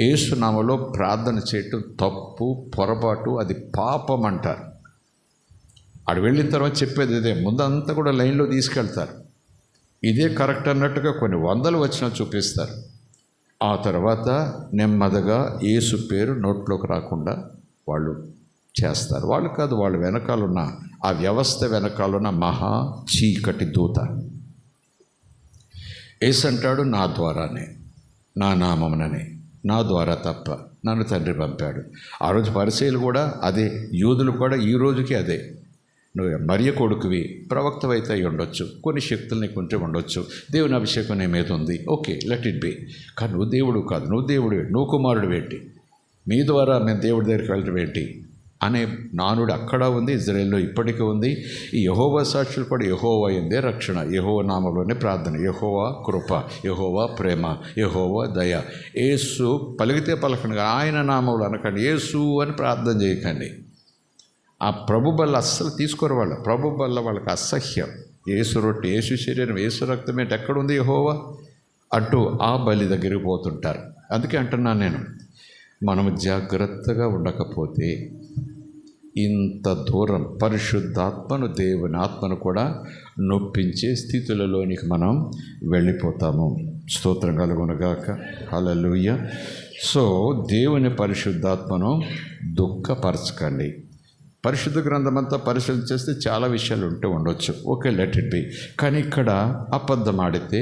యేసు నామలో ప్రార్థన చేయటం తప్పు, పొరపాటు, అది పాపం అంటారు. ఆడు వెళ్ళిన తర్వాత చెప్పేది ఇదే, ముందంతా కూడా లైన్లో తీసుకెళ్తారు, ఇదే కరెక్ట్ అన్నట్టుగా కొన్ని వందలు వచ్చినా చూపిస్తారు. ఆ తర్వాత నెమ్మదిగా యేసు పేరు నోట్లోకి రాకుండా వాళ్ళు చేస్తారు. వాళ్ళు కాదు, వాళ్ళ వెనకాలన్న ఆ వ్యవస్థ వెనకాలన్న మహా చీకటి దూత. యేసు అంటాడు, నా ద్వారానే, నా నామముననే, నా ద్వారా తప్ప నన్ను తండ్రి పంపాడు. ఆ రోజు పరిసయ్యులు కూడా అదే, యూదులు కూడా ఈ రోజుకి అదే. నువ్వు మరియ కొడుకువి, ప్రవక్తవైతే అయి ఉండొచ్చు, కొన్ని శక్తులు నీకు ఉంటే ఉండొచ్చు, దేవుని అభిషేకం నీ మీద ఉంది, ఓకే, లెట్ ఇట్ బి. కానీ నువ్వు దేవుడు కాదు, నువ్వు దేవుడు, నువ్వు కుమారుడు ఏంటి, మీ ద్వారా మేము దేవుడి దగ్గరికి వెళ్ళటం ఏంటి అనే నానుడు అక్కడ ఉంది, ఇజ్రాయేల్లో ఇప్పటికీ ఉంది. ఈ యెహోవా సాక్షులు కూడా యెహోవా అయిందే రక్షణ, యెహోవా నామంలోనే ప్రార్థన, యెహోవా కృప, యెహోవా ప్రేమ, యెహోవా దయ. యేసు పలికితే పలకండి, ఆయన నామంలో అనకండి, యేసు అని ప్రార్థన చేయకండి. ఆ ప్రభు బల్ల అస్సలు తీసుకోరు వాళ్ళు, ప్రభు బల్ల వాళ్ళకి అసహ్యం. యేసు రొట్టె, యేసు శరీరం, యేసు రక్తం ఏంటి, ఎక్కడుంది యెహోవా అంటూ ఆ బలి దగ్గరికి పోతుంటారు. అందుకే అంటున్నాను నేను, మనము జాగ్రత్తగా ఉండకపోతే ఇంత దూరం పరిశుద్ధాత్మను, దేవుని ఆత్మను కూడా నొప్పించే స్థితులలోనికి మనం వెళ్ళిపోతాము. స్తోత్రం కలుగునుగాక, హల్లెలూయా. సో దేవుని పరిశుద్ధాత్మను దుఃఖపరచకండి. పరిశుద్ధ గ్రంథం అంతా పరిశీలన చేస్తే చాలా విషయాలు ఉంటూ ఉండొచ్చు, ఓకే, లెట్ ఇట్ బి. కానీ ఇక్కడ అబద్ధం ఆడితే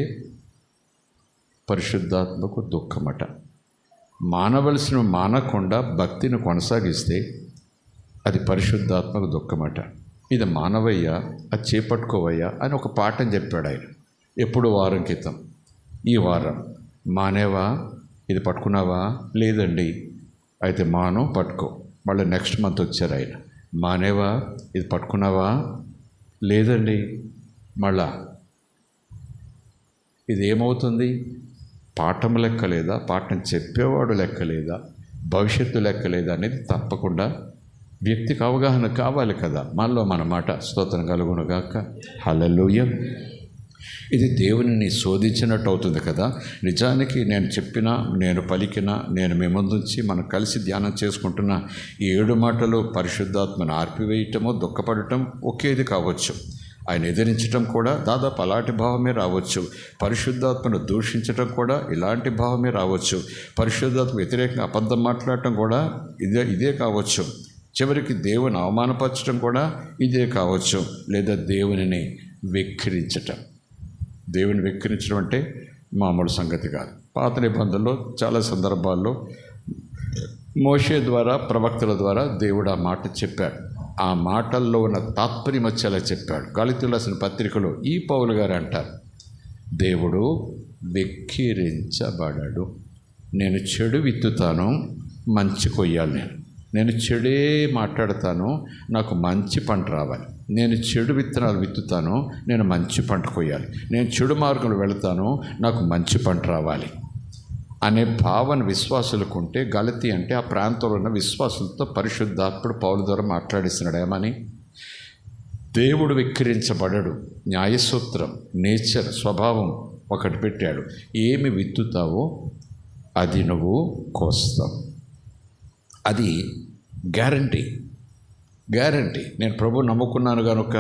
పరిశుద్ధాత్మకు దుఃఖమట. మానవలసిన మానకుండా భక్తిని కొనసాగిస్తే అది పరిశుద్ధాత్మకు దుఃఖమట. ఇది మానవయ్యా, అది చేపట్టుకోవయ్యా అని ఒక పాఠం చెప్పాడు ఆయన ఎప్పుడు, వారం క్రితం. ఈ వారం మానేవా, ఇది పట్టుకున్నావా, లేదండి, అయితే మాను, పట్టుకో. మళ్ళీ నెక్స్ట్ మంత్ వచ్చారు ఆయన, మానేవా, ఇది పట్టుకున్నావా, లేదండి, మళ్ళా ఇది ఏమవుతుంది? పాఠం లెక్కలేదా, పాఠం చెప్పేవాడు లెక్కలేదా, భవిష్యత్తు లెక్కలేదా అనేది తప్పకుండా వ్యక్తికి అవగాహన కావాలి కదా. మనలో మన మాట. స్తోత్రం కలుగునుగాక, హల్లెలూయా. ఇది దేవునిని శోధించినట్టు అవుతుంది కదా. నిజానికి నేను చెప్పినా, నేను పలికినా, నేను మీ ముందుంచి మనం కలిసి ధ్యానం చేసుకుంటున్న ఈ 7 మాటలు పరిశుద్ధాత్మను ఆర్పివేయటము, దుఃఖపడటం ఒకేది కావచ్చు. ఆయన ఎదిరించడం కూడా దాదాపు అలాంటి భావమే రావచ్చు. పరిశుద్ధాత్మను దూషించడం కూడా ఇలాంటి భావమే రావచ్చు. పరిశుద్ధాత్మ వ్యతిరేకంగా అబద్ధం మాట్లాడటం కూడా ఇదే కావచ్చు. చివరికి దేవుని అవమానపరచడం కూడా ఇదే కావచ్చు. లేదా దేవునిని వెక్కిరించటం. దేవుని వెక్కిరించడం అంటే మామూలు సంగతి కాదు. పాత నిబంధనలో చాలా సందర్భాల్లో మోషే ద్వారా, ప్రవక్తల ద్వారా దేవుడు ఆ మాట చెప్పాడు. ఆ మాటల్లో ఉన్న తాత్పర్యం వచ్చేలా చెప్పాడు. గళితీయులకు రాసిన పత్రికలో ఈ పౌలు గారు అంటారు, దేవుడు వెక్కిరించబడడు. నేను చెడు విత్తుతాను, మంచి కొయ్యాలి. నేను చెడే మాట్లాడతాను, నాకు మంచి పంట రావాలి. నేను చెడు విత్తనాలు విత్తుతాను, నేను మంచి పంట కొయ్యాలి. నేను చెడు మార్గంలో వెళతాను, నాకు మంచి పంట రావాలి అనే భావన విశ్వాసులకు ఉంటే, గలతీ అంటే ఆ ప్రాంతంలో ఉన్న విశ్వాసులతో పరిశుద్ధాత్ముడు పౌలు ద్వారా మాట్లాడిస్తున్నాడు. ఏమని? దేవుడు వెక్కిరించబడడు. న్యాయసూత్రం, నేచర్, స్వభావం ఒకటి పెట్టాడు. ఏమి విత్తుతావో అది నువ్వు కోస్తావు. అది గ్యారంటీ. నేను ప్రభు నమ్ముకున్నాను కనుక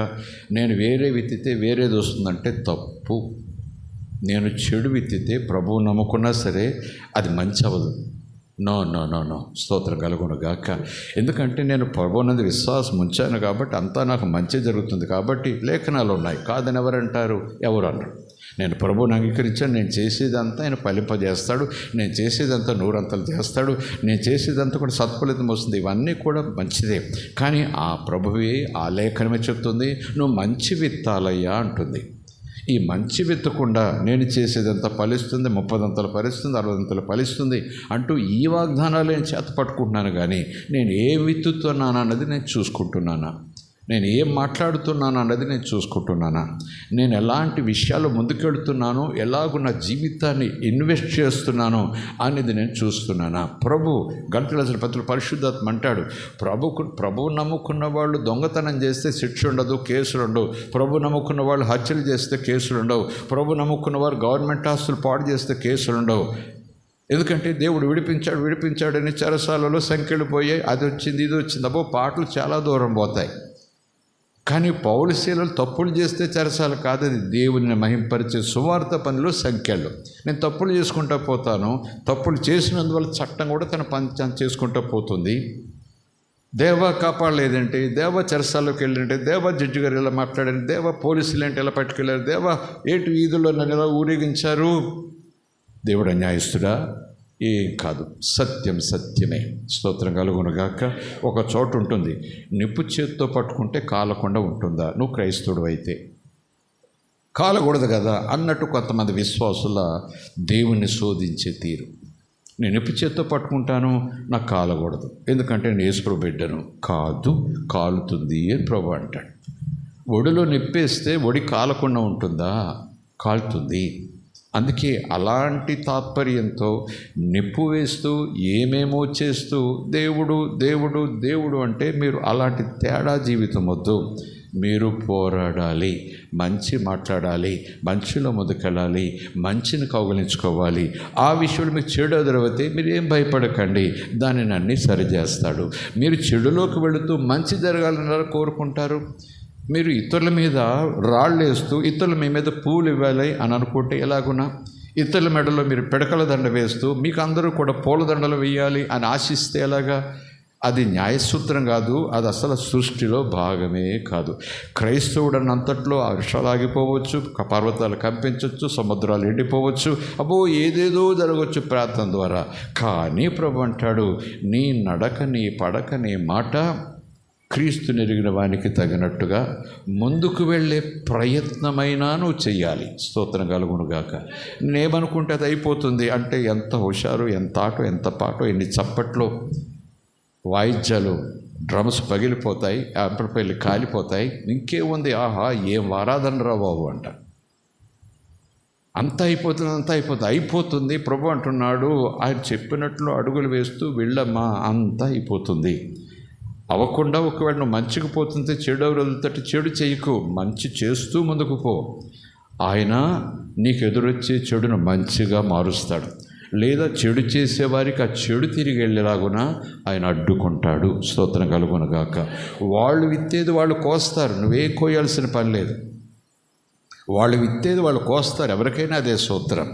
నేను వేరే విత్తితే వేరేది వస్తుందంటే తప్పు. నేను చెడు విత్తితే ప్రభువు నమ్ముకున్నా సరే అది మంచి అవ్వదు. నో నో నో నో స్తోత్రం కలుగును గాక. ఎందుకంటే నేను ప్రభువునందు విశ్వాసం ఉంచాను కాబట్టి అంతా నాకు మంచి జరుగుతుంది కాబట్టి లేఖనాలు ఉన్నాయి కాదని ఎవరంటారు? ఎవరు అన్నారు? నేను ప్రభువుని అంగీకరించాను, నేను చేసేదంతా ఆయన ఫలింపజేస్తాడు, నేను చేసేదంతా నూరంతలు చేస్తాడు, నేను చేసేదంతా కూడా సత్ఫలితం వస్తుంది, ఇవన్నీ కూడా మంచిదే. కానీ ఆ ప్రభువే ఆ లేఖనమే చెప్తుంది, నువ్వు మంచి విత్తాలయ్యా అంటుంది. ఈ మంచి విత్తకుండా నేను చేసేదంతా ఫలిస్తుంది, 30 ఫలిస్తుంది, 60 ఫలిస్తుంది అంటూ ఈ వాగ్దానాలు నేను చేత పట్టుకుంటున్నాను. కానీ నేను ఏం విత్తుతున్నాను అన్నది నేను చూసుకుంటున్నానా? నేను ఏం మాట్లాడుతున్నాను అన్నది నేను చూసుకుంటున్నానా? నేను ఎలాంటి విషయాలు ముందుకెళ్తున్నాను, ఎలాగో నా జీవితాన్ని ఇన్వెస్ట్ చేస్తున్నాను అనేది నేను చూస్తున్నానా? ప్రభు గంటల పత్రులు పరిశుద్ధాత్మ అంటాడు, ప్రభువు నమ్ముకున్న వాళ్ళు దొంగతనం చేస్తే శిక్ష ఉండదు, కేసులు ఉండవు. ప్రభు నమ్ముకున్న వాళ్ళు హత్యలు చేస్తే కేసులు ఉండవు. ప్రభు నమ్ముకున్న వారు గవర్నమెంట్ ఆస్తులు పాడు చేస్తే కేసులు ఉండవు. ఎందుకంటే దేవుడు విడిపించాడని చెరసాలలో సంఖ్యలు పోయాయి, అది వచ్చింది ఇది వచ్చింది, అబ్బో పాటలు చాలా దూరం పోతాయి. కానీ పౌలు శీలలు తప్పులు చేస్తే చెరసాల కాదు, అది దేవుని మహింపరిచే సువార్త పనిలో సంఖ్యలు. నేను తప్పులు చేసుకుంటూ పోతాను, తప్పులు చేసినందువల్ల చట్టం కూడా తన పని చేసుకుంటూ పోతుంది. దేవ కాపాడలేదంటే, దేవ చెరసాల్లోకి వెళ్ళంటే, దేవ జడ్జి గారు ఇలా మాట్లాడండి, దేవ పోలీసులు అంటే ఇలా పట్టుకెళ్ళారు, దేవ ఏటు వీధుల్లో నన్ను ఎలా ఊరేగించారు. దేవుడు అన్యాయస్తుడా? ఏం కాదు, సత్యం సత్యమే. స్తోత్రం కలుగునుగాక. ఒక చోటు ఉంటుంది, నిప్పు చేత్తో పట్టుకుంటే కాలకుండా ఉంటుందా? నువ్వు క్రైస్తవుడు అయితే కాలకూడదు కదా అన్నట్టు కొంతమంది విశ్వాసుల దేవుణ్ణి శోధించే తీరు. నేను నిప్పు చేత్తో పట్టుకుంటాను, నాకు కాలకూడదు, ఎందుకంటే నేను యేసు బిడ్డను కాదు, కాలుతుంది అని ప్రభు అంటాడు. ఒడిలో నిప్పేస్తే ఒడి కాలకుండా ఉంటుందా? కాలుతుంది. అందుకే అలాంటి తాత్పర్యంతో నిప్పు వేస్తూ ఏమేమో చేస్తూ దేవుడు దేవుడు దేవుడు అంటే మీరు అలాంటి తేడా జీవితం వద్దు. మీరు పోరాడాలి, మంచి మాట్లాడాలి, మంచిలో ముందుకెళ్ళాలి, మంచిని కౌగలించుకోవాలి. ఆ విషయంలో మీకు చెడు ఎదురవుతే మీరు ఏం భయపడకండి, దానిని అన్నీ సరిచేస్తాడు. మీరు చెడులోకి వెళుతూ మంచి జరగాలని కోరుకుంటారు. మీరు ఇతరుల మీద రాళ్ళు వేస్తూ ఇతరులు మీ మీద పూలు ఇవ్వాలి అని అనుకుంటే ఎలాగున్నా, ఇతరుల మెడలో మీరు పిడకల దండ వేస్తూ మీకు అందరూ కూడా పూలదండలు వేయాలి అని ఆశిస్తే ఎలాగా? అది న్యాయసూత్రం కాదు, అది అసలు సృష్టిలో భాగమే కాదు. క్రైస్తవుడు అన్నంతట్లో వర్షాలు ఆగిపోవచ్చు, పర్వతాలు కంపించవచ్చు, సముద్రాలు ఎండిపోవచ్చు, అబ్బో ఏదేదో జరగవచ్చు ప్రార్థన ద్వారా. కానీ ప్రభు అంటాడు, నీ నడక, నీ పడక, నీ మాట క్రీస్తు నెరిగిన వానికి తగినట్టుగా ముందుకు వెళ్ళే ప్రయత్నమైనా నువ్వు చెయ్యాలి. స్తోత్రం కలుగునుగాక. నేనేమనుకుంటే అది అయిపోతుంది అంటే ఎంత హుషారు, ఎంత ఆటో, ఎంత పాటో, ఎన్ని చప్పట్లో, వాయిద్యాలు, డ్రమ్స్ పగిలిపోతాయి, అంపలపల్లి కాలిపోతాయి, ఇంకేముంది, ఆహా ఏం ఆరాధనరా బాబు అంట. అంతా అయిపోతుంది. ప్రభు అంటున్నాడు, ఆయన చెప్పినట్లు అడుగులు వేస్తూ వెళ్ళమ్మా, అంతా అయిపోతుంది. అవ్వకుండా ఒకవేళ నువ్వు మంచికి పోతుంటే చెడు వదులుతట్టు చెడు చేయకు, మంచి చేస్తూ ముందుకు పో. ఆయన నీకు ఎదురొచ్చే చెడును మంచిగా మారుస్తాడు. లేదా చెడు చేసేవారికి ఆ చెడు తిరిగి వెళ్ళేలాగున ఆయన అడ్డుకుంటాడు. స్తోత్రం కలుగునుగాక. వాళ్ళు విత్తేది వాళ్ళు కోస్తారు, నువ్వే కోయాల్సిన పని లేదు. వాళ్ళు విత్తేది వాళ్ళు కోస్తారు, ఎవరికైనా అదే సూత్రం.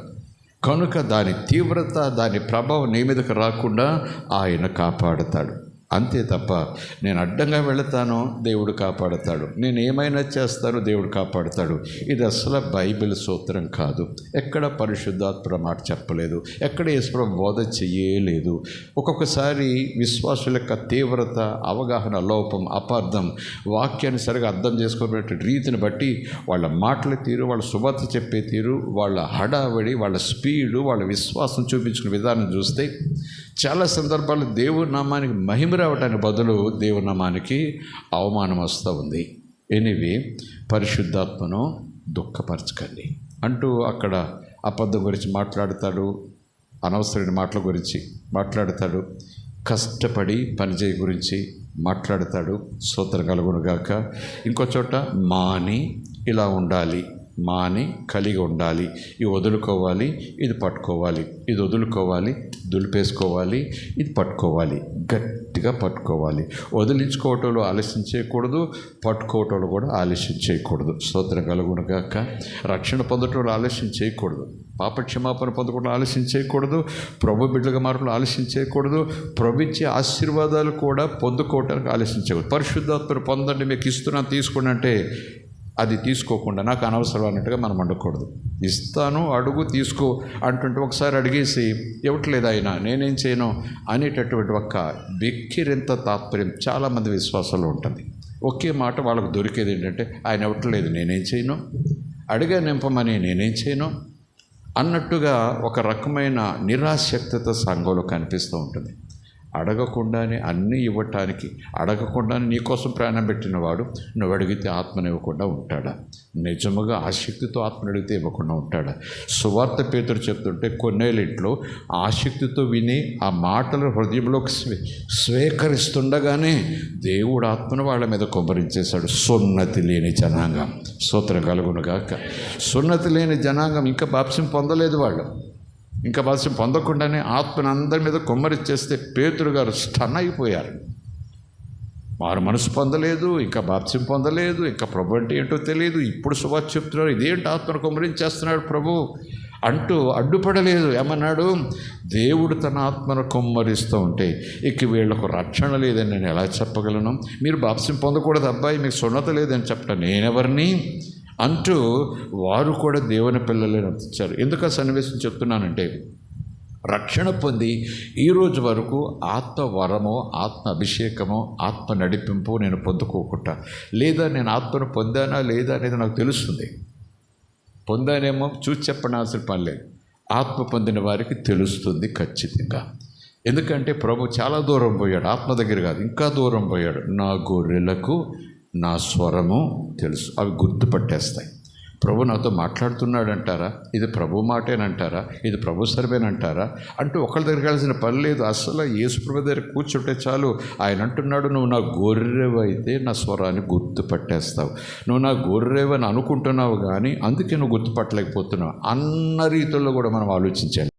కనుక దాని తీవ్రత, దాని ప్రభావం నీ మీదకి రాకుండా ఆయన కాపాడుతాడు. అంతే తప్ప నేను అడ్డంగా వెళతాను, దేవుడు కాపాడుతాడు, నేను ఏమైనా చేస్తాను, దేవుడు కాపాడుతాడు. ఇది అసలు బైబిల్ సూత్రం కాదు. ఎక్కడ పరిశుద్ధాత్మ మాట చెప్పలేదు, ఎక్కడ యేసుప్రభు బోధ చేయలేదు. ఒక్కొక్కసారి విశ్వాసుల యొక్క తీవ్రత, అవగాహన లోపం, అపార్థం, వాక్యాన్ని సరిగా అర్థం చేసుకునే రీతిని బట్టి వాళ్ళ మాటల తీరు, వాళ్ళ సువార్త చెప్పే తీరు, వాళ్ళ హడావిడి, వాళ్ళ స్పీడు, వాళ్ళ విశ్వాసం చూపించుకునే విధానం చూస్తే చాలా సందర్భాలు దేవుని నామానికి మహిమ రావటానికి బదులు దేవుని నామానికి అవమానం వస్తూ ఉంది. ఎనివే, పరిశుద్ధాత్మను దుఃఖపరచకండి అంటూ అక్కడ అబద్ధం గురించి మాట్లాడతాడు, అనవసరమైన మాటల గురించి మాట్లాడతాడు, కష్టపడి పనిచేయ గురించి మాట్లాడతాడు. స్తోత్రం కలుగునుగాక. ఇంకో చోట మాని ఇలా ఉండాలి, మాని కలిగి ఉండాలి, ఇది వదులుకోవాలి, ఇది పట్టుకోవాలి, ఇది వదులుకోవాలి, దులిపేసుకోవాలి, ఇది పట్టుకోవాలి, గట్టిగా పట్టుకోవాలి. వదిలించుకోవటంలో ఆలస్యం చేయకూడదు, పట్టుకోవటంలో కూడా ఆలస్యం చేయకూడదు. స్తోత్రం కలుగునుగాక. రక్షణ పొందటంలో ఆలస్యం చేయకూడదు, పాపక్షమాపణ పొందకుండా ఆలస్యం చేయకూడదు. ప్రభు బిడ్డలుగా మార్పులు ఆలస్యం చేయకూడదు. ప్రభు ఇచ్చే ఆశీర్వాదాలు కూడా పొందుకోవటానికి ఆలస్యం చేయకూడదు. పరిశుద్ధాత్మను పొందండి, మీకు ఇస్తున్నాను తీసుకోండి అంటే అది తీసుకోకుండా నాకు అనవసరం అన్నట్టుగా మనం ఉండకూడదు. ఇస్తాను, అడుగు, తీసుకో అంటుంటే ఒకసారి అడిగేసి ఇవ్వట్లేదు ఆయన నేనేం చేయను అనేటటువంటి ఒక వెక్కిరింత తాత్పర్యం చాలామంది విశ్వాసంలో ఉంటుంది. ఒకే మాట వాళ్ళకు దొరికేది ఏంటంటే ఆయన ఇవ్వట్లేదు నేనేం చేయను, అడిగా నింపమని నేనేం చేయను అన్నట్టుగా ఒక రకమైన నిరాసక్తత సంఘంలో కనిపిస్తూ ఉంటుంది. అడగకుండానే అన్నీ ఇవ్వటానికి, అడగకుండానే నీకోసం ప్రాణం పెట్టినవాడు నువ్వు అడిగితే ఆత్మనివ్వకుండా ఉంటాడా? నిజముగా ఆసక్తితో ఆత్మను అడిగితే ఇవ్వకుండా ఉంటాడా? సువార్త పేతురు చెప్తుంటే కొన్నేళ్ళింట్లో ఆసక్తితో విని ఆ మాటలు హృదయంలోకి స్వీకరిస్తుండగానే దేవుడు ఆత్మను వాళ్ళ మీద కుమ్మరించేశాడు. సున్నతి లేని జనాంగం, స్తోత్రం కలుగునుగాక. సున్నతి లేని జనాంగం ఇంకా బాప్సం పొందలేదు. వాళ్ళు ఇంకా బాప్సం పొందకుండానే ఆత్మను అందరి మీద కుమ్మరిచ్చేస్తే పేతురు గారు స్టన్ అయిపోయారు. వారు మనసు పొందలేదు, ఇంకా బాప్సం పొందలేదు, ఇంకా ప్రభు అంటే ఏంటో తెలియదు. ఇప్పుడు సువార్త చెప్తున్నారు, ఇదేంటి ఆత్మను కుమ్మరించేస్తున్నాడు ప్రభు అంటూ అడ్డుపడలేదు. ఏమన్నాడు? దేవుడు తన ఆత్మను కుమ్మరిస్తూ ఉంటే ఇక వీళ్ళకు రక్షణ లేదని నేను ఎలా చెప్పగలను? మీరు బాప్సం పొందకూడదు అబ్బాయి, మీకు సున్నత లేదని చెప్పడం నేనెవరిని అంటూ వారు కూడా దేవుని పిల్లలని అర్థించారు. ఎందుకు ఆ సన్నివేశం చెప్తున్నానంటే, రక్షణ పొంది ఈరోజు వరకు ఆత్మ వరమో, ఆత్మ అభిషేకమో, ఆత్మ నడిపింపు నేను పొందుకోకుండా, లేదా నేను ఆత్మను పొందానా లేదా అనేది నాకు తెలుస్తుంది. పొందానేమో చూసి చెప్పనాల్సిన పని లేదు. ఆత్మ పొందిన వారికి తెలుస్తుంది ఖచ్చితంగా. ఎందుకంటే ప్రభు చాలా దూరం పోయాడు, ఆత్మ దగ్గర కాదు, ఇంకా దూరం పోయాడు. నా గొర్రెలకు నా స్వరము తెలుసు, అవి గుర్తుపట్టేస్తాయి. ప్రభు నాతో మాట్లాడుతున్నాడంటారా, ఇది ప్రభు మాటేనంటారా, ఇది ప్రభు సర్వేనంటారా అంటూ ఒకళ్ళ దగ్గరికి వెళ్ళాల్సిన పని లేదు. అసలు యేసు ప్రభు దగ్గర కూర్చుంటే చాలు. ఆయన అంటున్నాడు, నువ్వు నా గొర్రెవైతే నా స్వరాన్ని గుర్తుపట్టేస్తావు. నువ్వు నా గొర్రెవని అనుకుంటున్నావు కానీ అందుకే నువ్వు గుర్తుపట్టలేకపోతున్నావు అన్న రీతిలో కూడా మనం ఆలోచించాలి.